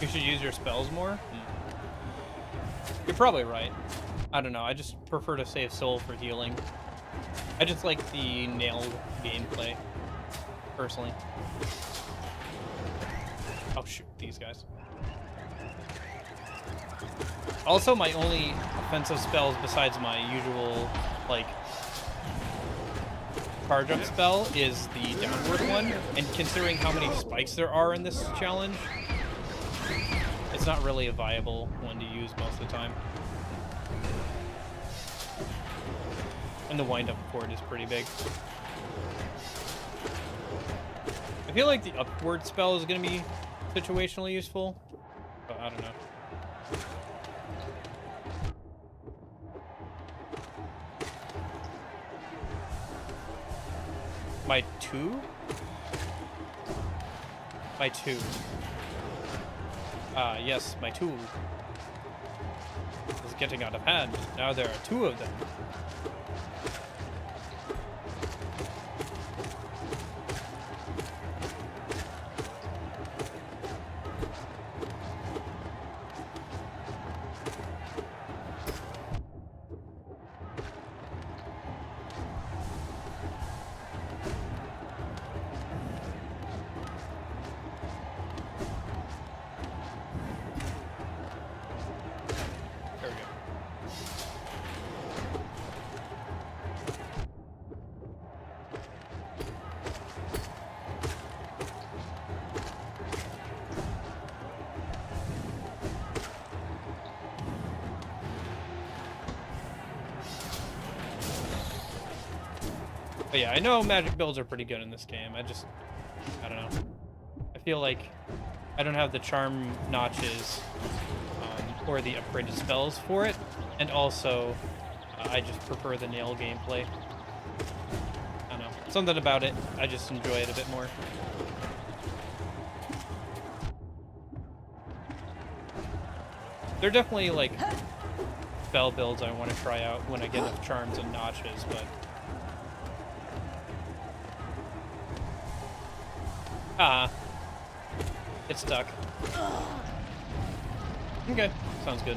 You should use your spells more? You're probably right. I don't know, I just prefer to save soul for healing. I just like the nailed gameplay, personally. Oh shoot, these guys. Also, my only offensive spells besides my usual, like, charge up spell is the downward one, and considering how many spikes there are in this challenge, it's not really a viable one to use most of the time. And the wind-up port is pretty big. I feel like the upward spell is going to be situationally useful, but I don't know. My two? My two. Yes, my tool is getting out of hand. Now there are two of them. But yeah, I know magic builds are pretty good in this game. I don't know. I feel like I don't have the charm notches or the upgraded spells for it. And also, I just prefer the nail gameplay. I don't know. Something about it, I just enjoy it a bit more. They're definitely, like, spell builds I want to try out when I get enough charms and notches, but... it's stuck. Okay, sounds good.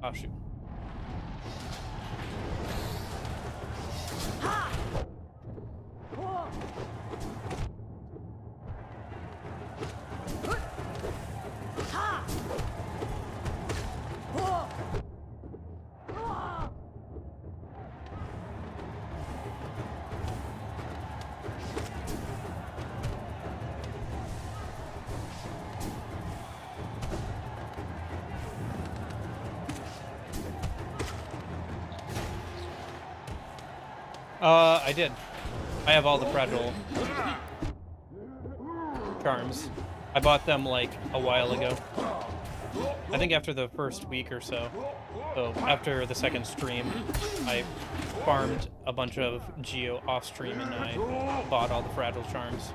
Oh, shoot. I did. I have all the fragile charms. I bought them like a while ago. I think after the first week or so. So after the second stream, I farmed a bunch of Geo off stream and I bought all the fragile charms.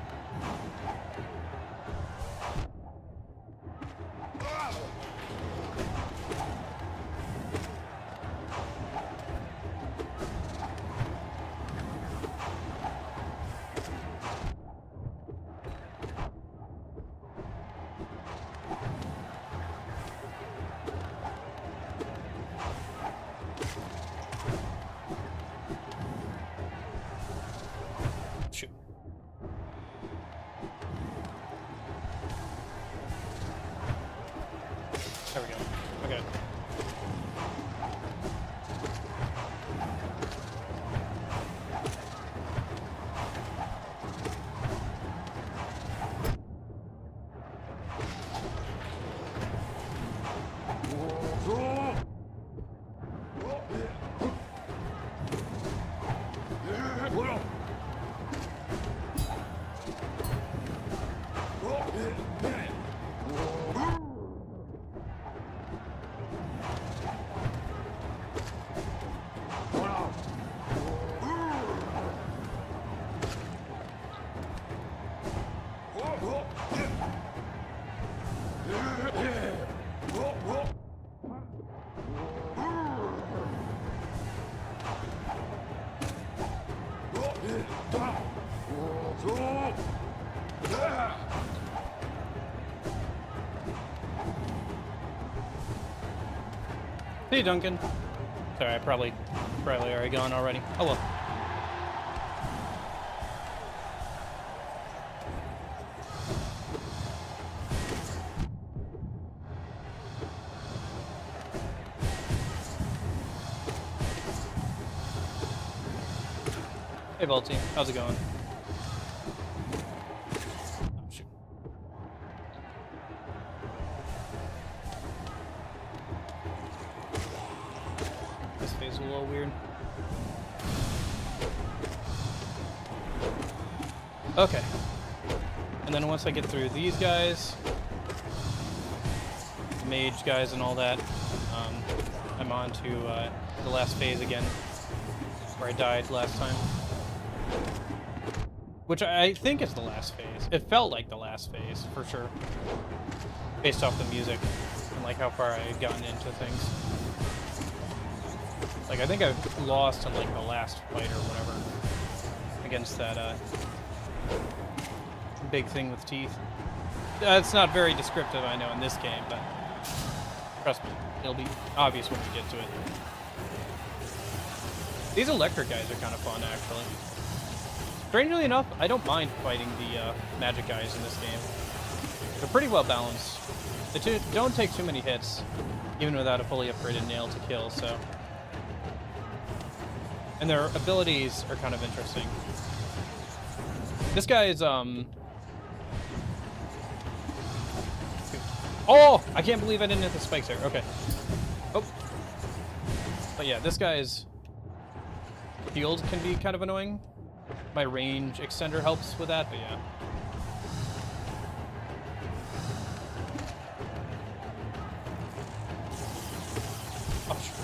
There we go. Okay. Hey, Duncan. Sorry, I probably already gone already. Oh well. Hey, Balti. How's it going? Oh, shoot. This phase is a little weird. Okay. And then once I get through these guys, the mage guys and all that, I'm on to the last phase again, where I died last time. Which I think is the last phase. It felt like the last phase, for sure. Based off the music, and like how far I had gotten into things. Like, I think I've lost in like the last fight or whatever. Against that, big thing with teeth. It's not very descriptive, I know, in this game, but trust me, it'll be obvious when we get to it. These electric guys are kind of fun, actually. Strangely enough, I don't mind fighting the magic guys in this game. They're pretty well balanced. They don't take too many hits, even without a fully upgraded nail to kill, so... And their abilities are kind of interesting. This guy is, Oh! I can't believe I didn't hit the spikes there. Okay. Oh. But yeah, this guy's shield can be kind of annoying. My range extender helps with that, but yeah. Oh, sure.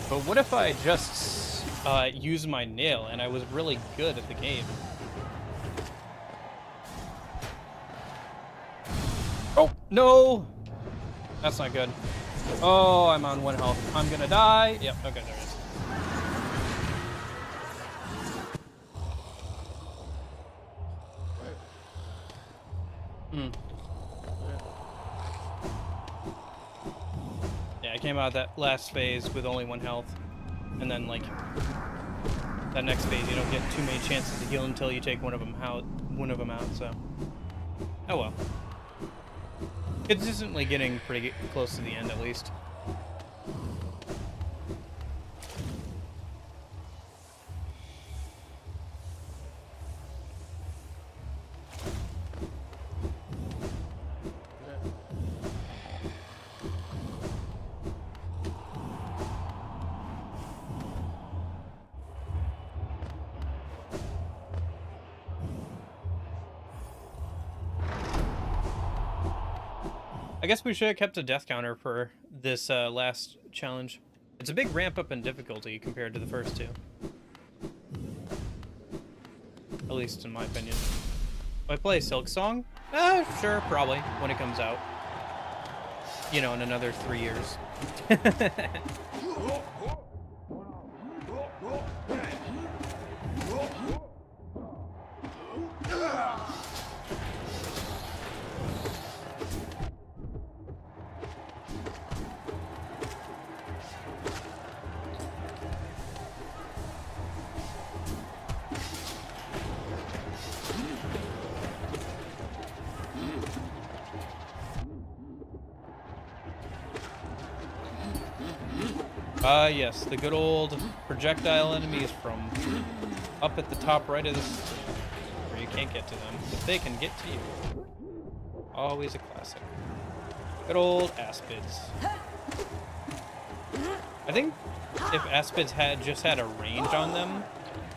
But what if I just used my nail and I was really good at the game? Oh, no! That's not good. Oh, I'm on 1 health. I'm gonna die. Yep, okay, there it is. Yeah, I came out of that last phase with only 1 health. And then, like, that next phase, you don't get too many chances to heal until you take one of them out, so... Oh well. Consistently getting pretty close to the end, at least. I guess we should have kept a death counter for this last challenge. It's a big ramp up in difficulty compared to the first two. At least in my opinion. Will I play Silk Song? Sure, probably, when it comes out. You know, in another 3 years. Yes, the good old projectile enemies from up at the top right of this, where you can't get to them, but they can get to you. Always a classic. Good old aspids. I think if aspids had just had a range on them,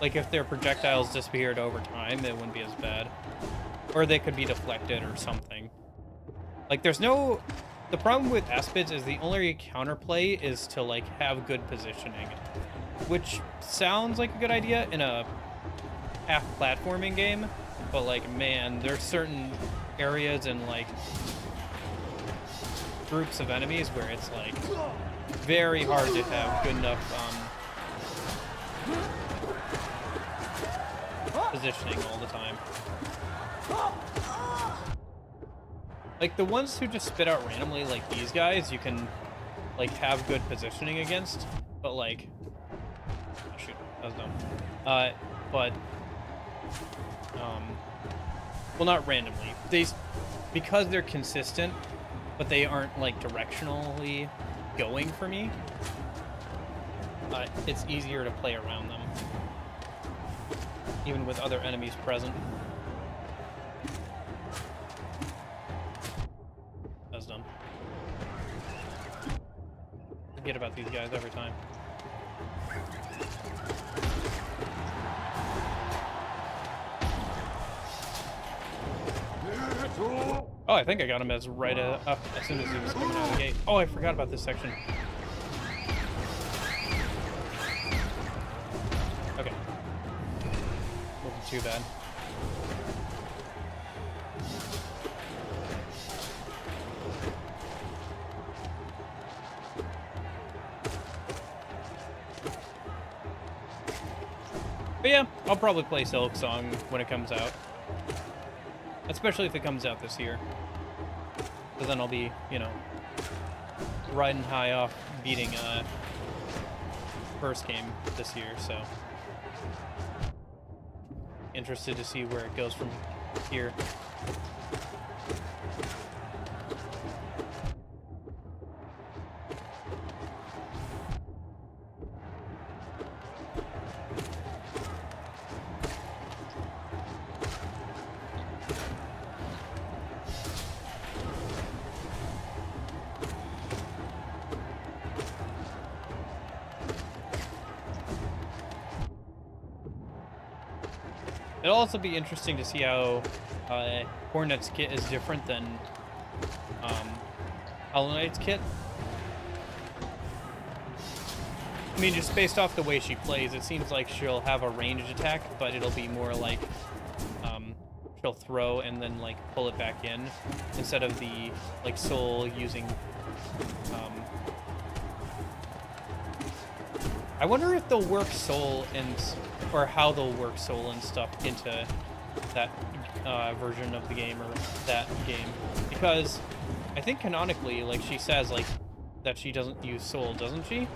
like if their projectiles disappeared over time, it wouldn't be as bad. Or they could be deflected or something. Like there's no... The problem with aspids is the only counterplay is to like have good positioning, which sounds like a good idea in a half platforming game, but like man, there's certain areas and like groups of enemies where it's like very hard to have good enough positioning all the time. Like, the ones who just spit out randomly, like these guys, you can, like, have good positioning against. But, like... Oh, shoot. That was dumb. Well, not randomly. Because they're consistent, but they aren't, like, directionally going for me, it's easier to play around them. Even with other enemies present. Dumb. Forget about these guys every time. Oh, I think I got him as right up as soon as he was coming out of the gate. Oh, I forgot about this section. Okay. Wasn't too bad. But yeah, I'll probably play Silk Song when it comes out. Especially if it comes out this year. Because then I'll be, you know, riding high off beating first game this year, so. Interested to see where it goes from here. It'll also be interesting to see how Hornet's kit is different than Hollow Knight's kit. I mean, just based off the way she plays, it seems like she'll have a ranged attack, but it'll be more like she'll throw and then like pull it back in instead of the like Soul using. I wonder if they'll work Soul or how they'll work Soul and stuff into that version of the game or that game, because I think canonically, like she says, like that she doesn't use Soul, doesn't she?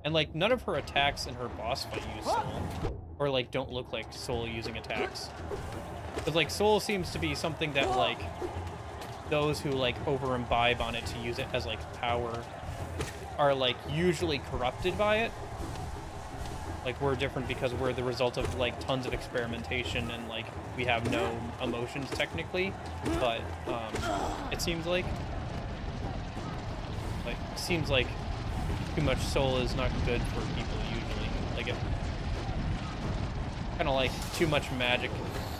And like none of her attacks in her boss fight use Soul, or like don't look like Soul using attacks. But like Soul seems to be something that like those who like over imbibe on it to use it as like power are like usually corrupted by it. Like, we're different because we're the result of, like, tons of experimentation and, like, we have no emotions, technically. But, it seems like too much Soul is not good for people, usually. Like, it kind of like too much magic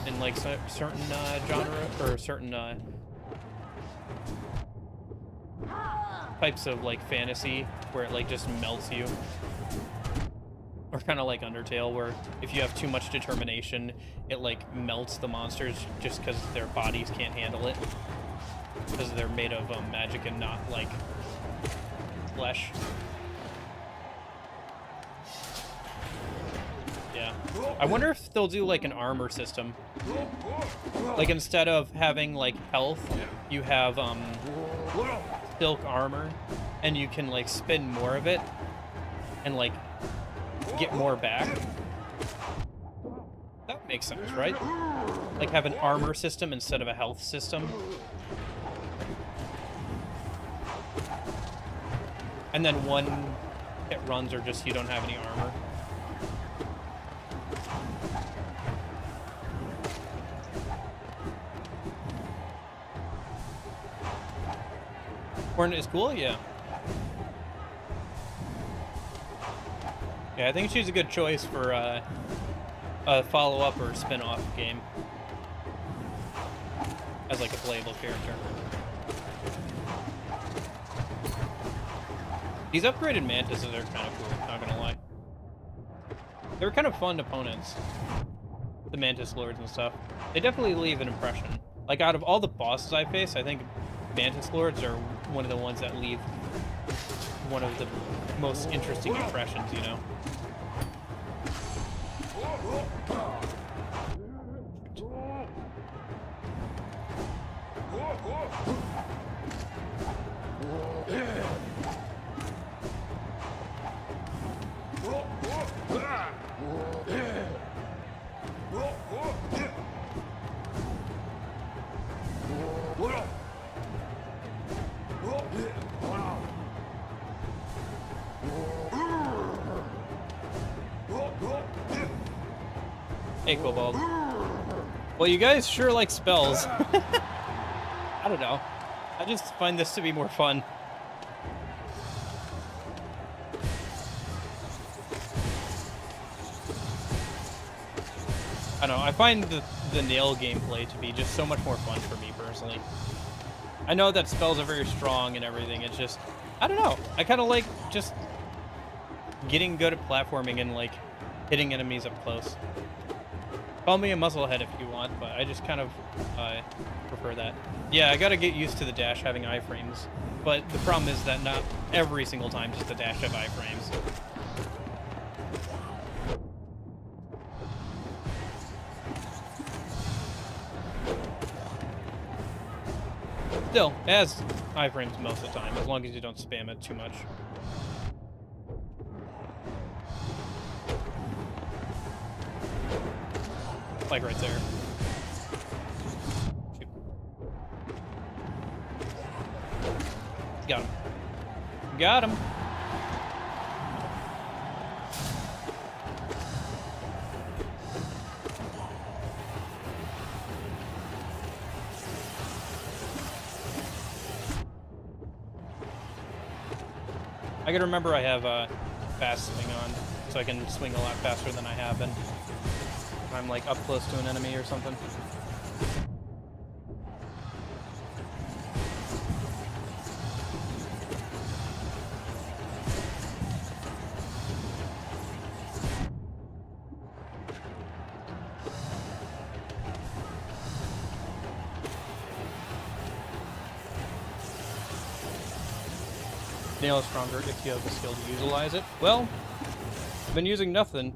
in, like, certain genre, or certain, types of like fantasy where it like just melts you. Or kind of like Undertale, where if you have too much determination, it like melts the monsters just because their bodies can't handle it. Because they're made of magic and not like flesh. Yeah. I wonder if they'll do like an armor system. Like instead of having like health, you have silk armor, and you can like spin more of it and like get more back. That makes sense, right? Like have an armor system instead of a health system. And then one hit runs or just you don't have any armor. Hornet is cool, yeah. Yeah, I think she's a good choice for a follow-up or spin-off game as like a playable character. These upgraded mantises are kind of cool, not gonna lie. They're kind of fun opponents, the mantis lords and stuff. They definitely leave an impression. Like out of all the bosses I face, I think mantis lords are one of the ones that leave one of the most interesting impressions, you know? Hey, Kobold. Well, you guys sure like spells. I don't know. I just find this to be more fun. I don't know. I find the nail gameplay to be just so much more fun for me personally. I know that spells are very strong and everything. It's just, I don't know. I kind of like just getting good at platforming and like hitting enemies up close. Call me a musclehead if you want, but I just kind of prefer that. Yeah, I gotta get used to the dash having iframes, but the problem is that not every single time does the dash have iframes. Still, it has iframes most of the time, as long as you don't spam it too much. Like right there. Shoot. Got him. Got him. I gotta remember I have fast swing on, so I can swing a lot faster than I have been. If I'm like up close to an enemy or something. Nail is stronger if you have the skill to utilize it. Well, I've been using nothing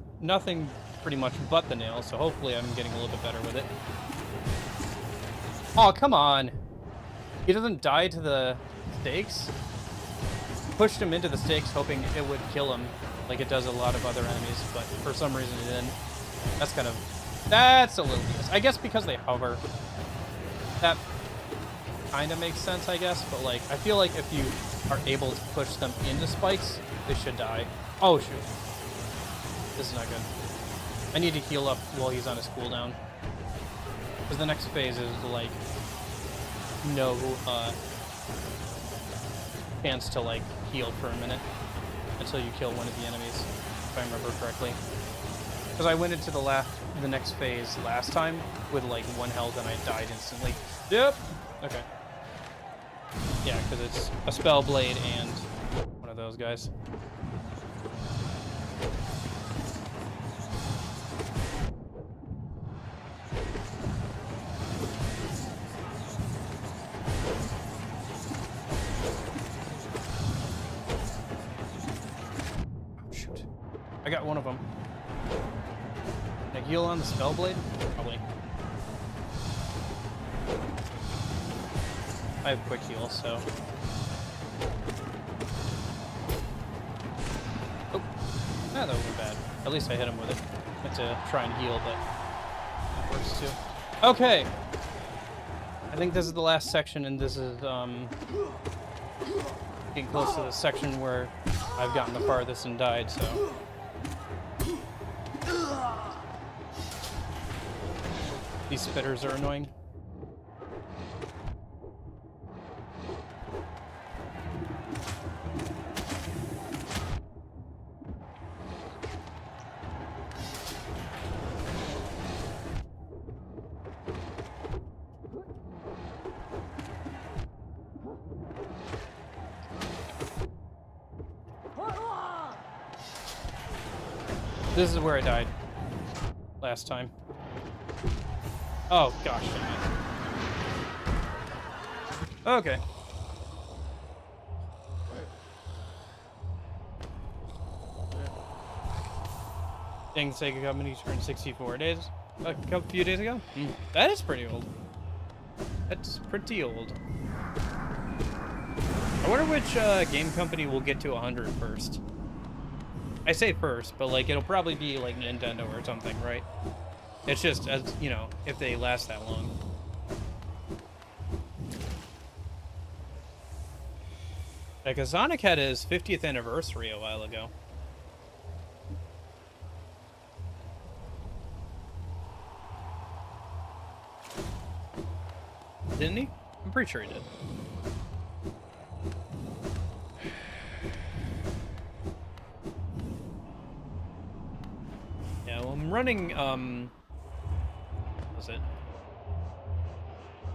pretty much but the nail, so hopefully I'm getting a little bit better with it. Oh, come on. He doesn't die to the stakes? Pushed him into the stakes hoping it would kill him like it does a lot of other enemies, but for some reason it didn't. That's a little BS. I guess because they hover. That kind of makes sense, I guess, but like, I feel like if you are able to push them into spikes, they should die. Oh, shoot. This is not good. I need to heal up while he's on his cooldown. Because the next phase is, like, no chance to, like, heal for a minute until you kill one of the enemies, if I remember correctly. Because I went into the next phase last time with, like, 1 health and I died instantly. Yep! Okay. Yeah, because it's a spell blade and one of those guys. Oh, shoot. I got one of them. Can I heal on the spell blade? Probably. I have quick heal, so. Oh, that wasn't bad. At least I hit him with it. I had to try and heal, but that works too. Okay. I think this is the last section, and this is getting close to the section where I've gotten the farthest and died. So. These spitters are annoying. This is where I died last time. Oh, gosh. Okay. Dang, Sega Company turned 64 days. A few days ago? That is pretty old. That's pretty old. I wonder which game company will get to 100 first. I say first, but like it'll probably be like Nintendo or something, right? It's just, as you know, if they last that long. Yeah, because Sonic had his 50th anniversary a while ago. Didn't he? I'm pretty sure he did. Yeah, well, I'm running, what was it?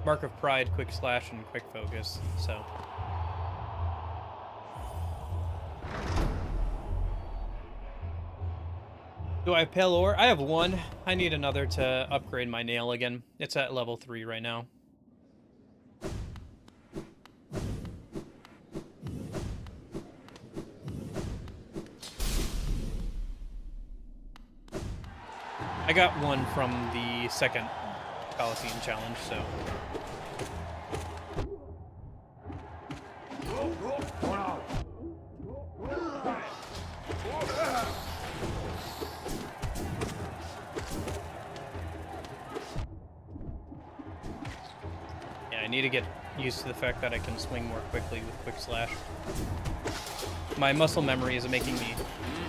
Mark of Pride, Quick Slash, and Quick Focus, so. Do I have Pale Ore? I have one. I need another to upgrade my nail again. It's at level 3 right now. I got one from the second Coliseum challenge, so. Yeah, I need to get used to the fact that I can swing more quickly with Quick Slash. My muscle memory is making me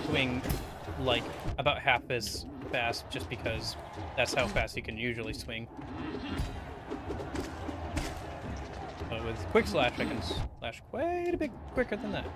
swing like about half as fast just because that's how fast you can usually swing. But with Quick Slash, I can slash quite a bit quicker than that.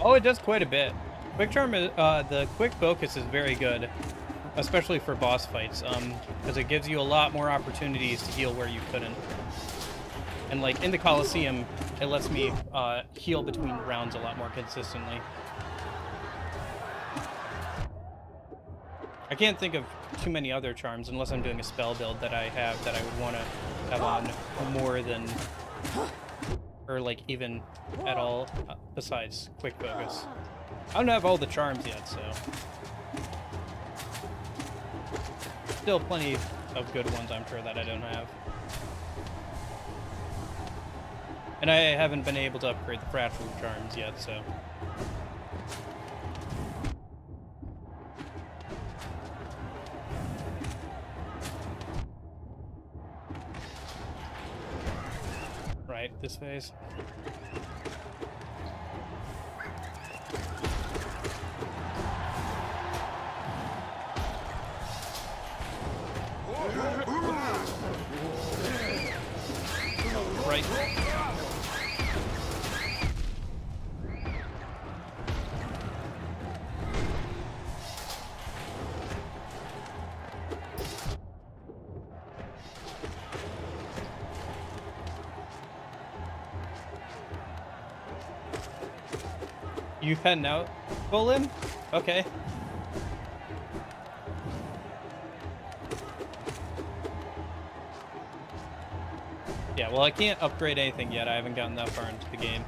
Oh, it does quite a bit. Quick Charm, the Quick Focus is very good, especially for boss fights, because it gives you a lot more opportunities to heal where you couldn't. And like in the Coliseum, it lets me heal between rounds a lot more consistently. I can't think of too many other charms unless I'm doing a spell build that I have that I would want to have on more than, or like even at all besides Quick Focus. I don't have all the charms yet, so still plenty of good ones I'm sure that I don't have. And I haven't been able to upgrade the fragile charms yet, so. Right, this phase. right. You heading out, Colin? Okay. Yeah, well, I can't upgrade anything yet. I haven't gotten that far into the game.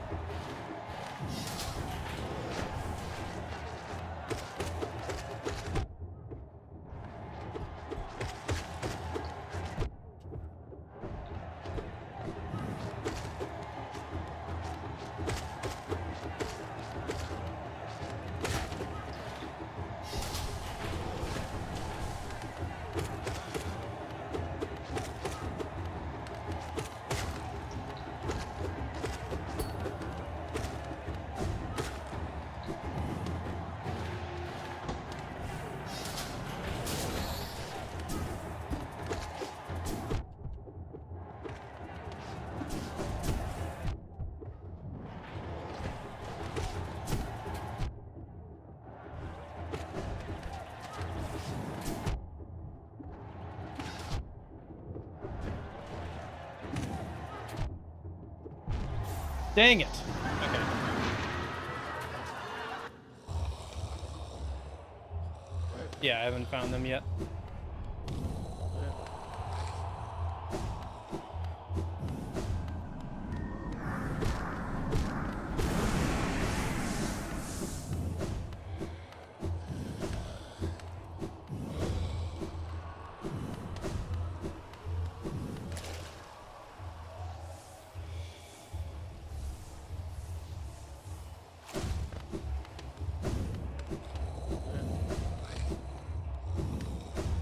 Dang it. Okay. Yeah, I haven't found them yet.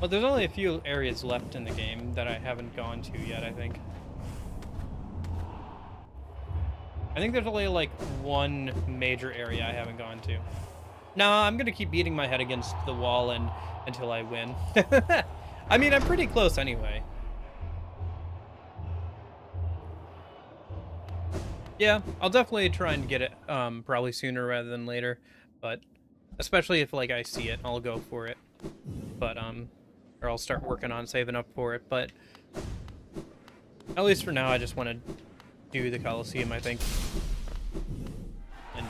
Well, there's only a few areas left in the game that I haven't gone to yet, I think. I think there's only, like, one major area I haven't gone to. No, I'm gonna keep beating my head against the wall until I win. I mean, I'm pretty close anyway. Yeah, I'll definitely try and get it, probably sooner rather than later. But, especially if, like, I see it, I'll go for it. But, or I'll start working on saving up for it, but at least for now, I just want to do the Coliseum, I think, and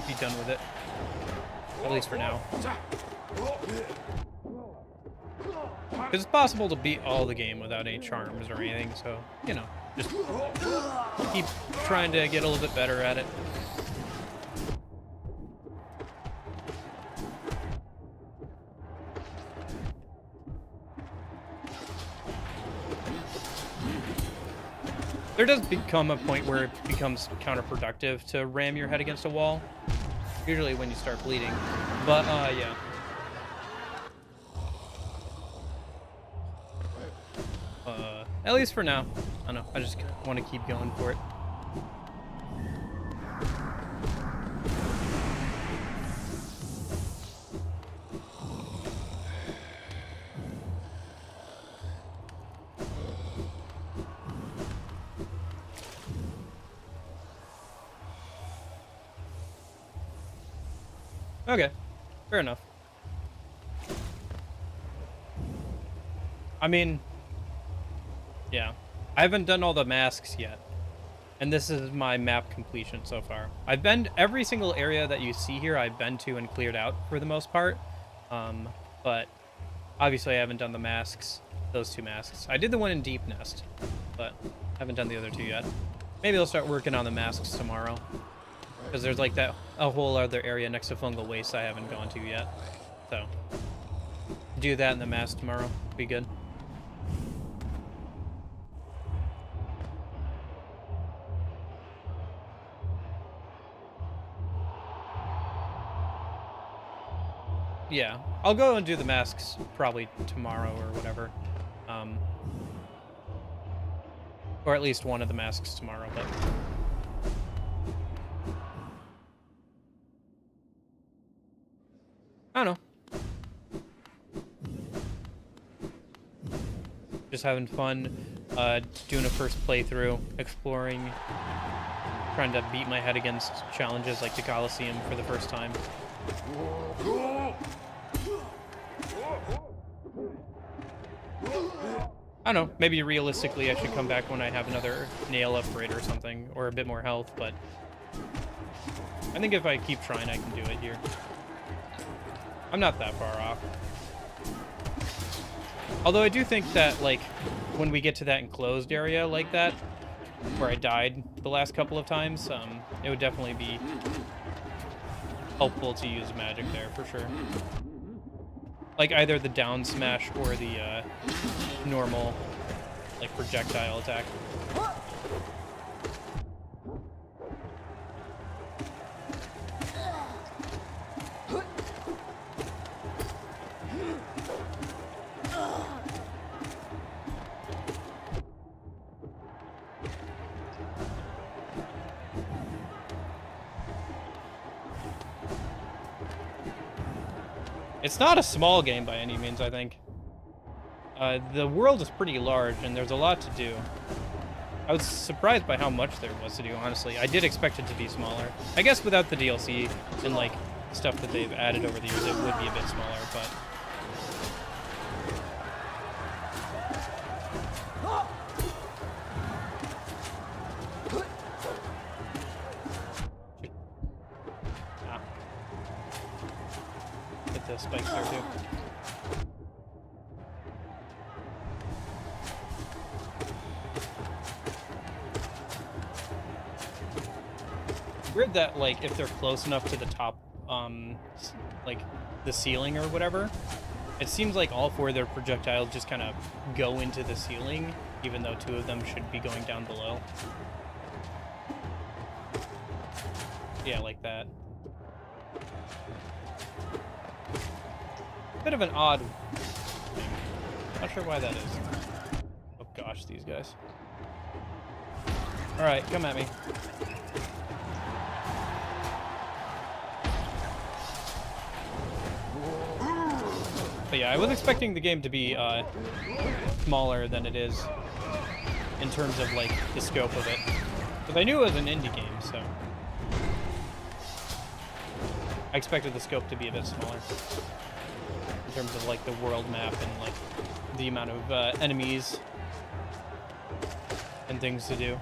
be done with it, at least for now. Because it's possible to beat all the game without any charms or anything, so, you know, just keep trying to get a little bit better at it. There does become a point where it becomes counterproductive to ram your head against a wall. Usually when you start bleeding. But, yeah. At least for now. I don't know. I just want to keep going for it. Okay, fair enough. I mean, yeah, I haven't done all the masks yet, and this is my map completion so far. I've been every single area that you see here I've been to and cleared out for the most part, but obviously I haven't done the masks, those two masks. I did the one in Deep Nest, but I haven't done the other two yet. Maybe I'll start working on the masks tomorrow. Because there's like a whole other area next to Fungal Waste I haven't gone to yet. So, do that in the mask tomorrow. Be good. Yeah, I'll go and do the masks probably tomorrow or whatever. Or at least one of the masks tomorrow, but... I don't know. Just having fun doing a first playthrough, exploring, trying to beat my head against challenges like the Coliseum for the first time. I don't know, maybe realistically I should come back when I have another nail upgrade or something, or a bit more health, but I think if I keep trying I can do it here. I'm not that far off. Although I do think that, like, when we get to that enclosed area like that, where I died the last couple of times, it would definitely be helpful to use magic there, for sure. Like, either the down smash or the, normal, like, projectile attack. It's not a small game by any means, I think. The world is pretty large, and there's a lot to do. I was surprised by how much there was to do, honestly. I did expect it to be smaller. I guess without the DLC and, like, stuff that they've added over the years, it would be a bit smaller, but... Hit the spikes there, too. Weird that, like, if they're close enough to the top, like, the ceiling or whatever, it seems like all four of their projectiles just kind of go into the ceiling, even though two of them should be going down below. Yeah, like that. Bit of an odd thing. Not sure why that is. Oh gosh, these guys. Alright, come at me. But yeah, I was expecting the game to be smaller than it is in terms of, like, the scope of it. Because I knew it was an indie game, so... I expected the scope to be a bit smaller. In terms of, like, the world map and, like, the amount of enemies and things to do.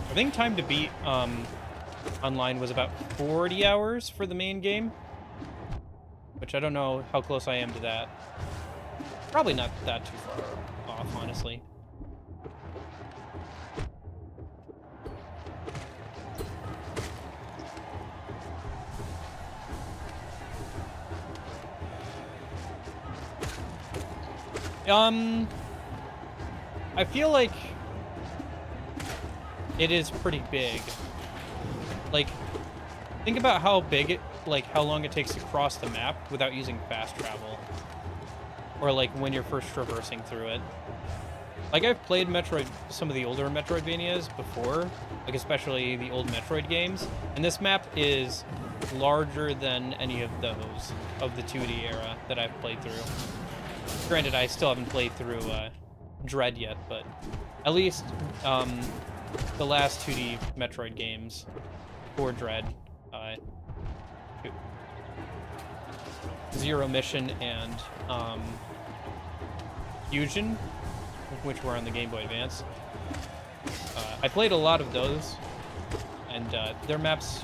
I think time to beat online was about 40 hours for the main game, which I don't know how close I am to that. Probably not that too far off, honestly. I feel like it is pretty big. Like, think about how big it, like, how long it takes to cross the map without using fast travel. Or, like, when you're first traversing through it. Like, I've played some of the older Metroidvanias before, like, especially the old Metroid games, and this map is larger than any of those, of the 2D era that I've played through. Granted, I still haven't played through Dread yet, but at least the last 2D Metroid games for Dread, Zero Mission and Fusion, which were on the Game Boy Advance. I played a lot of those, and their maps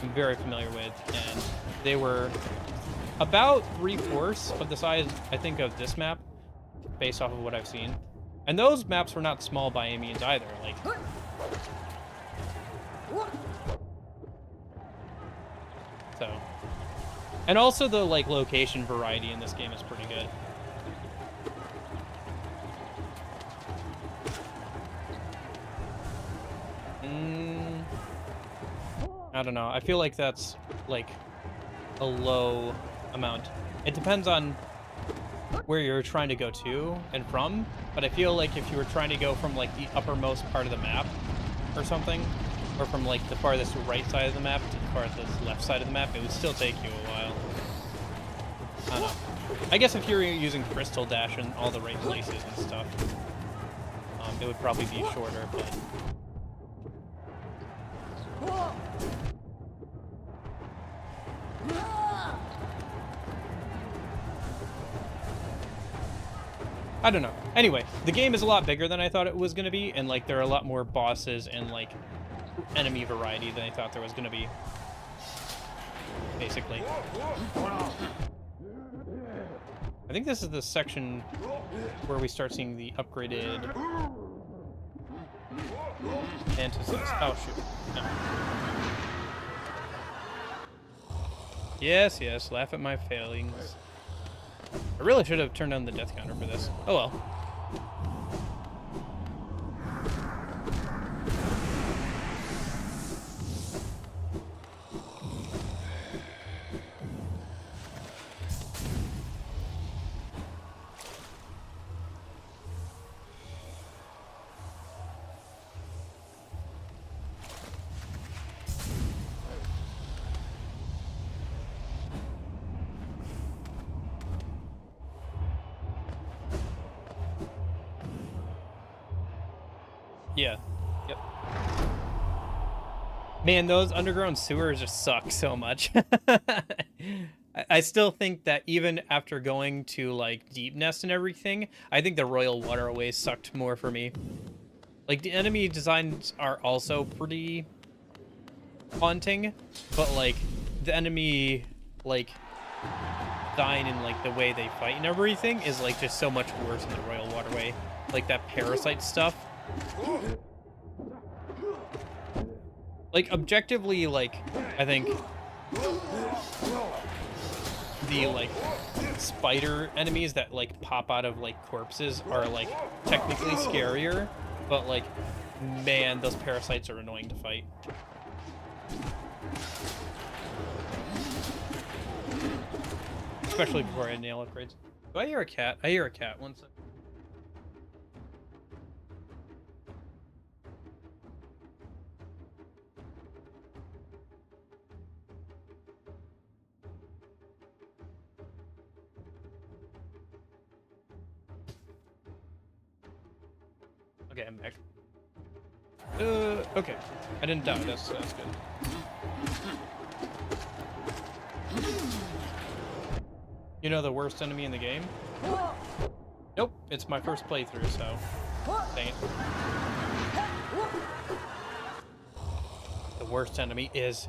I'm very familiar with, and they were about 3/4 of the size, I think, of this map, based off of what I've seen. And those maps were not small by any means either, like... So... And also the, like, location variety in this game is pretty good. I don't know. I feel like that's, like, a low amount. It depends on where you're trying to go to and from, but I feel like if you were trying to go from, like, the uppermost part of the map or something, or from like the farthest right side of the map to the farthest left side of the map, it would still take you a while. I don't know. I guess if you're using Crystal Dash in all the right places and stuff, it would probably be shorter, but... I don't know. Anyway, the game is a lot bigger than I thought it was going to be, and like there are a lot more bosses and like enemy variety than I thought there was going to be. Basically. I think this is the section where we start seeing the upgraded Mantises. Oh shoot. No. Yes, yes, laugh at my failings. I really should have turned on the death counter for this. Oh well. Yeah. Yep. Man, those underground sewers just suck so much. I still think that even after going to like Deep Nest and everything, I think the Royal Waterways sucked more for me. Like the enemy designs are also pretty haunting, but like the enemy like design and like the way they fight and everything is like just so much worse in the Royal Waterway. Like that parasite stuff. Like objectively, like I think the like spider enemies that like pop out of like corpses are like technically scarier, but like man, those parasites are annoying to fight. Especially before I nail upgrades. Do I hear a cat? I hear a cat. One second. Okay, I'm back. Okay. I didn't die. That's good. You know the worst enemy in the game? Nope, it's my first playthrough, so... Dang it. The worst enemy is...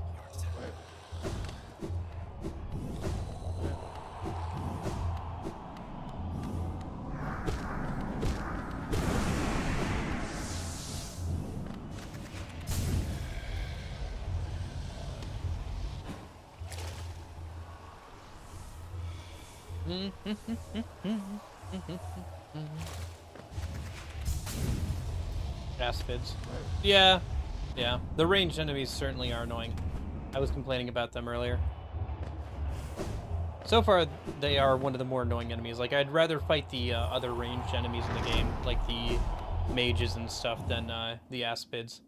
Aspids. Yeah. The ranged enemies certainly are annoying. I was complaining about them earlier. So far, they are one of the more annoying enemies. Like, I'd rather fight the other ranged enemies in the game, like the mages and stuff, than the aspids.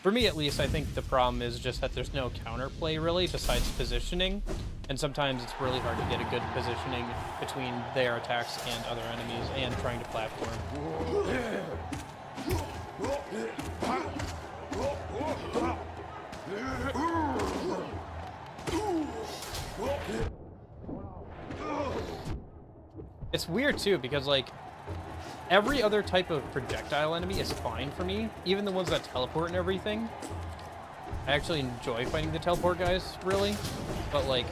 For me, at least, I think the problem is just that there's no counterplay, really, besides positioning. And sometimes it's really hard to get a good positioning between their attacks and other enemies and trying to platform. It's weird, too, because, like, every other type of projectile enemy is fine for me, even the ones that teleport and everything. I actually enjoy fighting the teleport guys, really, but like,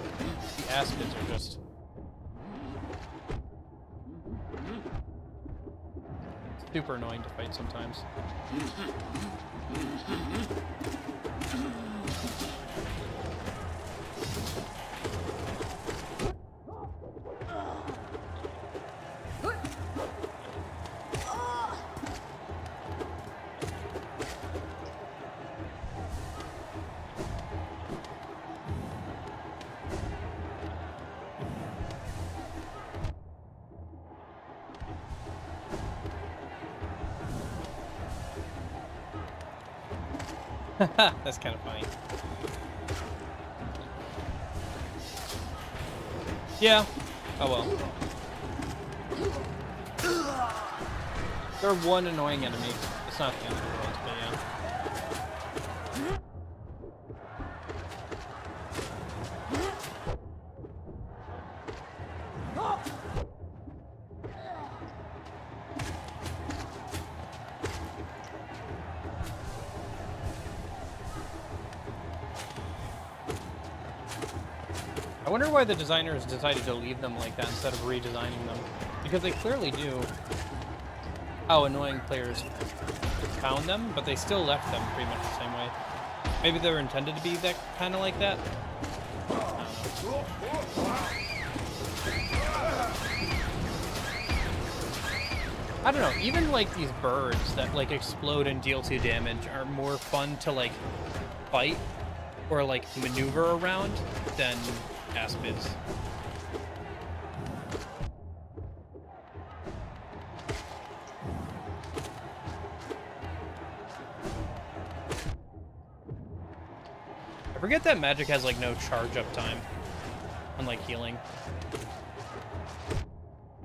the aspids are just... super annoying to fight sometimes. That's kind of funny. Yeah. Oh well. They're one annoying enemy. It's not the end of the world, but yeah. I wonder why the designers decided to leave them like that instead of redesigning them. Because they clearly knew how annoying players found them, but they still left them pretty much the same way. Maybe they were intended to be that kind of like that? I don't know. Even like these birds that like explode and deal 2 damage are more fun to like fight or like maneuver around than aspids. I forget that magic has like no charge up time, unlike healing.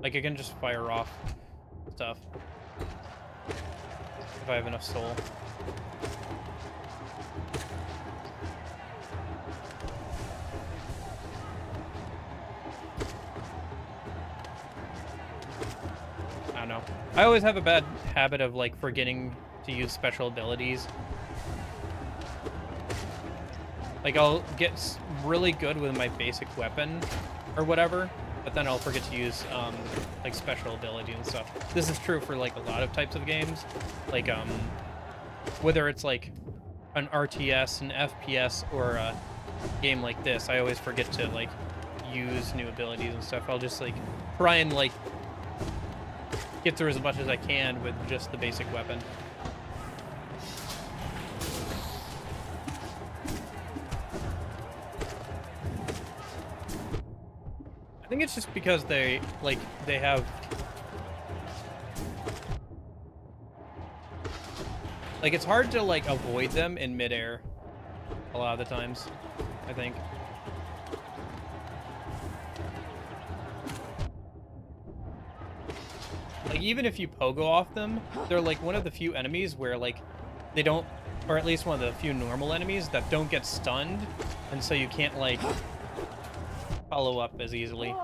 Like it can just fire off stuff if I have enough soul. I don't know. I always have a bad habit of like forgetting to use special abilities. Like I'll get really good with my basic weapon or whatever, but then I'll forget to use like special ability and stuff. This is true for like a lot of types of games, like whether it's like an RTS, an FPS, or a game like this. I always forget to like use new abilities and stuff. I'll just like try and like get through as much as I can with just the basic weapon. I think it's just because they have like it's hard to like avoid them in midair a lot of the times, I think. Like even if you pogo off them, they're like one of the few enemies where like they don't, or at least one of the few normal enemies that don't get stunned, and so you can't like follow up as easily.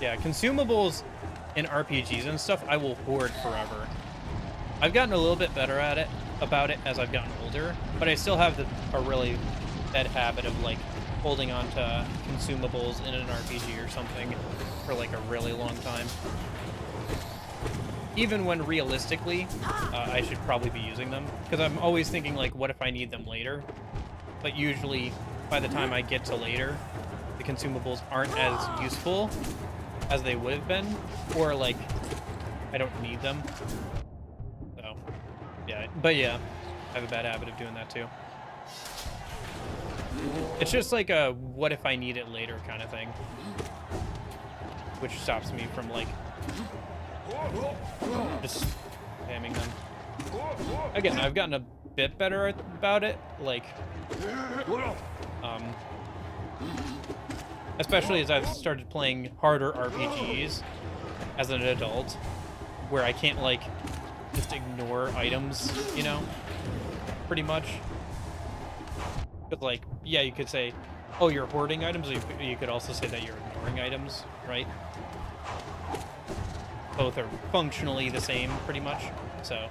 Yeah, consumables in RPGs and stuff I will hoard forever. I've gotten a little bit better at it about it as I've gotten older, but I still have a really bad habit of like holding on to consumables in an RPG or something for like a really long time. Even when realistically, I should probably be using them, because I'm always thinking like, what if I need them later? But usually, by the time I get to later, the consumables aren't as useful as they would have been, or like, I don't need them. So, yeah. But yeah, I have a bad habit of doing that too. It's just like a what if I need it later kind of thing, which stops me from like just spamming them. Again, I've gotten a bit better about it, like especially as I've started playing harder RPGs as an adult, where I can't like just ignore items, you know, pretty much. But like, yeah, you could say, oh, you're hoarding items, or you could also say that you're ignoring items, right? Both are functionally the same, pretty much, so.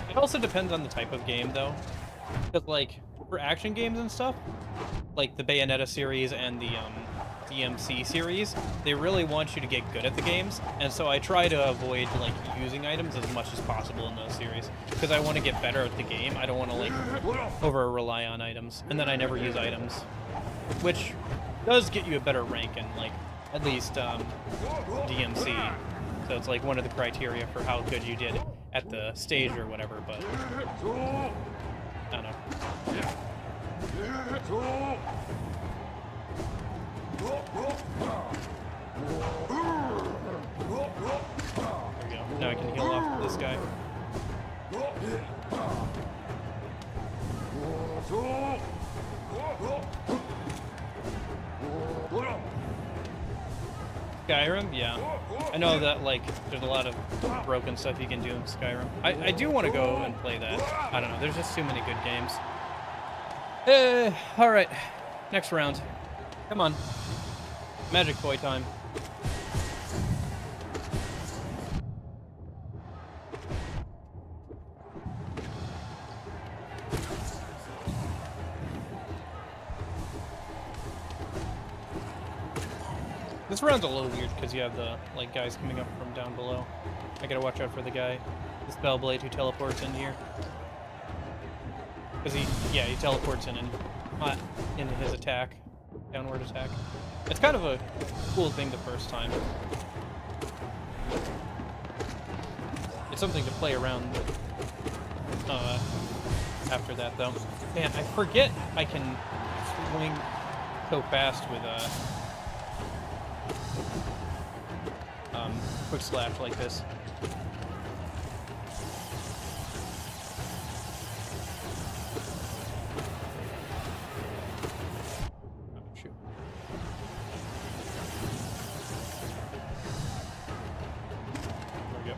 It also depends on the type of game, though. Because, like, for action games and stuff, like the Bayonetta series and the DMC series, they really want you to get good at the games, and so I try to avoid like using items as much as possible in those series, because I want to get better at the game. I don't want to like over rely on items, and then I never use items, which does get you a better rank in like at least DMC. So it's like one of the criteria for how good you did at the stage or whatever, but I don't know. There we go. Now I can heal off this guy. Skyrim? Yeah. I know that, like, there's a lot of broken stuff you can do in Skyrim. I do want to go and play that. I don't know. There's just too many good games. Alright. Next round. Come on. Magic boy time. This round's a little weird because you have the like guys coming up from down below. I gotta watch out for the guy, this Bellblade who teleports in here. Because he teleports in his attack, downward attack. It's kind of a cool thing the first time. It's something to play around with after that though. Man, I forget I can swing so fast with quick slash like this. Oh, shoot. There we go.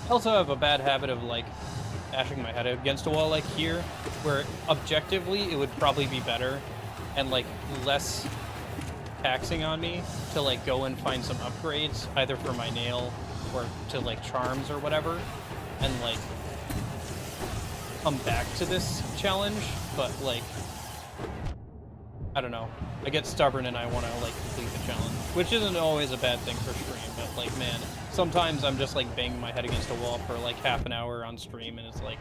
I also have a bad habit of like bashing my head against a wall like here, where objectively it would probably be better and like less taxing on me to like go and find some upgrades either for my nail or to like charms or whatever and like come back to this challenge, but like I don't know, I get stubborn and I want to like complete the challenge, which isn't always a bad thing for stream, but like man, sometimes I'm just like banging my head against a wall for like half an hour on stream and it's like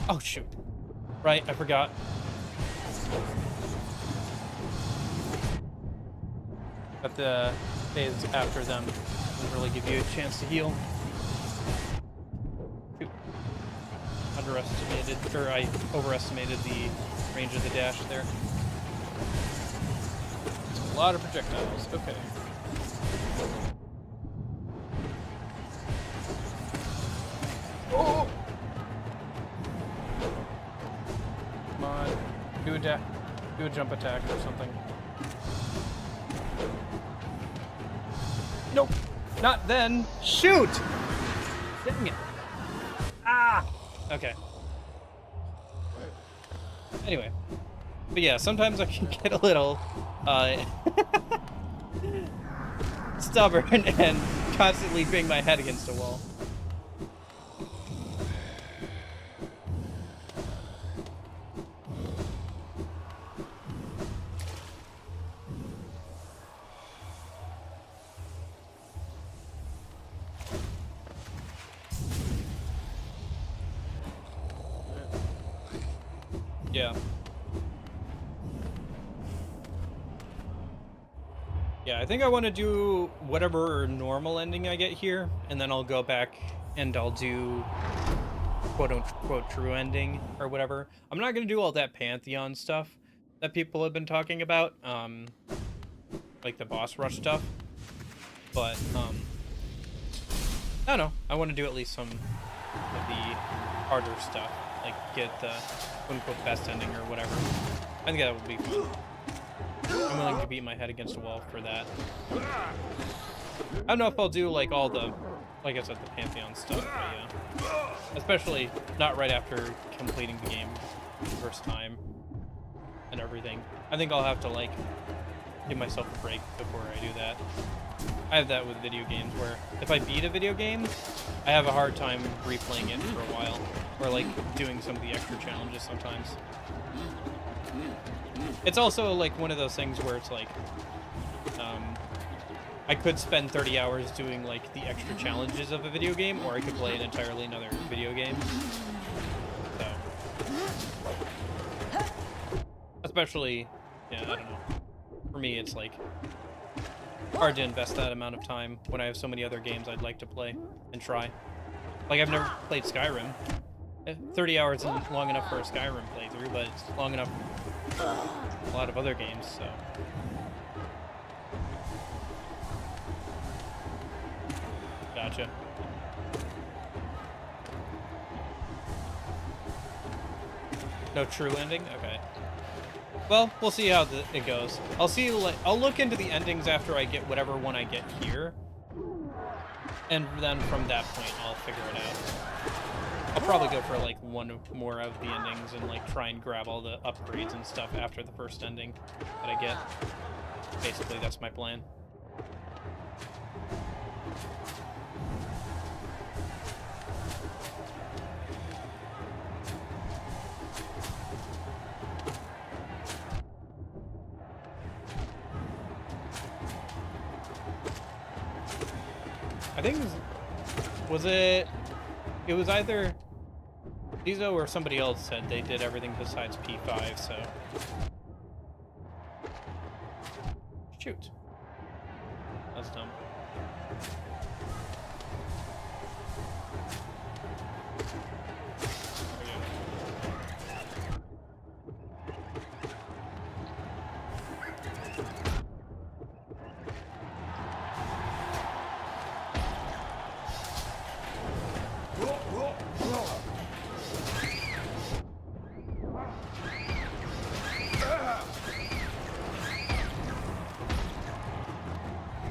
oh shoot, right, I forgot. But the phase after them doesn't really give you a chance to heal. I overestimated the range of the dash there. It's a lot of projectiles. Okay. Oh! Come on. Do a jump attack or something. Nope. Not then. Shoot! Dang it. Ah! Okay. Anyway. But yeah, sometimes I can get a little, stubborn and constantly bang my head against a wall. Yeah. Yeah, I think I want to do whatever normal ending I get here, and then I'll go back and I'll do quote-unquote true ending or whatever. I'm not going to do all that Pantheon stuff that people have been talking about, like the boss rush stuff, but, I don't know. I want to do at least some of the harder stuff, like get the quote-unquote best ending or whatever. I think that would be fun. I'm willing to beat my head against a wall for that. I don't know if I'll do like all the, like I said, the Pantheon stuff, but yeah. Especially not right after completing the game the first time and everything. I think I'll have to like give myself a break before I do that. I have that with video games where if I beat a video game, I have a hard time replaying it for a while, or like doing some of the extra challenges sometimes. It's also like one of those things where it's like, I could spend 30 hours doing like the extra challenges of a video game, or I could play an entirely another video game. So, especially, yeah, I don't know. For me, it's like hard to invest that amount of time when I have so many other games I'd like to play and try. Like, I've never played Skyrim. 30 hours isn't long enough for a Skyrim playthrough, but it's long enough for a lot of other games, so. Gotcha. No true ending? Okay. Well, we'll see how it goes. I'll look into the endings after I get whatever one I get here. And then from that point, I'll figure it out. I'll probably go for like one more of the endings and like try and grab all the upgrades and stuff after the first ending that I get. Basically, that's my plan. I think it was either Dizo or somebody else said they did everything besides P5, so. Shoot. That's dumb.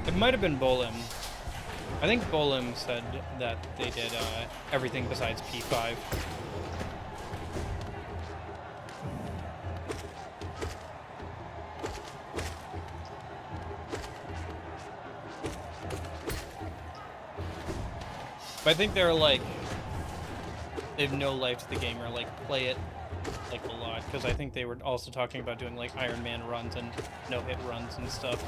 It might have been Bolim. I think Bolim said that they did everything besides P5. But I think they're like, they have no life to the game, or like play it like a lot, because I think they were also talking about doing like Iron Man runs and no-hit runs and stuff.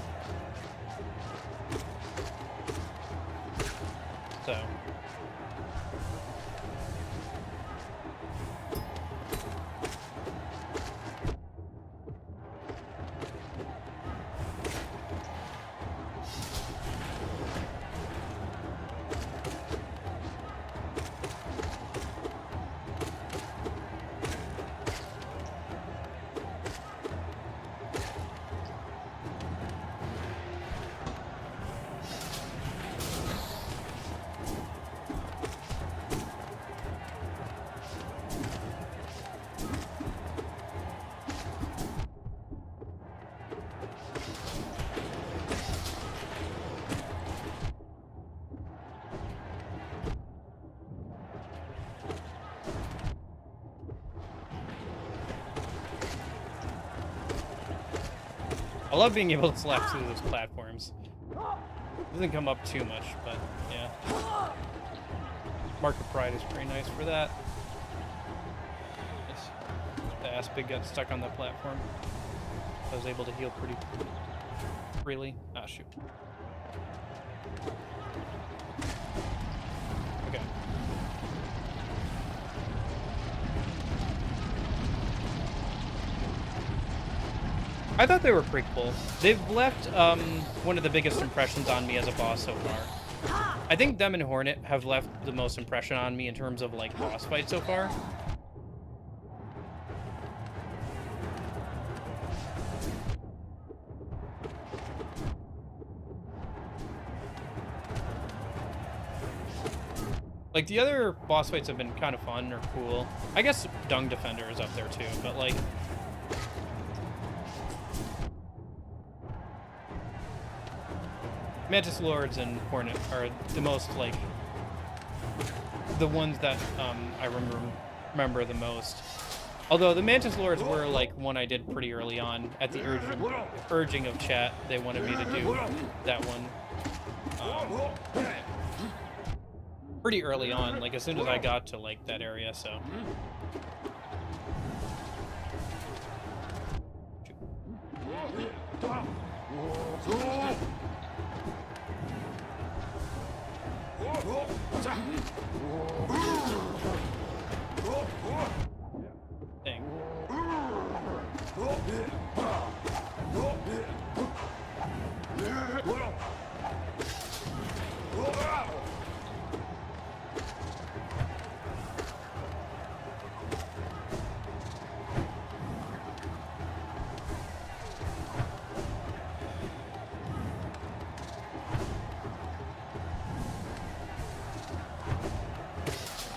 So. I love being able to slap through those platforms. It doesn't come up too much, but yeah. Mark of Pride is pretty nice for that. The Aspig got stuck on that platform. I was able to heal pretty freely. Ah, shoot. Okay. I thought they were pretty cool. They've left one of the biggest impressions on me as a boss so far. I think them and Hornet have left the most impression on me in terms of like boss fights so far. Like, the other boss fights have been kind of fun or cool. I guess Dung Defender is up there too, but like... Mantis Lords and Hornet are the most, like... the ones that I remember the most. Although the Mantis Lords were, like, one I did pretty early on. At the urging of chat, they wanted me to do that one. Pretty early on, like as soon as I got to like that area, so. Dang.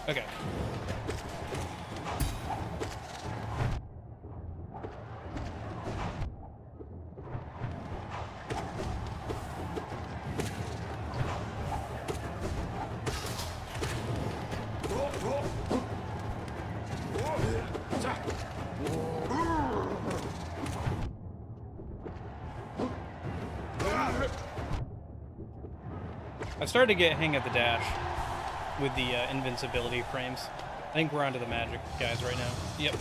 Okay. I started to get a hang of the dash with the invincibility frames. I think we're onto the magic guys right now. Yep.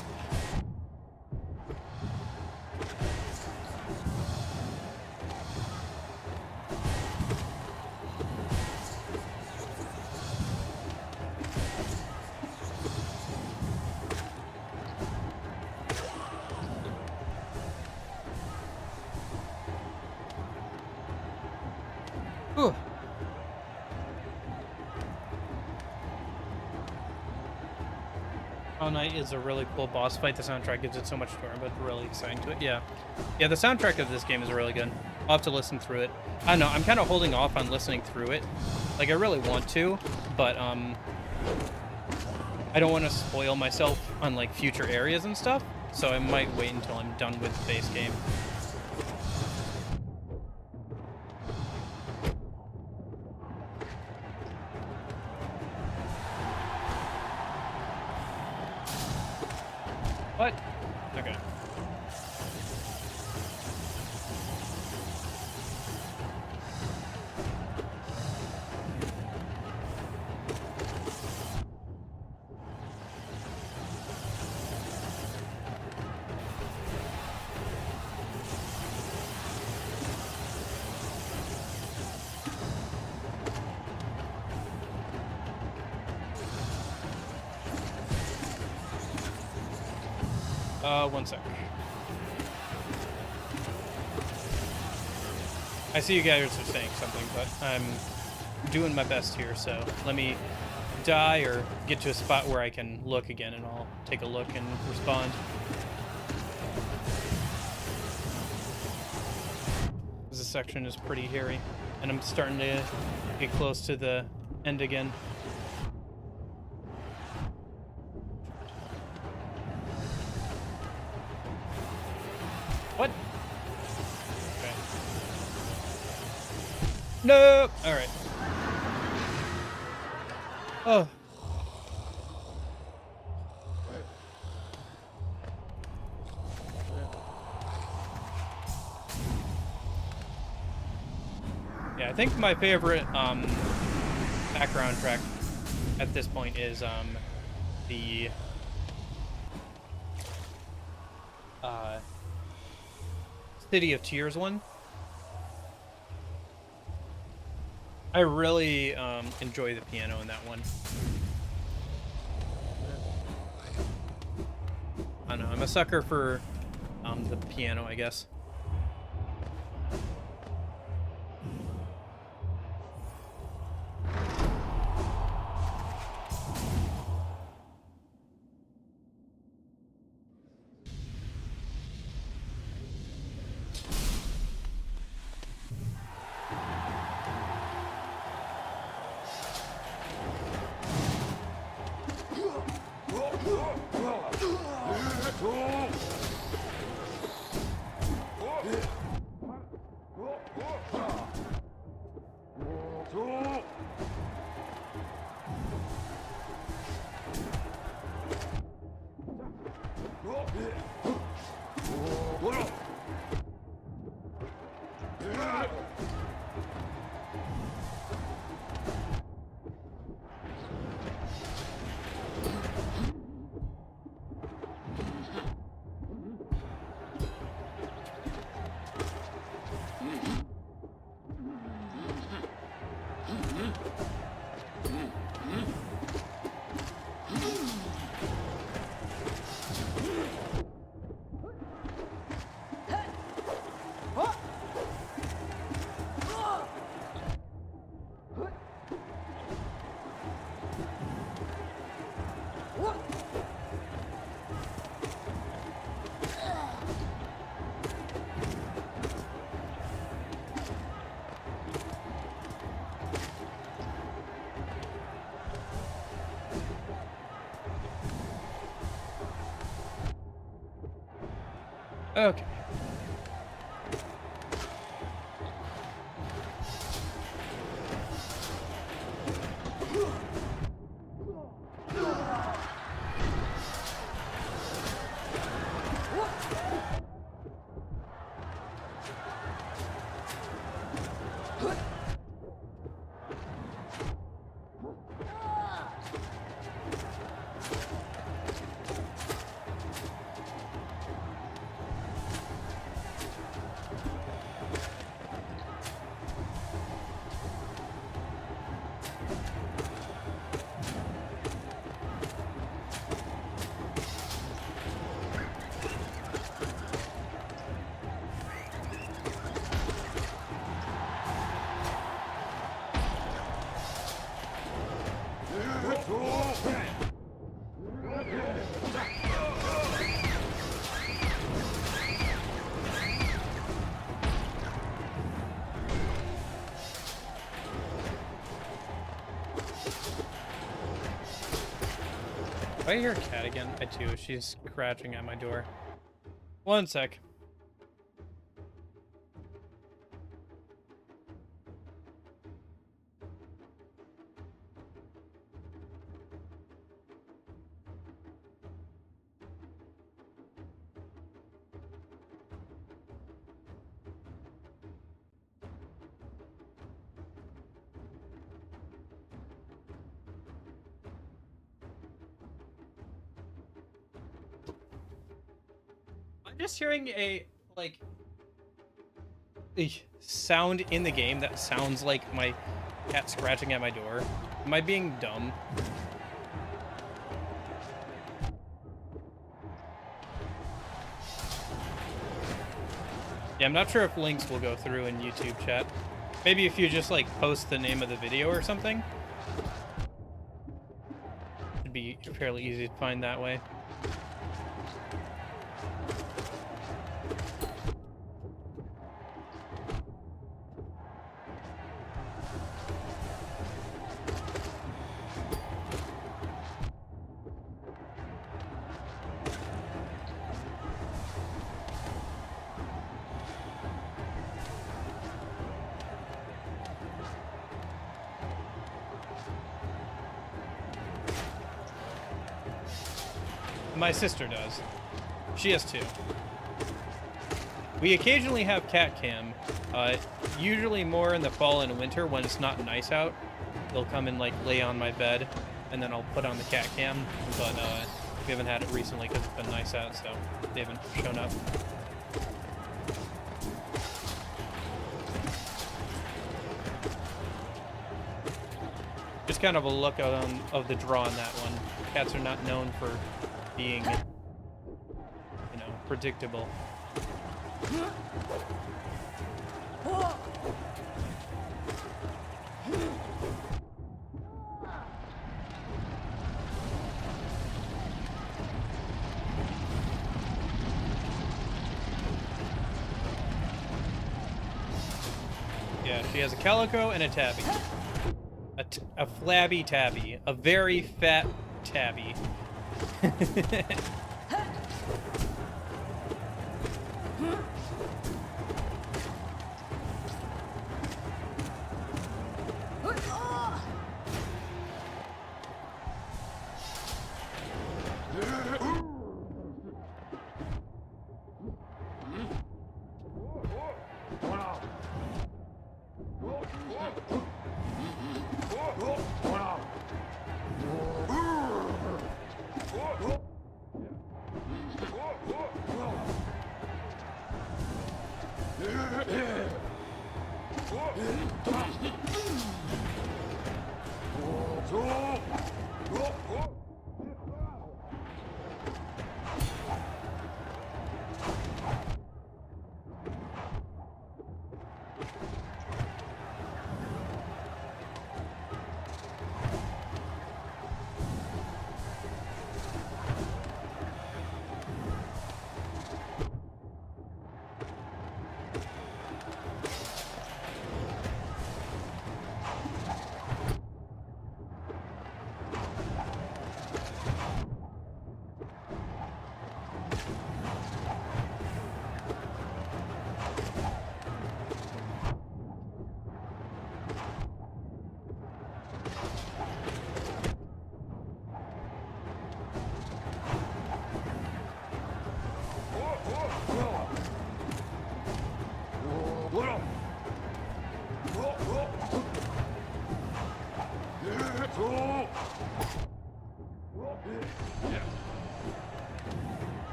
Whew. All Night is a really cool boss fight. The soundtrack gives it so much charm, but really exciting to it. Yeah, the soundtrack of this game is really good. I'll have to listen through it. I don't know. I'm kind of holding off on listening through it. Like, I really want to, but I don't want to spoil myself on like future areas and stuff. So I might wait until I'm done with the base game. What? Okay. One sec. I see you guys are saying something, but I'm doing my best here, so let me die or get to a spot where I can look again, and I'll take a look and respond. This section is pretty hairy, and I'm starting to get close to the end again. What? Okay. No! Alright. Oh. Yeah, I think my favorite background track at this point is the City of Tears one. I really enjoy the piano in that one. I don't know, I'm a sucker for the piano, I guess. Okay. Do I hear a cat again? I do. She's scratching at my door. One sec. I'm just hearing a sound in the game that sounds like my cat scratching at my door. Am I being dumb? Yeah, I'm not sure if links will go through in YouTube chat. Maybe if you just like post the name of the video or something. It'd be fairly easy to find that way. My sister does. She has two. We occasionally have cat cam, usually more in the fall and winter when it's not nice out. They'll come and like lay on my bed, and then I'll put on the cat cam, but we haven't had it recently because it's been nice out, so they haven't shown up. Just kind of a look of the draw on that one. Cats are not known for being, predictable. Yeah, she has a calico and a tabby. A flabby tabby. A very fat tabby.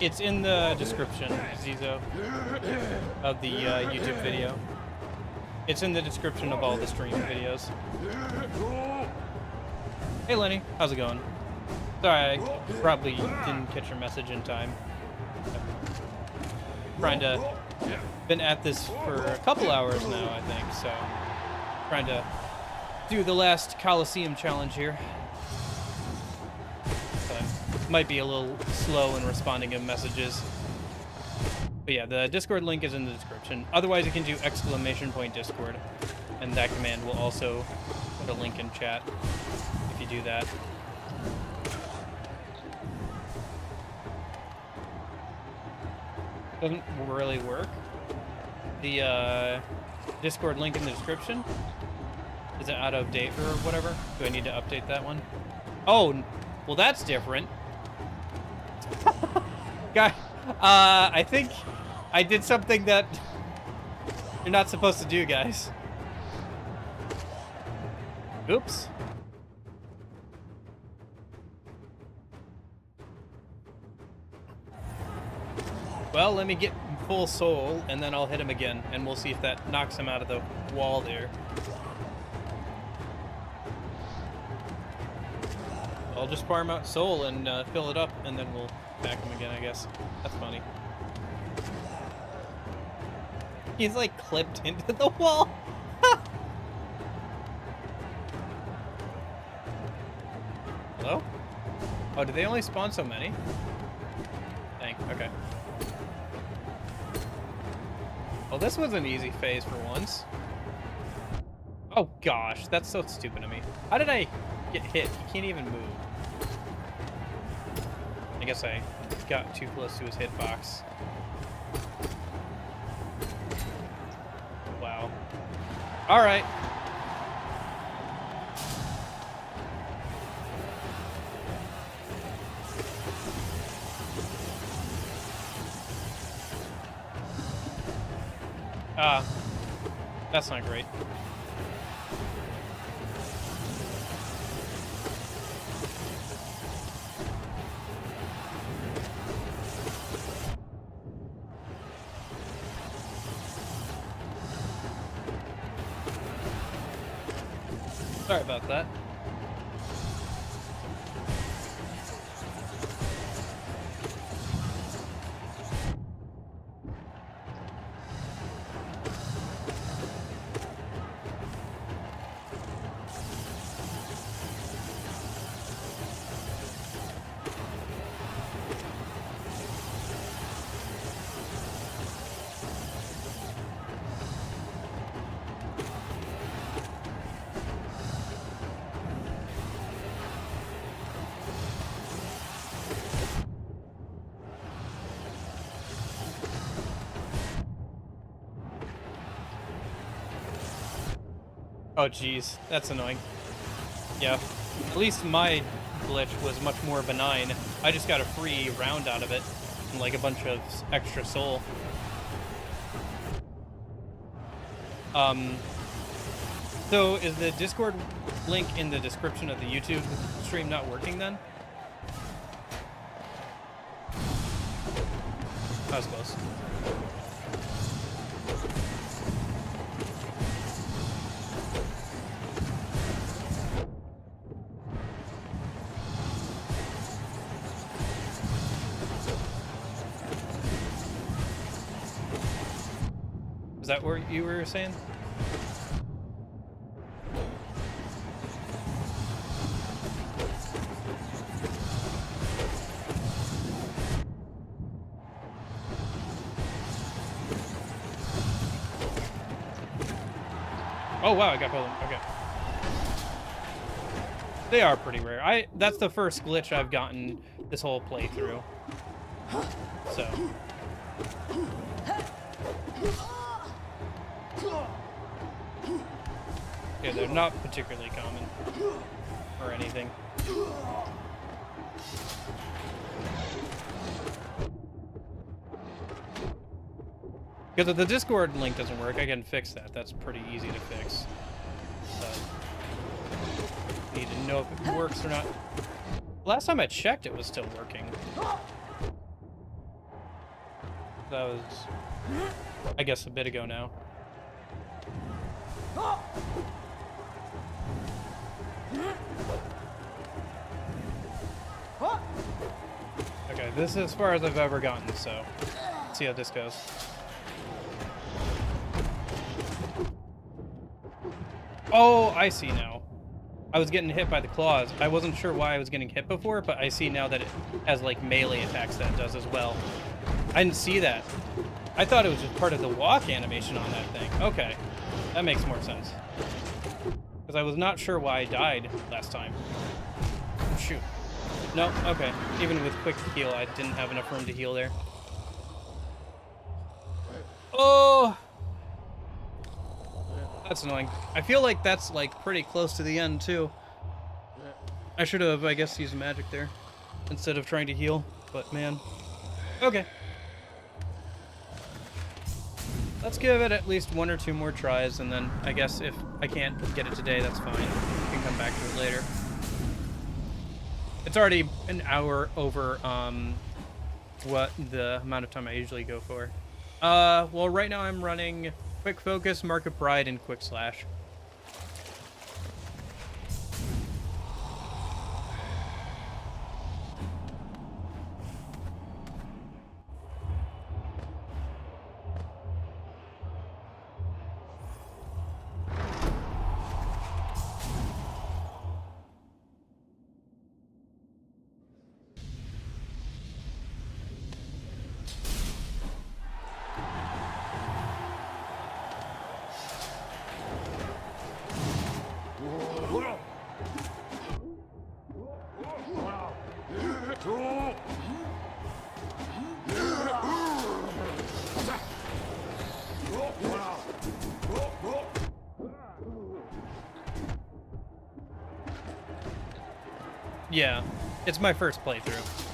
It's in the description, Zizo, of the YouTube video. It's in the description of all the stream videos. Hey Lenny, how's it going? Sorry, I probably didn't catch your message in time. Trying to... Been at this for a couple hours now, I think, so... Trying to do the last Coliseum challenge here. So, might be a little slow in responding to messages. But yeah, the Discord link is in the description. Otherwise, you can do !Discord, and that command will also put a link in chat if you do that. Doesn't really work. The Discord link in the description, is it out of date or whatever? Do I need to update that one? Oh, well that's different. Guy, I think I did something that you're not supposed to do, guys. Oops. Well, let me get full soul, and then I'll hit him again, and we'll see if that knocks him out of the wall there. I'll just farm out soul and fill it up, and then we'll back him again, I guess. That's funny. He's like clipped into the wall. Hello? Oh, did they only spawn so many? Dang, okay. Well, this was an easy phase for once. Oh gosh, that's so stupid of me. How did I get hit? He can't even move. I guess I got too close to his hitbox. Wow. Alright. That's not great. Sorry about that. Oh geez, that's annoying. Yeah, at least my glitch was much more benign. I just got a free round out of it, and like a bunch of extra soul. So is the Discord link in the description of the YouTube stream not working then? That was close. Is that what you were saying? Oh wow, I got both of them. Okay. They are pretty rare. That's the first glitch I've gotten this whole playthrough. So. Yeah, they're not particularly common or anything. Because if the Discord link doesn't work, I can fix that. That's pretty easy to fix. But need to know if it works or not. Last time I checked, it was still working. That was, I guess, a bit ago now. Okay, this is as far as I've ever gotten, so let's see how this goes. Oh, I see now. I was getting hit by the claws. I wasn't sure why I was getting hit before, but I see now that it has like melee attacks that it does as well. I didn't see that. I thought it was just part of the walk animation on that thing. Okay, that makes more sense. Because I was not sure why I died last time. Oh, shoot. No, okay. Even with quick heal, I didn't have enough room to heal there. Oh! That's annoying. I feel like that's like pretty close to the end too. I should have, I guess, used magic there instead of trying to heal, but man. Okay. Let's give it at least 1 or 2 more tries, and then I guess if I can't get it today, that's fine. We can come back to it later. It's already an hour over what the amount of time I usually go for. Well, right now I'm running Quick Focus, Mark of Pride, and Quick Slash. Yeah, it's my first playthrough.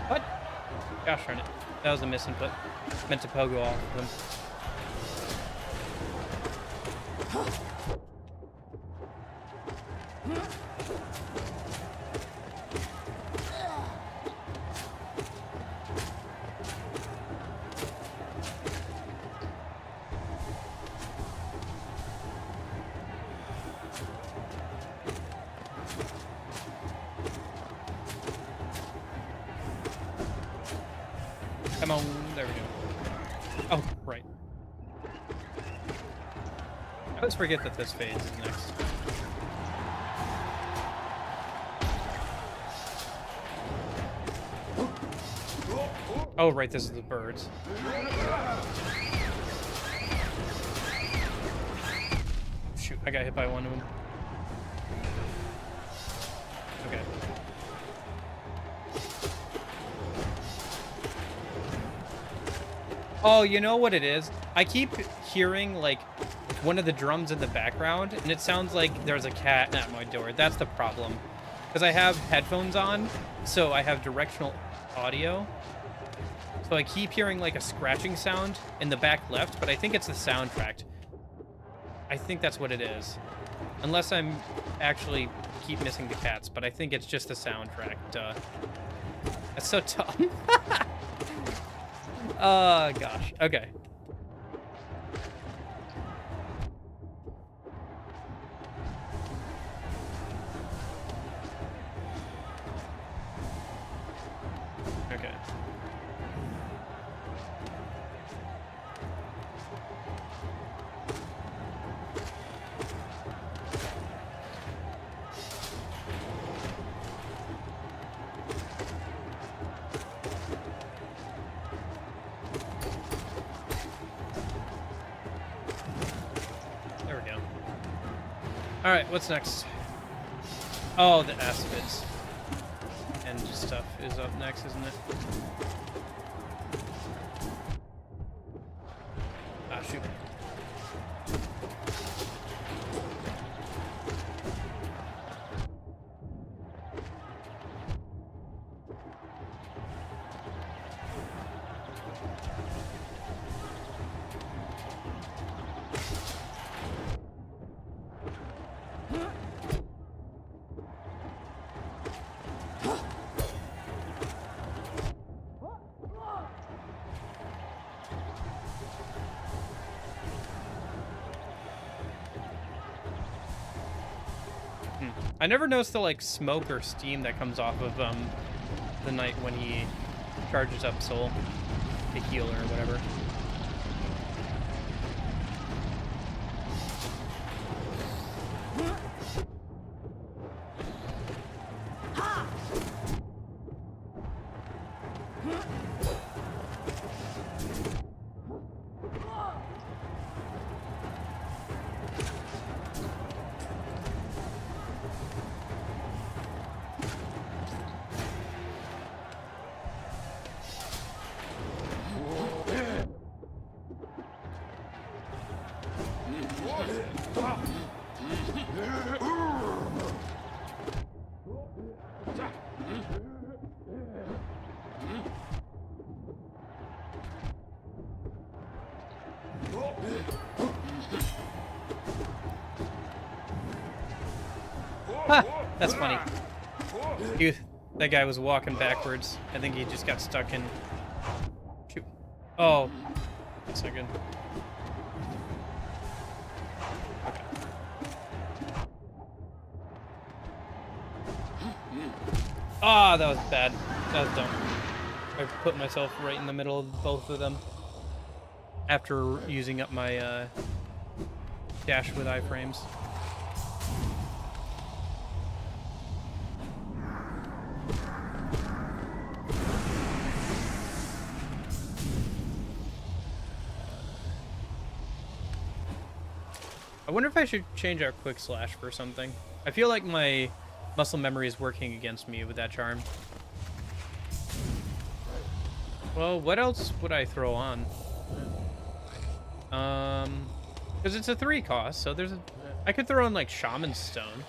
What? Gosh darn it. That was a misinput. Meant to pogo off of them. Come on, there we go. Oh, right. I always forget that this phase is next. Oh, right, this is the birds. Shoot, I got hit by one of them. Okay. Oh, you know what it is? I keep hearing, like, one of the drums in the background, and it sounds like there's a cat at my door. That's the problem. Because I have headphones on, so I have directional audio. So I keep hearing, like, a scratching sound in the back left, but I think it's the soundtrack. I think that's what it is. Unless I'm actually keep missing the cats, but I think it's just the soundtrack. Duh. That's so dumb. Oh, gosh. Okay. Okay. All right, what's next? Oh, the acids and stuff is up next, isn't it? Ah, shoot. I never noticed the like smoke or steam that comes off of the knight when he charges up soul to heal or whatever. Ha! That's funny. That guy was walking backwards. I think he just got stuck in... Shoot. Oh. A second. Okay. Ah, that was bad. That was dumb. I put myself right in the middle of both of them. After using up my dash with iframes. I wonder if I should change out quick slash for something. I feel like my muscle memory is working against me with that charm. Well, what else would I throw on? Because it's a 3 cost, so there's a... I could throw on, like, Shaman Stone.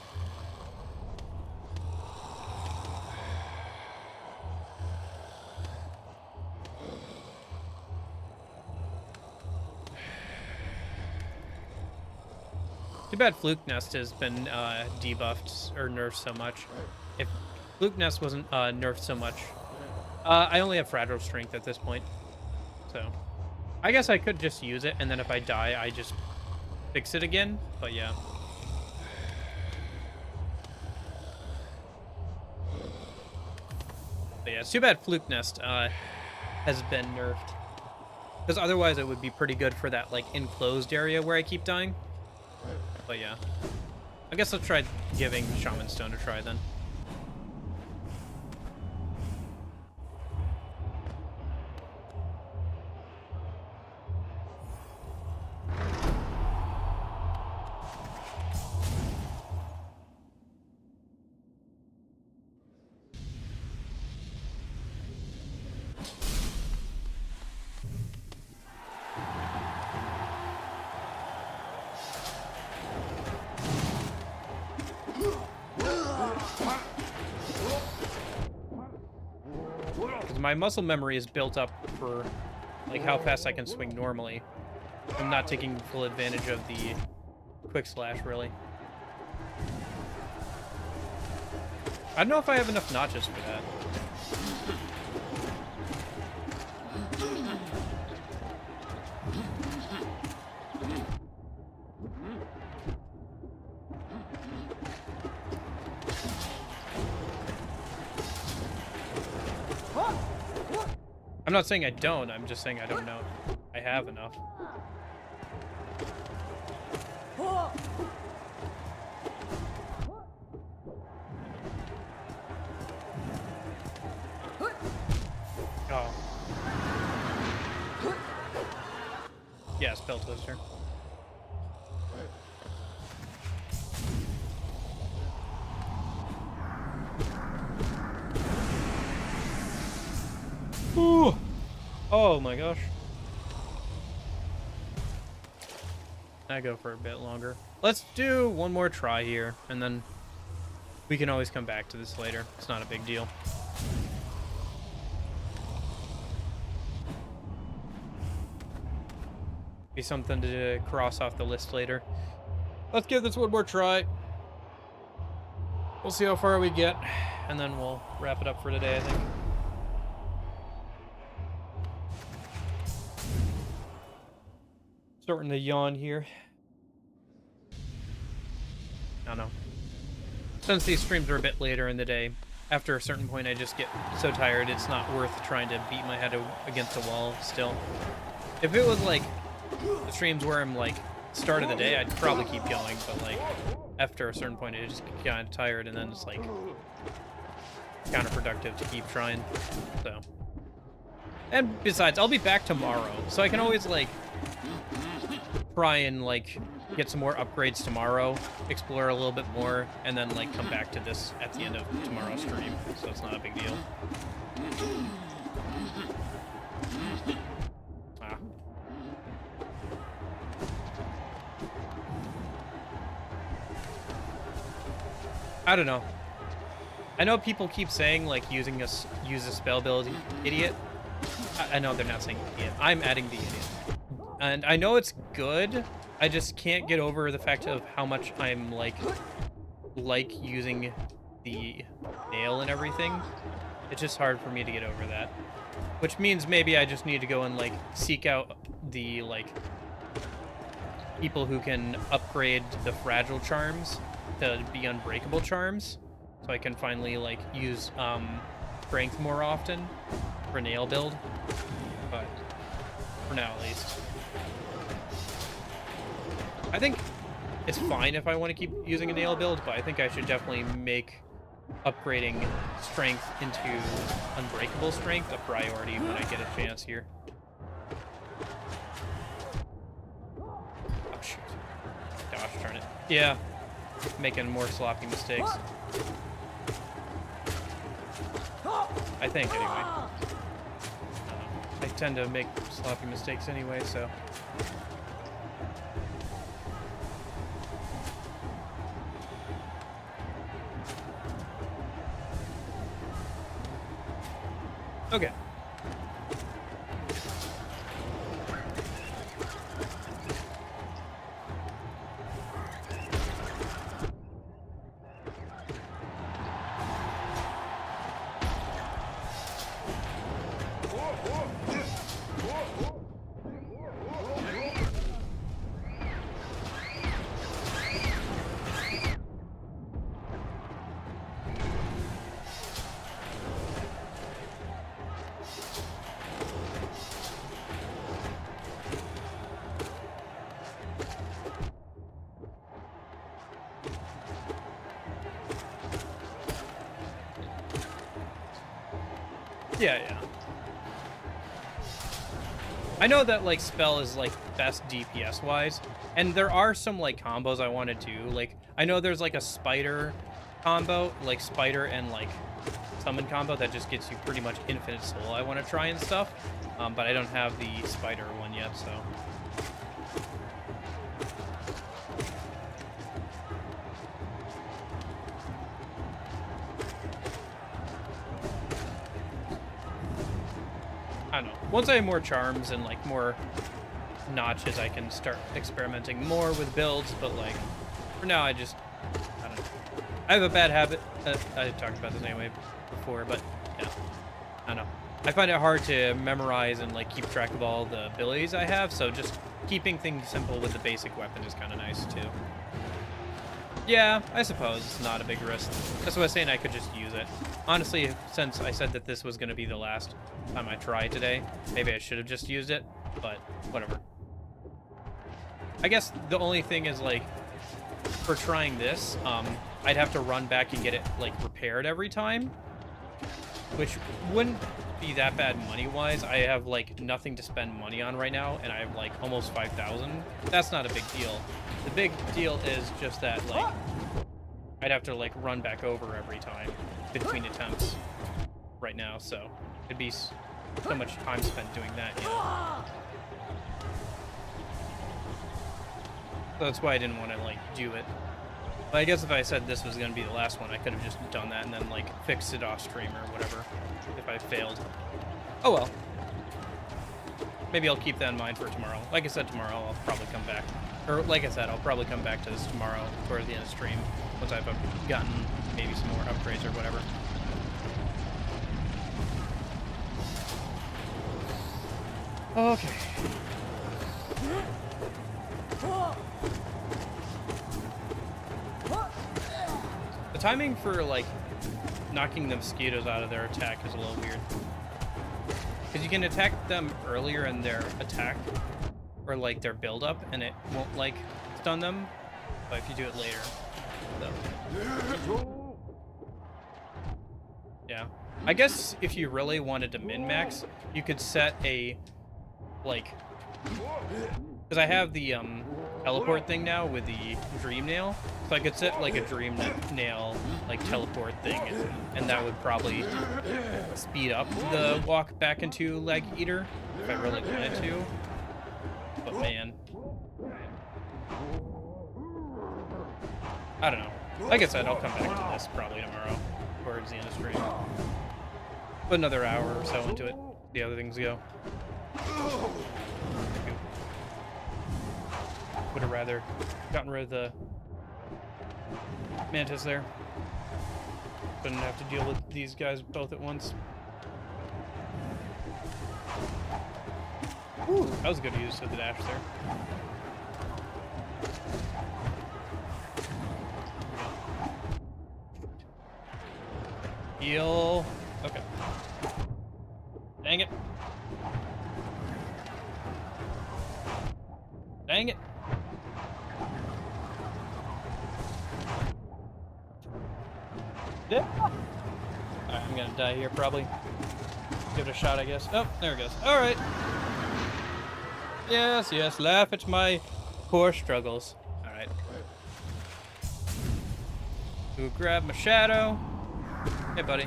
Too bad Fluke Nest has been debuffed or nerfed so much. If Fluke Nest wasn't nerfed so much, I only have Fragile Strength at this point. So, I guess I could just use it, and then if I die, I just fix it again. But yeah. But yeah, it's too bad Fluke Nest has been nerfed. Because otherwise it would be pretty good for that like enclosed area where I keep dying. But yeah, I guess I'll try giving Shaman Stone a try then. My muscle memory is built up for like how fast I can swing normally. I'm not taking full advantage of the quick slash really. I don't know if I have enough notches for that. I'm not saying I don't, I'm just saying I don't know if I have enough. Oh. Yeah, Spell Twister. Ooh. Oh my gosh. I go for a bit longer. Let's do one more try here, and then we can always come back to this later. It's not a big deal. Be something to cross off the list later. Let's give this one more try. We'll see how far we get, and then we'll wrap it up for today, I think. Starting to yawn here. I don't know. Since these streams are a bit later in the day, after a certain point I just get so tired it's not worth trying to beat my head against the wall still. If it was like the streams where I'm like start of the day, I'd probably keep going, but like after a certain point I just get kind of tired, and then it's like counterproductive to keep trying. So, and besides, I'll be back tomorrow, so I can always like try and like get some more upgrades tomorrow, explore a little bit more, and then like come back to this at the end of tomorrow's stream, so it's not a big deal. I don't know. I know people keep saying like use a spell ability, idiot. I know they're not saying idiot. I'm adding the idiot. And I know it's good. I just can't get over the fact of how much I'm like using the nail and everything. It's just hard for me to get over that. Which means maybe I just need to go and like seek out the like people who can upgrade the fragile charms to be unbreakable charms, so I can finally like use strength more often for nail build. But for now at least, I think it's fine if I want to keep using a nail build, but I think I should definitely make upgrading strength into unbreakable strength a priority when I get a chance here. Oh shoot. Gosh darn it. Yeah. Making more sloppy mistakes. I think, anyway. I tend to make sloppy mistakes anyway, so... Okay. Yeah. I know that like spell is like best DPS wise, and there are some like combos I want to do. Like I know there's like a spider combo, like spider and like summon combo that just gets you pretty much infinite soul I want to try and stuff, but I don't have the spider one yet, so. I don't know. Once I have more charms and like more notches, I can start experimenting more with builds, but like for now I don't know. I have a bad habit. I talked about this anyway before, but yeah, I don't know. I find it hard to memorize and like keep track of all the abilities I have, so just keeping things simple with the basic weapon is kind of nice too. Yeah, I suppose it's not a big risk. That's what I was saying, I could just use it. Honestly, since I said that this was going to be the last time I try today, maybe I should have just used it, but whatever. I guess the only thing is, like, for trying this, I'd have to run back and get it, like, repaired every time, which wouldn't be that bad money-wise. I have, like, nothing to spend money on right now, and I have, like, almost 5,000. That's not a big deal. The big deal is just that, like, I'd have to, like, run back over every time between attempts right now, so it'd be so much time spent doing that, you know. So that's why I didn't want to, like, do it. But I guess if I said this was going to be the last one, I could have just done that and then, like, fixed it off stream or whatever if I failed. Oh well. Maybe I'll keep that in mind for tomorrow. Like I said, tomorrow I'll probably come back. Or, like I said, I'll probably come back to this tomorrow towards the end of stream once I've gotten maybe some more upgrades or whatever. Okay. The timing for, like, knocking the mosquitoes out of their attack is a little weird. Because you can attack them earlier in their attack, or, like, their build-up, and it won't, like, stun them. But if you do it later, so. Yeah. I guess if you really wanted to min-max, you could set a, like... Because I have the, teleport thing now with the dream nail, so I could set like a dream nail like teleport thing, and that would probably speed up the walk back into Leg Eater if I really wanted to. But man, I don't know. Like I said, I'll come back to this probably tomorrow towards the end of stream. Put another hour or so into it. The other things go. Would have rather gotten rid of the mantis there. Couldn't have to deal with these guys both at once. Ooh, that was a good use of the dash there. Heal. Okay. Dang it. Dang it. Yeah. Alright, I'm gonna die here probably. Give it a shot, I guess. Oh, there it goes. Alright. Yes, yes, laugh at my poor struggles. Alright. Go grab my shadow. Hey, buddy.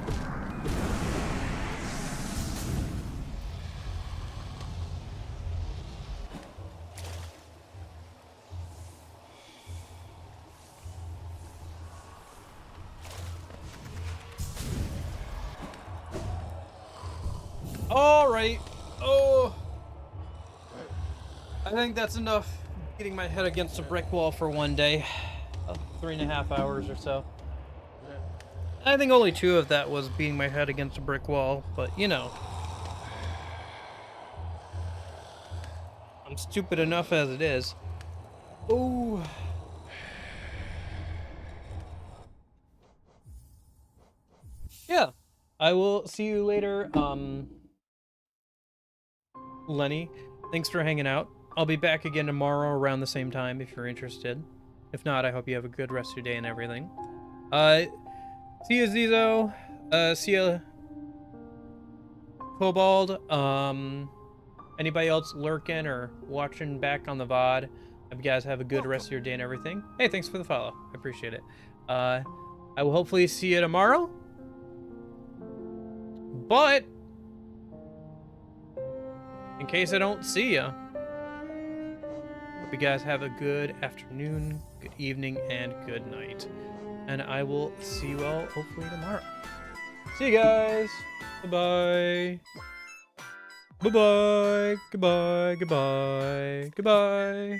Alright. Oh. I think that's enough getting my head against a brick wall for one day. 3.5 hours or so. I think only 2 of that was beating my head against a brick wall, but you know. I'm stupid enough as it is. Ooh. Yeah. I will see you later, Lenny. Thanks for hanging out. I'll be back again tomorrow around the same time if you're interested. If not, I hope you have a good rest of your day and everything. See you, Zizo. See you, Cobalt. Anybody else lurking or watching back on the VOD? Hope you guys have a good rest of your day and everything. Hey, thanks for the follow. I appreciate it. I will hopefully see you tomorrow. But in case I don't see ya, hope you guys have a good afternoon, good evening, and good night. And I will see you all hopefully tomorrow. See you guys. Bye-bye. Bye-bye. Goodbye. Goodbye. Goodbye.